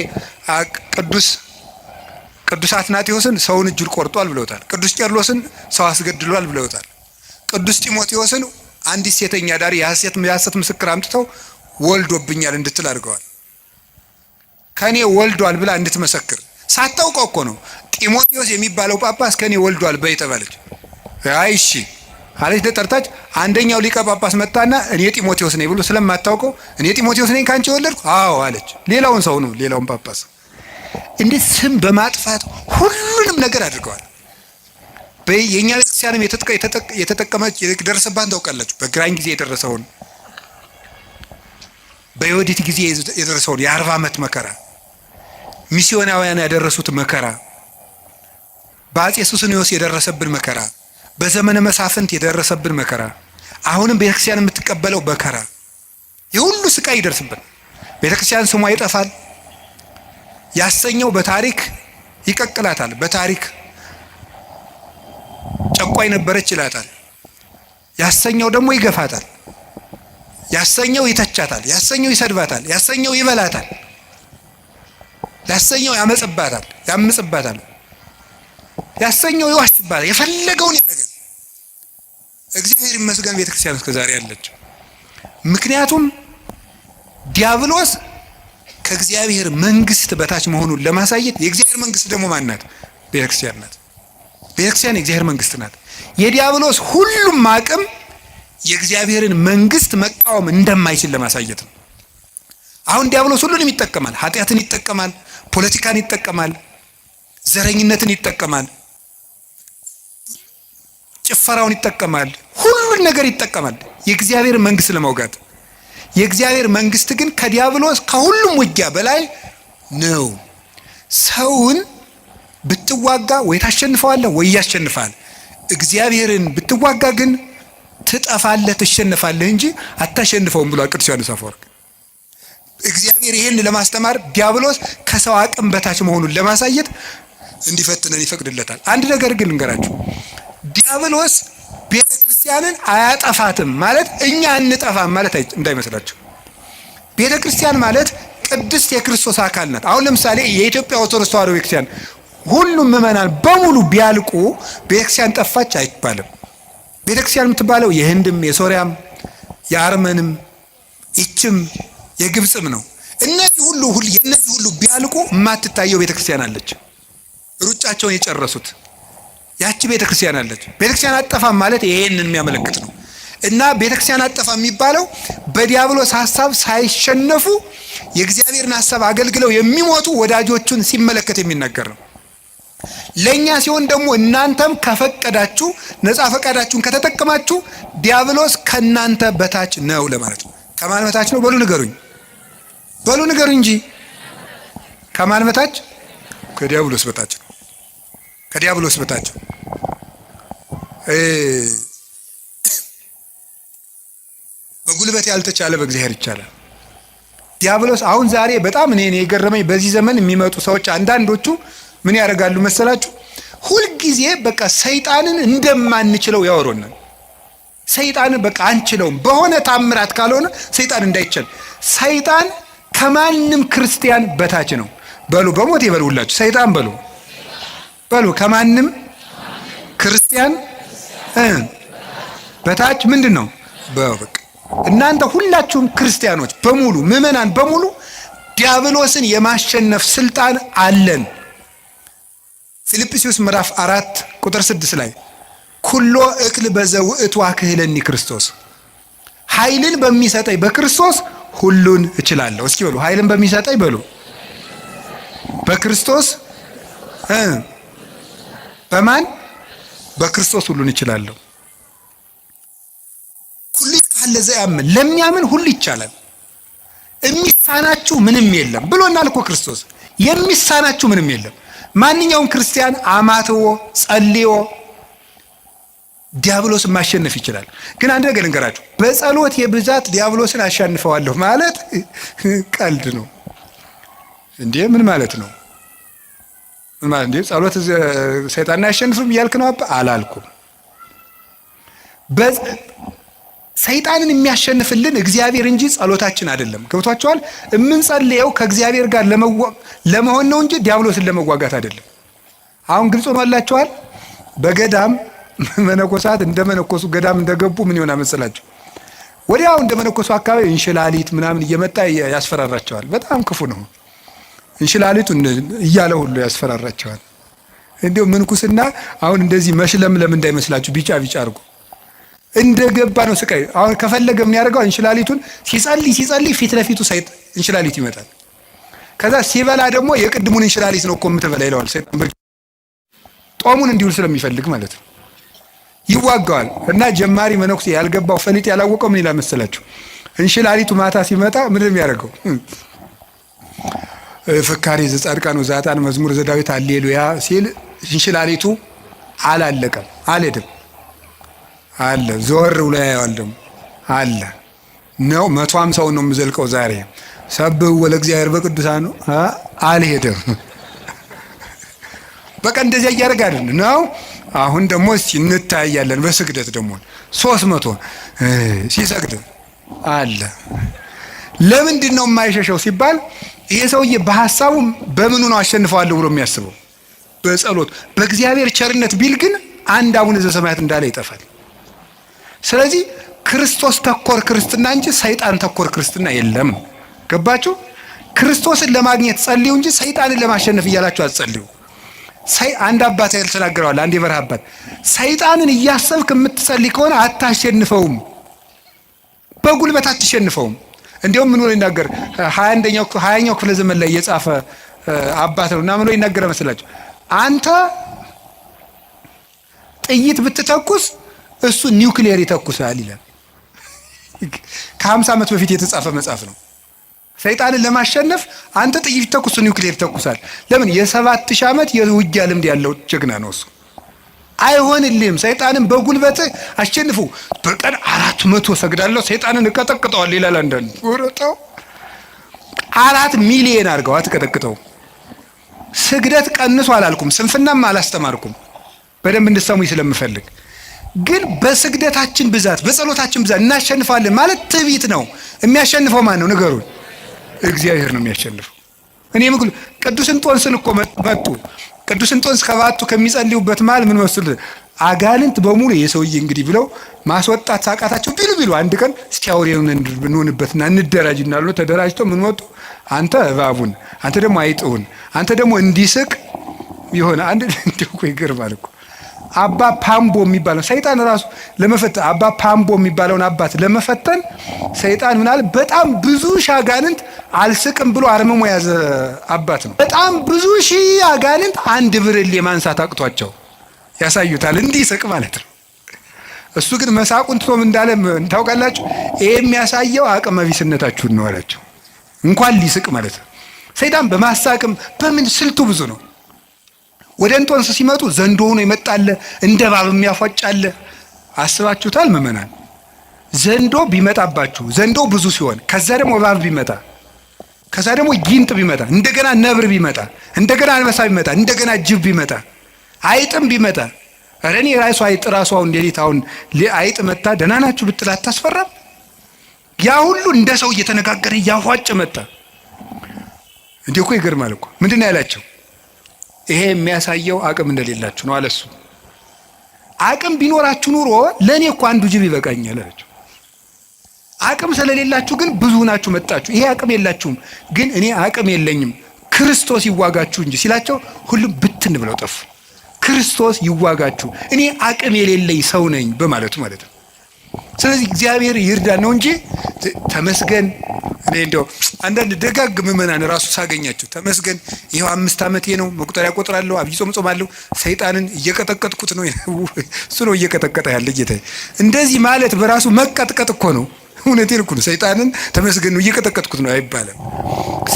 Speaker 1: ቅዱስ አትናቴዎስን ሰውን እጁን ቆርጧል ብለውታል። ቅዱስ ቄርሎስን ሰው አስገድሏል ብለውታል። ቅዱስ ጢሞቴዎስን አንዲት ሴተኛ ዳሪ የሐሰት ምስክር አምጥተው ወልዶብኛል እንድትል አድርገዋል። ከኔ ወልዷል ብላ እንድትመሰክር ሳታውቀው እኮ ነው። ጢሞቴዎስ የሚባለው ጳጳስ ከኔ ወልዷል በይ ተባለች። አይሺ አለች ተጠርታች። አንደኛው ሊቀ ጳጳስ መጣና እኔ ጢሞቴዎስ ነኝ ብሎ ስለማታውቀው እኔ ጢሞቴዎስ ነኝ ካንቺ ወለድኩ አዎ አለች። ሌላውን ሰው ነው ሌላውን ጳጳስ እንዴ ስም በማጥፋት ሁሉንም ነገር አድርገዋል። የኛ ቤተክርስቲያንም የተጠቀመች የደረሰባን ታውቃላችሁ። በግራኝ ጊዜ የደረሰውን በዮዲት ጊዜ የደረሰውን የ40 ዓመት መከራ፣ ሚስዮናውያን ያደረሱት መከራ፣ በአፄ ሱስንዮስ የደረሰብን መከራ፣ በዘመነ መሳፍንት የደረሰብን መከራ፣ አሁንም ቤተክርስቲያን የምትቀበለው መከራ፣ የሁሉ ስቃይ ይደርስብን። ቤተክርስቲያን ስሟ ይጠፋል። ያሰኘው በታሪክ ይቀቅላታል። በታሪክ ጨቋይ ነበረች ይላታል። ያሰኘው ደግሞ ይገፋታል። ያሰኘው ይተቻታል። ያሰኘው ይሰድባታል። ያሰኘው ይበላታል። ያሰኘው ያመጽባታል። ያሰኘው ይዋሽባታል። የፈለገውን ያደርጋል። እግዚአብሔር ይመስገን ቤተክርስቲያን እስከዛሬ ያለች። ምክንያቱም ዲያብሎስ ከእግዚአብሔር መንግስት በታች መሆኑን ለማሳየት የእግዚአብሔር መንግስት ደግሞ ማን ናት? ቤተክርስቲያን ናት። ቤተክርስቲያን የእግዚአብሔር መንግስት ናት። የዲያብሎስ ሁሉም አቅም የእግዚአብሔርን መንግስት መቃወም እንደማይችል ለማሳየት ነው። አሁን ዲያብሎስ ሁሉንም ይጠቀማል። ኃጢአትን ይጠቀማል፣ ፖለቲካን ይጠቀማል፣ ዘረኝነትን ይጠቀማል፣ ጭፈራውን ይጠቀማል፣ ሁሉን ነገር ይጠቀማል የእግዚአብሔር መንግስት ለመውጋት። የእግዚአብሔር መንግስት ግን ከዲያብሎስ ከሁሉም ውጊያ በላይ ነው። ሰውን ብትዋጋ ወይ ታሸንፈዋለህ ወይ ያሸንፋል። እግዚአብሔርን ብትዋጋ ግን ትጠፋለህ፣ ትሸነፋለህ እንጂ አታሸንፈውም ብሏል ቅዱስ ዮሐንስ አፈወርቅ። እግዚአብሔር ይህን ለማስተማር ዲያብሎስ ከሰው አቅም በታች መሆኑን ለማሳየት እንዲፈትነን ይፈቅድለታል። አንድ ነገር ግን ልንገራችሁ፣ ዲያብሎስ ቤተ ክርስቲያንን አያጠፋትም ማለት እኛ እንጠፋም ማለት እንዳይመስላችሁ። ቤተ ክርስቲያን ማለት ቅድስት የክርስቶስ አካል ናት። አሁን ለምሳሌ የኢትዮጵያ ኦርቶዶክስ ተዋሕዶ ቤተክርስቲያን ሁሉም ምዕመናን በሙሉ ቢያልቁ ቤተክርስቲያን ጠፋች አይባልም። ቤተክርስቲያን የምትባለው የህንድም፣ የሶሪያም፣ የአርመንም፣ ይችም የግብፅም ነው። እነዚህ ሁሉ ቢያልቁ የማትታየው ቤተክርስቲያን አለች። ሩጫቸውን የጨረሱት ያቺ ቤተክርስቲያን አለች። ቤተክርስቲያን አጠፋም ማለት ይሄንን የሚያመለክት ነው። እና ቤተክርስቲያን አጠፋ የሚባለው በዲያብሎስ ሐሳብ ሳይሸነፉ የእግዚአብሔርን ሐሳብ አገልግለው የሚሞቱ ወዳጆቹን ሲመለከት የሚናገር ነው። ለኛ ሲሆን ደግሞ እናንተም ከፈቀዳችሁ ነፃ ፈቃዳችሁን ከተጠቀማችሁ ዲያብሎስ ከናንተ በታች ነው ለማለት ነው። ከማን በታች ነው? በሉ ንገሩኝ እንጂ ከማን በታች? ከዲያብሎስ በታች ነው። ከዲያብሎስ በታች በጉልበት ያልተቻለ በእግዚአብሔር ይቻላል። ዲያብሎስ አሁን ዛሬ በጣም እኔ የገረመኝ በዚህ ዘመን የሚመጡ ሰዎች አንዳንዶቹ ምን ያደርጋሉ መሰላችሁ? ሁልጊዜ በቃ ሰይጣንን እንደማንችለው ያወሩናል። ሰይጣንን በቃ አንችለውም፣ በሆነ ታምራት ካልሆነ ሰይጣን እንዳይችል። ሰይጣን ከማንም ክርስቲያን በታች ነው። በሉ በሞት ይበሉላችሁ። ሰይጣን በሉ ከማንም ክርስቲያን በታች ምንድን ነው? በቃ እናንተ ሁላችሁም ክርስቲያኖች በሙሉ ምዕመናን በሙሉ ዲያብሎስን የማሸነፍ ስልጣን አለን። ፊልጵስዩስ ምዕራፍ 4 ቁጥር 6 ላይ ኩሎ እክል በዘውእቱ አክህለኒ ክርስቶስ፣ ኃይልን በሚሰጠኝ በክርስቶስ ሁሉን እችላለሁ። እስኪ በሉ ኃይልን በሚሰጠኝ በሉ በክርስቶስ በማን? በክርስቶስ ሁሉን እችላለሁ። ሁሉ ካለ ዘያምን ለሚያምን ሁሉ ይቻላል፣ የሚሳናችሁ ምንም የለም ብሎናል እኮ ክርስቶስ። የሚሳናችሁ ምንም የለም። ማንኛውም ክርስቲያን አማትቦ ጸልዮ ዲያብሎስን ማሸነፍ ይችላል። ግን አንድ ነገር ልንገራችሁ፣ በጸሎት የብዛት ዲያብሎስን አሸንፈዋለሁ ማለት ቀልድ ነው እንዴ? ምን ማለት ነው? ምን ማለት እንዴ? ጸሎት ሰይጣንን አያሸንፍም እያልክ ነው? አላልኩም። ሰይጣንን የሚያሸንፍልን እግዚአብሔር እንጂ ጸሎታችን አይደለም። ገብቷችኋል? የምንጸልየው ከእግዚአብሔር ጋር ለመሆን ነው እንጂ ዲያብሎስን ለመዋጋት አይደለም። አሁን ግልጽ ሆኖላችኋል? በገዳም መነኮሳት እንደመነኮሱ ገዳም እንደገቡ ምን ይሆናል መሰላችሁ? ወዲያው እንደመነኮሱ አካባቢ እንሽላሊት ምናምን እየመጣ ያስፈራራቸዋል። በጣም ክፉ ነው። እንሽላሊቱ እያለ ሁሉ ያስፈራራቸዋል። እንዲሁ ምንኩስና አሁን እንደዚህ መሽለምለም እንዳይመስላችሁ ቢጫ አድርጎ እንደገባ ነው ስቃይ። አሁን ከፈለገ ምን ያደርገው? እንሽላሊቱን ሲጸልይ ፊት ለፊቱ እንሽላሊት ይመጣል። ከዛ ሲበላ ደግሞ የቅድሙን እንሽላሊት ነው እኮ የምትበላ ይለዋል ሰይጣን። ጦሙን እንዲውል ስለሚፈልግ ማለት ነው። ይዋጋዋል። እና ጀማሪ መነኩሴ ያልገባው ፈሊጥ ያላወቀው ምን ይላል መሰላችሁ? እንሽላሊቱ ማታ ሲመጣ ምንድን ነው የሚያደርገው? ፍካሬ ዘጻድቃን ወዛጣን መዝሙር ዘዳዊት ሃሌሉያ ሲል እንሽላሊቱ አላለቀም፣ አልሄድም አለ። ዞር ብሎ ያየዋል ደግሞ አለ ነው 150 ነው የምዘልቀው ዛሬ ሰብህ ወለ እግዚአብሔር በቅዱሳኑ አልሄድም። በቃ እንደዚያ እያደረገ ነው። አሁን ደግሞ እንታያለን በስግደት ደግሞ 300 ሲሰግድ አለ። ለምንድን ነው የማይሸሸው ሲባል ይሄ ሰውዬ በሐሳቡ በምኑ ነው አሸንፈዋለሁ ብሎ የሚያስበው? በጸሎት በእግዚአብሔር ቸርነት ቢል ግን አንድ አቡነ ዘበሰማያት እንዳለ ይጠፋል። ስለዚህ ክርስቶስ ተኮር ክርስትና እንጂ ሰይጣን ተኮር ክርስትና የለም። ገባችሁ? ክርስቶስን ለማግኘት ጸልዩ እንጂ ሰይጣንን ለማሸነፍ እያላችሁ አትጸልዩ። አንድ አባት ያልተናገረዋል። አንድ የበረሃ አባት ሰይጣንን እያሰብክ የምትጸልይ ከሆነ አታሸንፈውም፣ በጉልበት አትሸንፈውም። እንዲያውም ምን ብሎ ይናገር 20ኛው ክፍለ ዘመን ላይ የጻፈ አባት ነው እና ምን ብሎ ይናገር መስላችሁ? አንተ ጥይት ብትተኩስ እሱ ኒውክሊየር ይተኩሳል ይላል። ከ50 ዓመት በፊት የተጻፈ መጽሐፍ ነው። ሰይጣንን ለማሸነፍ አንተ ጥይት ተኩስ እሱ ኒውክሊየር ይተኩሳል። ለምን? የ7000 ዓመት የውጊያ ልምድ ያለው ጀግና ነው እሱ። አይሆንልህም። ሰይጣንን በጉልበት አሸንፉ። በቀን 400 ሰግዳለሁ ሰይጣንን እቀጠቅጠዋለሁ ይላል አንዳንዱ። ወረጣው 4 ሚሊዮን አድርገው አትቀጠቅጠው። ስግደት ቀንሱ አላልኩም፣ ስንፍናም አላስተማርኩም። በደንብ እንድትሰሙኝ ስለምፈልግ ግን በስግደታችን ብዛት በጸሎታችን ብዛት እናሸንፋለን ማለት ትዕቢት ነው። የሚያሸንፈው ማን ነው ንገሩን? እግዚአብሔር ነው የሚያሸንፈው። እኔ ምክሉ ቅዱስ እንጦንስን እኮ መጡ። ቅዱስ እንጦንስ ከባቱ ከሚጸልዩበት ማል ምን መስሉ አጋንንት በሙሉ የሰውዬ እንግዲህ ብለው ማስወጣት ሳቃታቸው ቢሉ አንድ ቀን እስቲ አውሬውን እንሆንበትና እንደራጅና አሉ። ተደራጅተው ምን ወጡ? አንተ እባቡን፣ አንተ ደግሞ አይጥውን፣ አንተ ደግሞ እንዲስቅ ይሆነ አንድ እንደው ይገርማል እኮ አባ ፓምቦ የሚባለው ሰይጣን ራሱ ለመፈተን አባ ፓምቦ የሚባለውን አባት ለመፈተን ሰይጣን ምናል በጣም ብዙ ሺህ አጋንንት አልስቅም ብሎ አርምሞ ያዘ አባት ነው። በጣም ብዙ ሺህ አጋንንት አንድ ብርሌ ማንሳት አቅቷቸው ያሳዩታል፣ እንዲስቅ ማለት ነው። እሱ ግን መሳቁን ትቶም እንዳለ ታውቃላችሁ። ይሄ የሚያሳየው አቅመ ቢስነታችሁን ነው አላቸው። እንኳን ሊስቅ ማለት ነው። ሰይጣን በማሳቅም በምን ስልቱ ብዙ ነው። ወደ እንጦንስ ሲመጡ ዘንዶ ሆኖ ይመጣል፣ እንደ እባብ የሚያፏጫል። አስባችሁታል ምዕመናን? ዘንዶ ቢመጣባችሁ ዘንዶ ብዙ ሲሆን ከዛ ደግሞ እባብ ቢመጣ ከዛ ደግሞ ጊንጥ ቢመጣ እንደገና ነብር ቢመጣ እንደገና አንበሳ ቢመጣ እንደገና ጅብ ቢመጣ አይጥም ቢመጣ ኧረ እኔ ራሱ አይጥ ራሱ አሁን ሌሊት አሁን አይጥ መጣ ደህና ናችሁ ብትል አታስፈራም? ያ ሁሉ እንደ ሰው እየተነጋገረ እያፏጨ መጣ። እንዴ እኮ ይገርማል እኮ። ምንድን ነው ያላቸው? ይሄ የሚያሳየው አቅም እንደሌላችሁ ነው አለሱ። አቅም ቢኖራችሁ ኑሮ ለኔ እኮ አንዱ ጅብ ይበቃኛል አላቸው። አቅም ስለሌላችሁ ግን ብዙ ናችሁ መጣችሁ። ይሄ አቅም የላችሁም፣ ግን እኔ አቅም የለኝም ክርስቶስ ይዋጋችሁ እንጂ ሲላቸው ሁሉም ብትን ብለው ጠፉ። ክርስቶስ ይዋጋችሁ፣ እኔ አቅም የሌለኝ ሰው ነኝ በማለቱ ማለት ነው። ስለዚህ እግዚአብሔር ይርዳን ነው እንጂ ተመስገን። እኔ እንደው አንዳንድ ደጋግ ምዕመናን ራሱ ሳገኛቸው ተመስገን ይሄው 5 ዓመቴ ነው መቁጠሪያ ቆጥራለሁ፣ አብይ ጾም ጾማለሁ፣ ሰይጣንን እየቀጠቀጥኩት ነው። እሱ ነው እየቀጠቀጠ ያለ ጌታዬ። እንደዚህ ማለት በራሱ መቀጥቀጥ እኮ ነው። እውነቴን እኮ ነው። ሰይጣንን ተመስገን ነው እየቀጠቀጥኩት ነው አይባልም።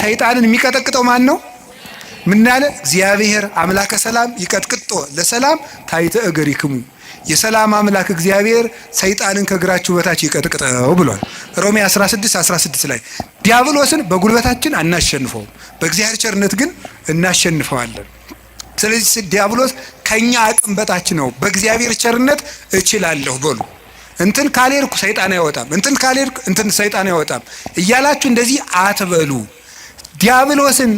Speaker 1: ሰይጣንን የሚቀጠቅጠው ማን ነው? ምን አለ? እግዚአብሔር አምላከ ሰላም ይቀጥቅጦ ለሰላም ታይተ እገሪክሙ። የሰላም አምላክ እግዚአብሔር ሰይጣንን ከእግራችሁ በታች ይቀጥቅጠው ብሏል። ሮሜ 16:16 ላይ ዲያብሎስን በጉልበታችን አናሸንፈውም፣ በእግዚአብሔር ቸርነት ግን እናሸንፈዋለን። ስለዚህ ዲያብሎስ ከኛ አቅም በታች ነው፣ በእግዚአብሔር ቸርነት እችላለሁ በሉ። እንትን ካልሄድኩ ሰይጣን አይወጣም፣ እንትን ካልሄድኩ እንትን ሰይጣን አይወጣም እያላችሁ እንደዚህ አትበሉ። ዲያብሎስን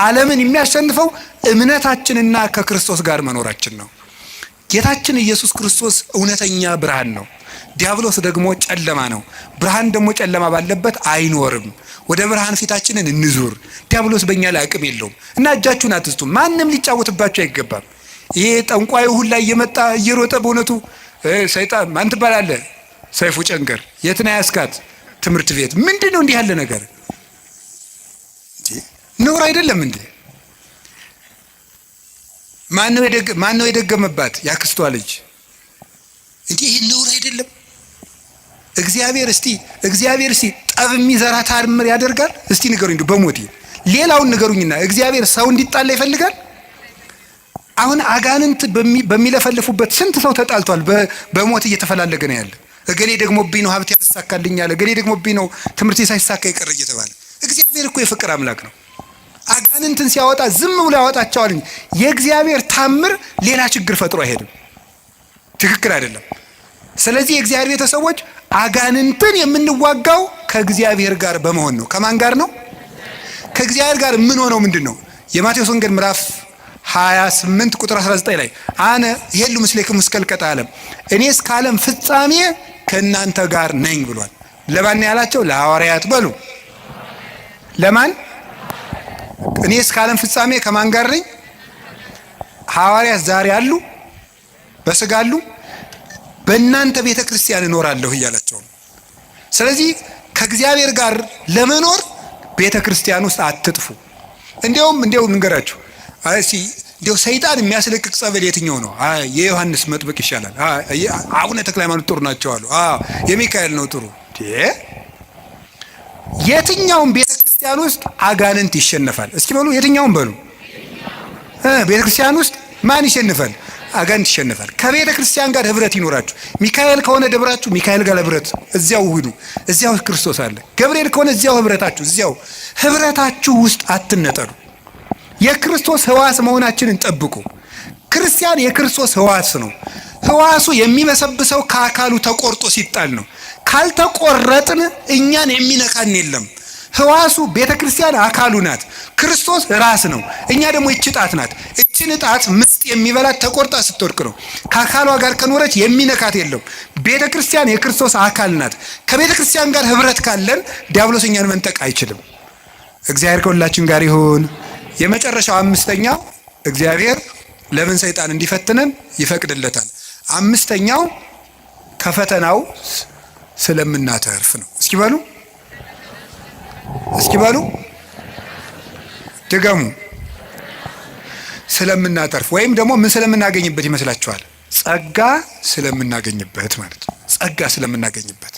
Speaker 1: ዓለምን የሚያሸንፈው እምነታችንና ከክርስቶስ ጋር መኖራችን ነው። ጌታችን ኢየሱስ ክርስቶስ እውነተኛ ብርሃን ነው፣ ዲያብሎስ ደግሞ ጨለማ ነው። ብርሃን ደግሞ ጨለማ ባለበት አይኖርም። ወደ ብርሃን ፊታችንን እንዙር። ዲያብሎስ በእኛ ላይ አቅም የለውም እና እጃችሁን አትስጡ። ማንም ሊጫወትባችሁ አይገባም። ይሄ ጠንቋዩ ሁላ እየመጣ እየሮጠ በእውነቱ ሰይጣን ማን ትባላለህ? ሰይፉ ጨንገር የት ነው ያስካት? ትምህርት ቤት ምንድን ነው እንዲህ ያለ ነገር? ነውር አይደለም እንዴ? ማን ነው የደገመባት? ያክስቷ ልጅ እንዴ! ይሄ ነውር አይደለም? እግዚአብሔር እስቲ ጠብ የሚዘራ ታምር ያደርጋል? እስቲ ንገሩኝ በሞቴ ሌላውን ንገሩኝና እግዚአብሔር ሰው እንዲጣላ ይፈልጋል? አሁን አጋንንት በሚለፈልፉበት ስንት ሰው ተጣልቷል፣ በሞት እየተፈላለገ ነው ያለ። እገሌ ደግሞብኝ ነው ሀብት ያሳካልኛል፣ እገሌ ደግሞብኝ ነው ትምህርት ሳይሳካ ይቀር እየተባለ። እግዚአብሔር እኮ የፍቅር አምላክ ነው። አጋንንትን ሲያወጣ ዝም ብሎ ያወጣቸዋል። የእግዚአብሔር ታምር ሌላ ችግር ፈጥሮ አይሄድም። ትክክል አይደለም። ስለዚህ የእግዚአብሔር ቤተሰቦች አጋንንትን የምንዋጋው ከእግዚአብሔር ጋር በመሆን ነው። ከማን ጋር ነው? ከእግዚአብሔር ጋር ምን ሆነው ምንድን ነው? የማቴዎስ ወንጌል ምዕራፍ 28 ቁጥር 19 ላይ አነ ይሄሉ ምስሌክሙ እስከ ልቀጣ ዓለም፣ እኔ እስከ ዓለም ፍጻሜ ከእናንተ ጋር ነኝ ብሏል። ለማን ያላቸው? ለሐዋርያት በሉ። ለማን? እኔ እስከ ዓለም ፍጻሜ ከማን ጋር ነኝ? ሐዋርያት ዛሬ አሉ፣ በስጋ አሉ፣ በእናንተ ቤተ ክርስቲያን እኖራለሁ እያላቸው ነው። ስለዚህ ከእግዚአብሔር ጋር ለመኖር ቤተ ክርስቲያን ውስጥ አትጥፉ። እንዲያው ንገራችሁ እንዲያው ሰይጣን የሚያስለቅቅ ጸበል የትኛው ነው? የዮሐንስ መጥምቅ ይሻላል። አቡነ ተክለ ሃይማኖት ጥሩ ናቸው አሉ። የሚካኤል ነው ጥሩ። የትኛውም ቤተ ክርስቲያን ውስጥ አጋንንት ይሸነፋል። እስኪ በሉ የትኛውም በሉ። ቤተ ክርስቲያን ውስጥ ማን ይሸነፋል? አጋንንት ይሸነፋል። ከቤተ ክርስቲያን ጋር ህብረት ይኖራችሁ። ሚካኤል ከሆነ ደብራችሁ ሚካኤል ጋር ህብረት፣ እዚያው ሁኑ። እዚያው ክርስቶስ አለ። ገብርኤል ከሆነ እዚያው ህብረታችሁ፣ እዚያው ህብረታችሁ ውስጥ አትነጠሉ። የክርስቶስ ህዋስ መሆናችንን ጠብቁ። ክርስቲያን የክርስቶስ ህዋስ ነው። ህዋሱ የሚበሰብሰው ከአካሉ ተቆርጦ ሲጣል ነው። ካልተቆረጥን እኛን የሚነካን የለም። ህዋሱ ቤተ ክርስቲያን አካሉ ናት። ክርስቶስ ራስ ነው። እኛ ደግሞ ይህች ጣት ናት። እችን ጣት ምስጥ የሚበላት ተቆርጣ ስትወድቅ ነው። ከአካሏ ጋር ከኖረች የሚነካት የለም። ቤተ ክርስቲያን የክርስቶስ አካል ናት። ከቤተ ክርስቲያን ጋር ህብረት ካለን ዲያብሎስ እኛን መንጠቅ አይችልም። እግዚአብሔር ከሁላችን ጋር ይሁን። የመጨረሻው አምስተኛው እግዚአብሔር ለምን ሰይጣን እንዲፈትነን ይፈቅድለታል? አምስተኛው ከፈተናው ስለምናተርፍ ነው። እስኪ በሉ ድገሙ። ስለምናተርፍ ወይም ደግሞ ምን ስለምናገኝበት ይመስላችኋል? ጸጋ ስለምናገኝበት ማለት ነው። ጸጋ ስለምናገኝበት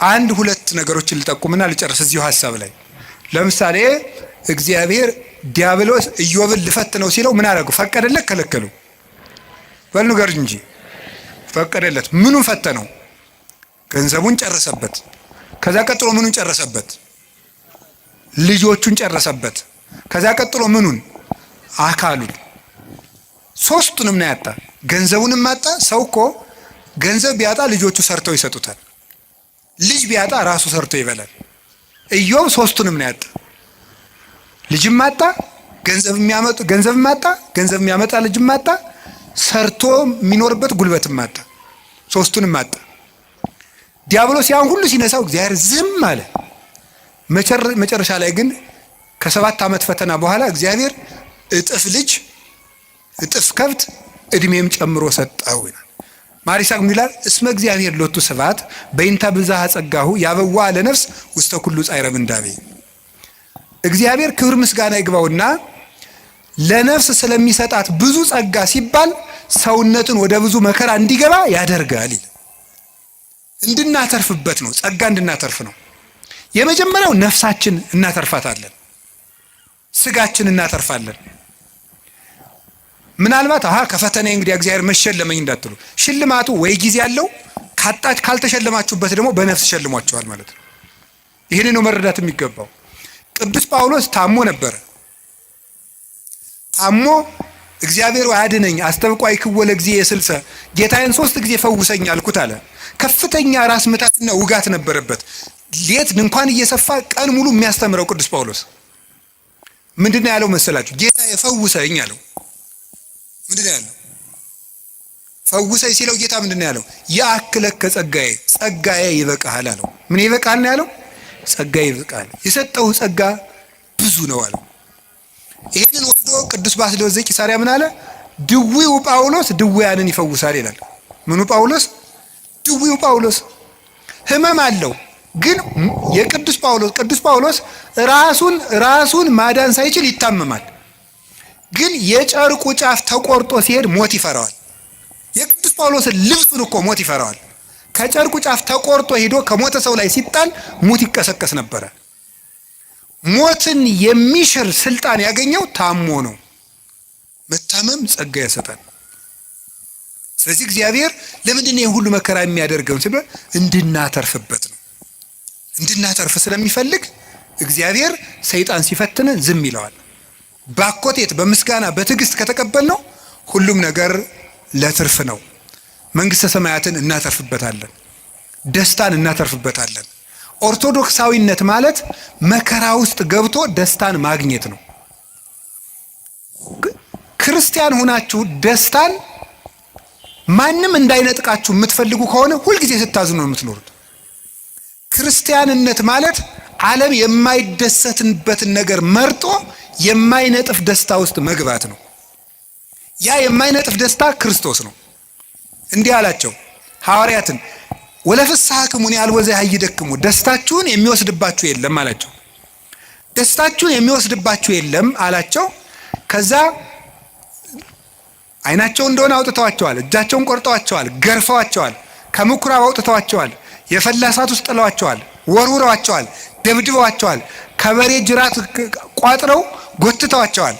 Speaker 1: አንድ ሁለት ነገሮችን ልጠቁምና ልጨርስ እዚሁ ሀሳብ ላይ። ለምሳሌ እግዚአብሔር ዲያብሎስ ኢዮብን ልፈትነው ሲለው ምን አደረገው? ፈቀደለት? ከለከለው? በል ንገሩኝ እንጂ ፈቀደለት። ምኑን ፈተነው? ገንዘቡን ጨረሰበት። ከዛ ቀጥሎ ምኑን ጨረሰበት? ልጆቹን ጨረሰበት። ከዛ ቀጥሎ ምኑን? አካሉን። ሶስቱንም ነው ያጣ። ገንዘቡንም አጣ። ሰው እኮ ገንዘብ ቢያጣ ልጆቹ ሰርተው ይሰጡታል። ልጅ ቢያጣ ራሱ ሰርቶ ይበላል። ኢዮብ ሶስቱንም ነው ያጣ። ልጅም አጣ፣ ገንዘብ የሚያመጣ ልጅም አጣ፣ ሰርቶ የሚኖርበት ጉልበትም አጣ። ሶስቱንም አጣ። ዲያብሎስ ያን ሁሉ ሲነሳው እግዚአብሔር ዝም አለ። መጨረሻ ላይ ግን ከ7 ዓመት ፈተና በኋላ እግዚአብሔር እጥፍ ልጅ፣ እጥፍ ከብት፣ እድሜም ጨምሮ ሰጠው ይላል። ማሪሳቅ ምን ይላል? እስመ እግዚአብሔር ሎቱ ስብሐት በእንተ ብዝኃ ጸጋሁ ያበዋ ለነፍስ ውስተ ኩሉ ጻዕረ ምንዳቤ። እግዚአብሔር ክብር ምስጋና ይግባውና ለነፍስ ስለሚሰጣት ብዙ ጸጋ ሲባል ሰውነትን ወደ ብዙ መከራ እንዲገባ ያደርጋል ይላል። እንድናተርፍበት ነው። ጸጋ እንድናተርፍ ነው። የመጀመሪያው ነፍሳችን እናተርፋታለን፣ ስጋችን እናተርፋለን። ምናልባት ከፈተና እንግዲህ እግዚአብሔር መሸለመኝ እንዳትሉ፣ ሽልማቱ ወይ ጊዜ ያለው ካልተሸለማችሁበት ደግሞ በነፍስ ሸልሟችኋል ማለት ነው። ይህን ነው መረዳት የሚገባው። ቅዱስ ጳውሎስ ታሞ ነበረ። ታሞ እግዚአብሔር አድነኝ አስተብቋይ ክወለ ጊዜ የስልሰ ጌታዬን 3 ጊዜ ፈውሰኝ አልኩት አለ። ከፍተኛ ራስ ምታትና ውጋት ነበረበት። ሌት እንኳን እየሰፋ ቀን ሙሉ የሚያስተምረው ቅዱስ ጳውሎስ ምንድነው ያለው መሰላችሁ? ጌታዬ ፈውሰኝ አለው። ምንድነው ያለው? ፈውሰኝ ሲለው ጌታ ምንድነው ያለው? ያክለከ ጸጋዬ ይበቃሃል አለው። ምን ይበቃል ነው ያለው? ጸጋዬ ይበቃል። የሰጠው ጸጋ ብዙ ነው አለው። ይሄንን ወስዶ ቅዱስ ባስልዮስ ዘቂሳርያ ምን አለ? ድዊው ጳውሎስ ድውያንን ይፈውሳል ይላል። ምኑ ጳውሎስ? ድዊው ጳውሎስ ህመም አለው። ግን የቅዱስ ጳውሎስ ራሱን ማዳን ሳይችል ይታመማል። ግን የጨርቁ ጫፍ ተቆርጦ ሲሄድ ሞት ይፈራዋል። የቅዱስ ጳውሎስን ልብሱን እኮ ሞት ይፈራዋል። ከጨርቁ ጫፍ ተቆርጦ ሄዶ ከሞተ ሰው ላይ ሲጣል ሙት ይቀሰቀስ ነበረ። ሞትን የሚሽር ስልጣን ያገኘው ታሞ ነው። መታመም ጸጋ ያሰጣል። ስለዚህ እግዚአብሔር ለምንድን ነው ሁሉ መከራ የሚያደርገው ሲባል እንድናተርፍበት ነው። እንድናተርፍ ስለሚፈልግ እግዚአብሔር ሰይጣን ሲፈትን ዝም ይለዋል። ባኮቴት በምስጋና በትዕግስት ከተቀበልነው ሁሉም ነገር ለትርፍ ነው። መንግስተ ሰማያትን እናተርፍበታለን። ደስታን እናተርፍበታለን። ኦርቶዶክሳዊነት ማለት መከራ ውስጥ ገብቶ ደስታን ማግኘት ነው። ክርስቲያን ሆናችሁ ደስታን ማንም እንዳይነጥቃችሁ የምትፈልጉ ከሆነ ሁልጊዜ ስታዝኑ ነው የምትኖሩት። ክርስቲያንነት ማለት ዓለም የማይደሰትበትን ነገር መርጦ የማይነጥፍ ደስታ ውስጥ መግባት ነው። ያ የማይነጥፍ ደስታ ክርስቶስ ነው። እንዲህ አላቸው ሐዋርያትን፣ ወለፍስሐክሙኒ አልቦ ዘያህይደክሙ፣ ደስታችሁን የሚወስድባችሁ የለም አላቸው። ደስታችሁን የሚወስድባችሁ የለም አላቸው። ከዛ አይናቸው እንደሆነ አውጥተዋቸዋል፣ እጃቸውን ቆርጠዋቸዋል፣ ገርፈዋቸዋል፣ ከምኩራብ አውጥተዋቸዋል፣ የፈላ እሳት ውስጥ ጥለዋቸዋል፣ ወርውረዋቸዋል፣ ደብድበዋቸዋል፣ ከበሬ ጅራት ቋጥረው ጎትተዋቸዋል።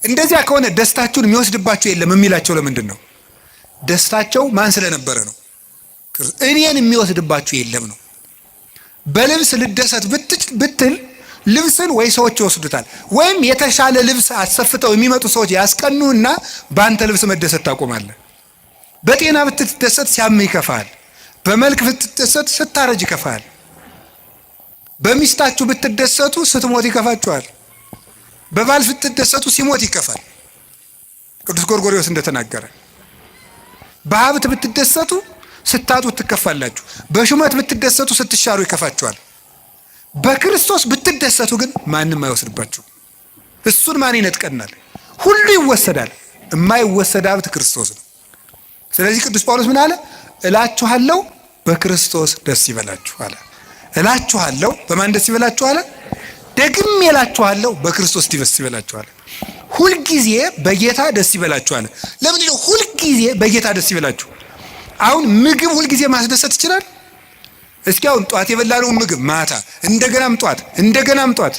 Speaker 1: እንደዚያ ከሆነ ደስታችሁን የሚወስድባችሁ የለም የሚላቸው ለምንድን ነው? ደስታቸው ማን ስለነበረ ነው? እኔን የሚወስድባችሁ የለም ነው። በልብስ ልደሰት ብትል ልብስን ወይ ሰዎች ይወስዱታል፣ ወይም የተሻለ ልብስ አሰፍተው የሚመጡ ሰዎች ያስቀኑና በአንተ ልብስ መደሰት ታቆማለህ። በጤና ብትደሰት ሲያምህ ይከፋል። በመልክ ብትደሰት ስታረጅ ይከፋል። በሚስታችሁ ብትደሰቱ ስትሞት ይከፋችኋል። በባል ብትደሰቱ ሲሞት ይከፋል። ቅዱስ ጎርጎርዮስ እንደተናገረ በሀብት ብትደሰቱ ስታጡት ትከፋላችሁ። በሹመት ብትደሰቱ ስትሻሩ ይከፋችኋል። በክርስቶስ ብትደሰቱ ግን ማንም አይወስድባችሁ። እሱን ማን ይነጥቀናል? ሁሉ ይወሰዳል። የማይወሰድ ሀብት ክርስቶስ ነው። ስለዚህ ቅዱስ ጳውሎስ ምን አለ? እላችኋለሁ በክርስቶስ ደስ ይበላችሁ አለ። እላችኋለሁ በማን ደስ ይበላችሁ አለ? ደግሜ እላችኋለሁ በክርስቶስ ደስ ይበላችሁ አለ። ሁልጊዜ በጌታ ደስ ይበላችሁ አለ። ለምንድን ነው ሁልጊዜ በጌታ ደስ ይበላችሁ? አሁን ምግብ ሁልጊዜ ማስደሰት ይችላል? እስኪ አሁን ጧት የበላነውን ምግብ ማታ እንደገናም ጧት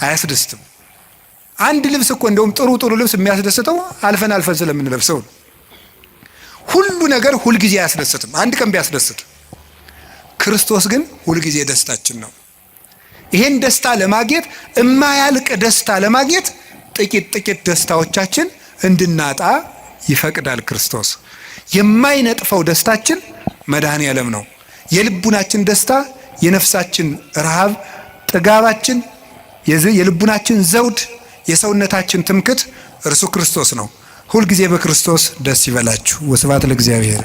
Speaker 1: አያስደስትም። አንድ ልብስ እኮ እንደውም ጥሩ ልብስ የሚያስደስተው አልፈን ስለምንለብሰው ነው። ሁሉ ነገር ሁልጊዜ አያስደስትም፣ አንድ ቀን ቢያስደስት። ክርስቶስ ግን ሁልጊዜ ደስታችን ነው። ይሄን ደስታ ለማግኘት የማያልቅ ደስታ ለማግኘት ጥቂት ደስታዎቻችን እንድናጣ ይፈቅዳል ክርስቶስ። የማይነጥፈው ደስታችን መድኃኔ ዓለም ነው። የልቡናችን ደስታ፣ የነፍሳችን ረሃብ፣ ጥጋባችን፣ የልቡናችን ዘውድ፣ የሰውነታችን ትምክት እርሱ ክርስቶስ ነው። ሁልጊዜ በክርስቶስ ደስ ይበላችሁ። ወስብሐት ለእግዚአብሔር።